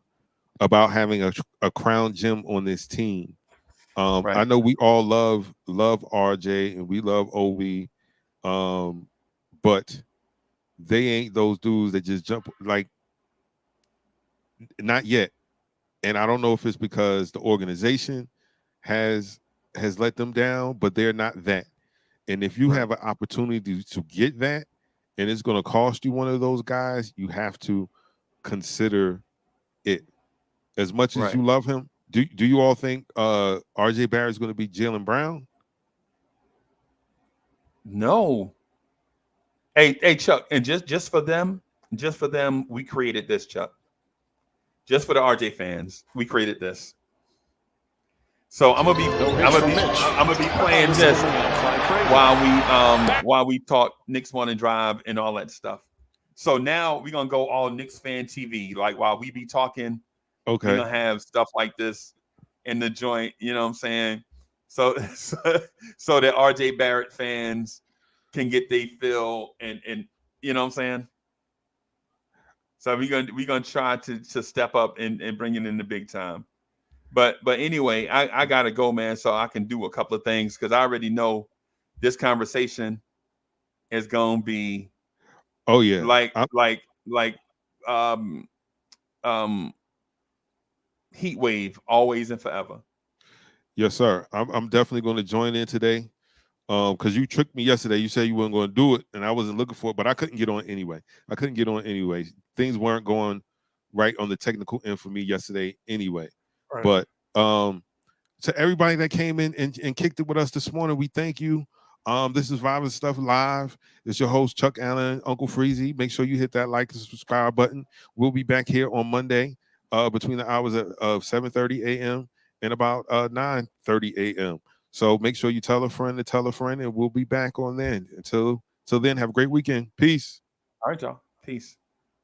about having a crown gem on this team. I Right. know we all love RJ and we love Obi, but they ain't those dudes that just jump like, not yet. And I don't know if it's because the organization has let them down, but they're not that. And if you Right. have an opportunity to get that, and it's going to cost you one of those guys, you have to consider it. As much as Right. you love him, do you all think RJ Barrett is going to be Jaylen Brown? No. Hey, Chuck, and just for them, we created this, Chuck. Just for the RJ fans, we created this. So I'm gonna be playing this while we talk Knicks Morning Drive and all that stuff. So now we're gonna go all Knicks fan TV. Like while we be talking, we're Okay. gonna have stuff like this in the joint. You know what I'm saying? So so that RJ Barrett fans can get their fill and you know what I'm saying? So we're gonna try to step up and bring it in the big time. But anyway, I gotta go, man, so I can do a couple of things because I already know this conversation is gonna be Oh yeah. like um um heat wave, always and forever. Yes, sir. I'm definitely going to join in today. Because you tricked me yesterday. You said you weren't going to do it, and I wasn't looking for it, but I couldn't get on anyway. Things weren't going right on the technical end for me yesterday anyway. Right. But to everybody that came in and kicked it with us this morning, we thank you. This is Vibes and Stuff Live. It's your host, Chuck Allen, Uncle Freezy. Make sure you hit that like and subscribe button. We'll be back here on Monday between the hours of 7:30 a.m. and about 9:30 a.m. So make sure you tell a friend to tell a friend, and we'll be back on then. Until then, have a great weekend. Peace. All right, y'all. Peace.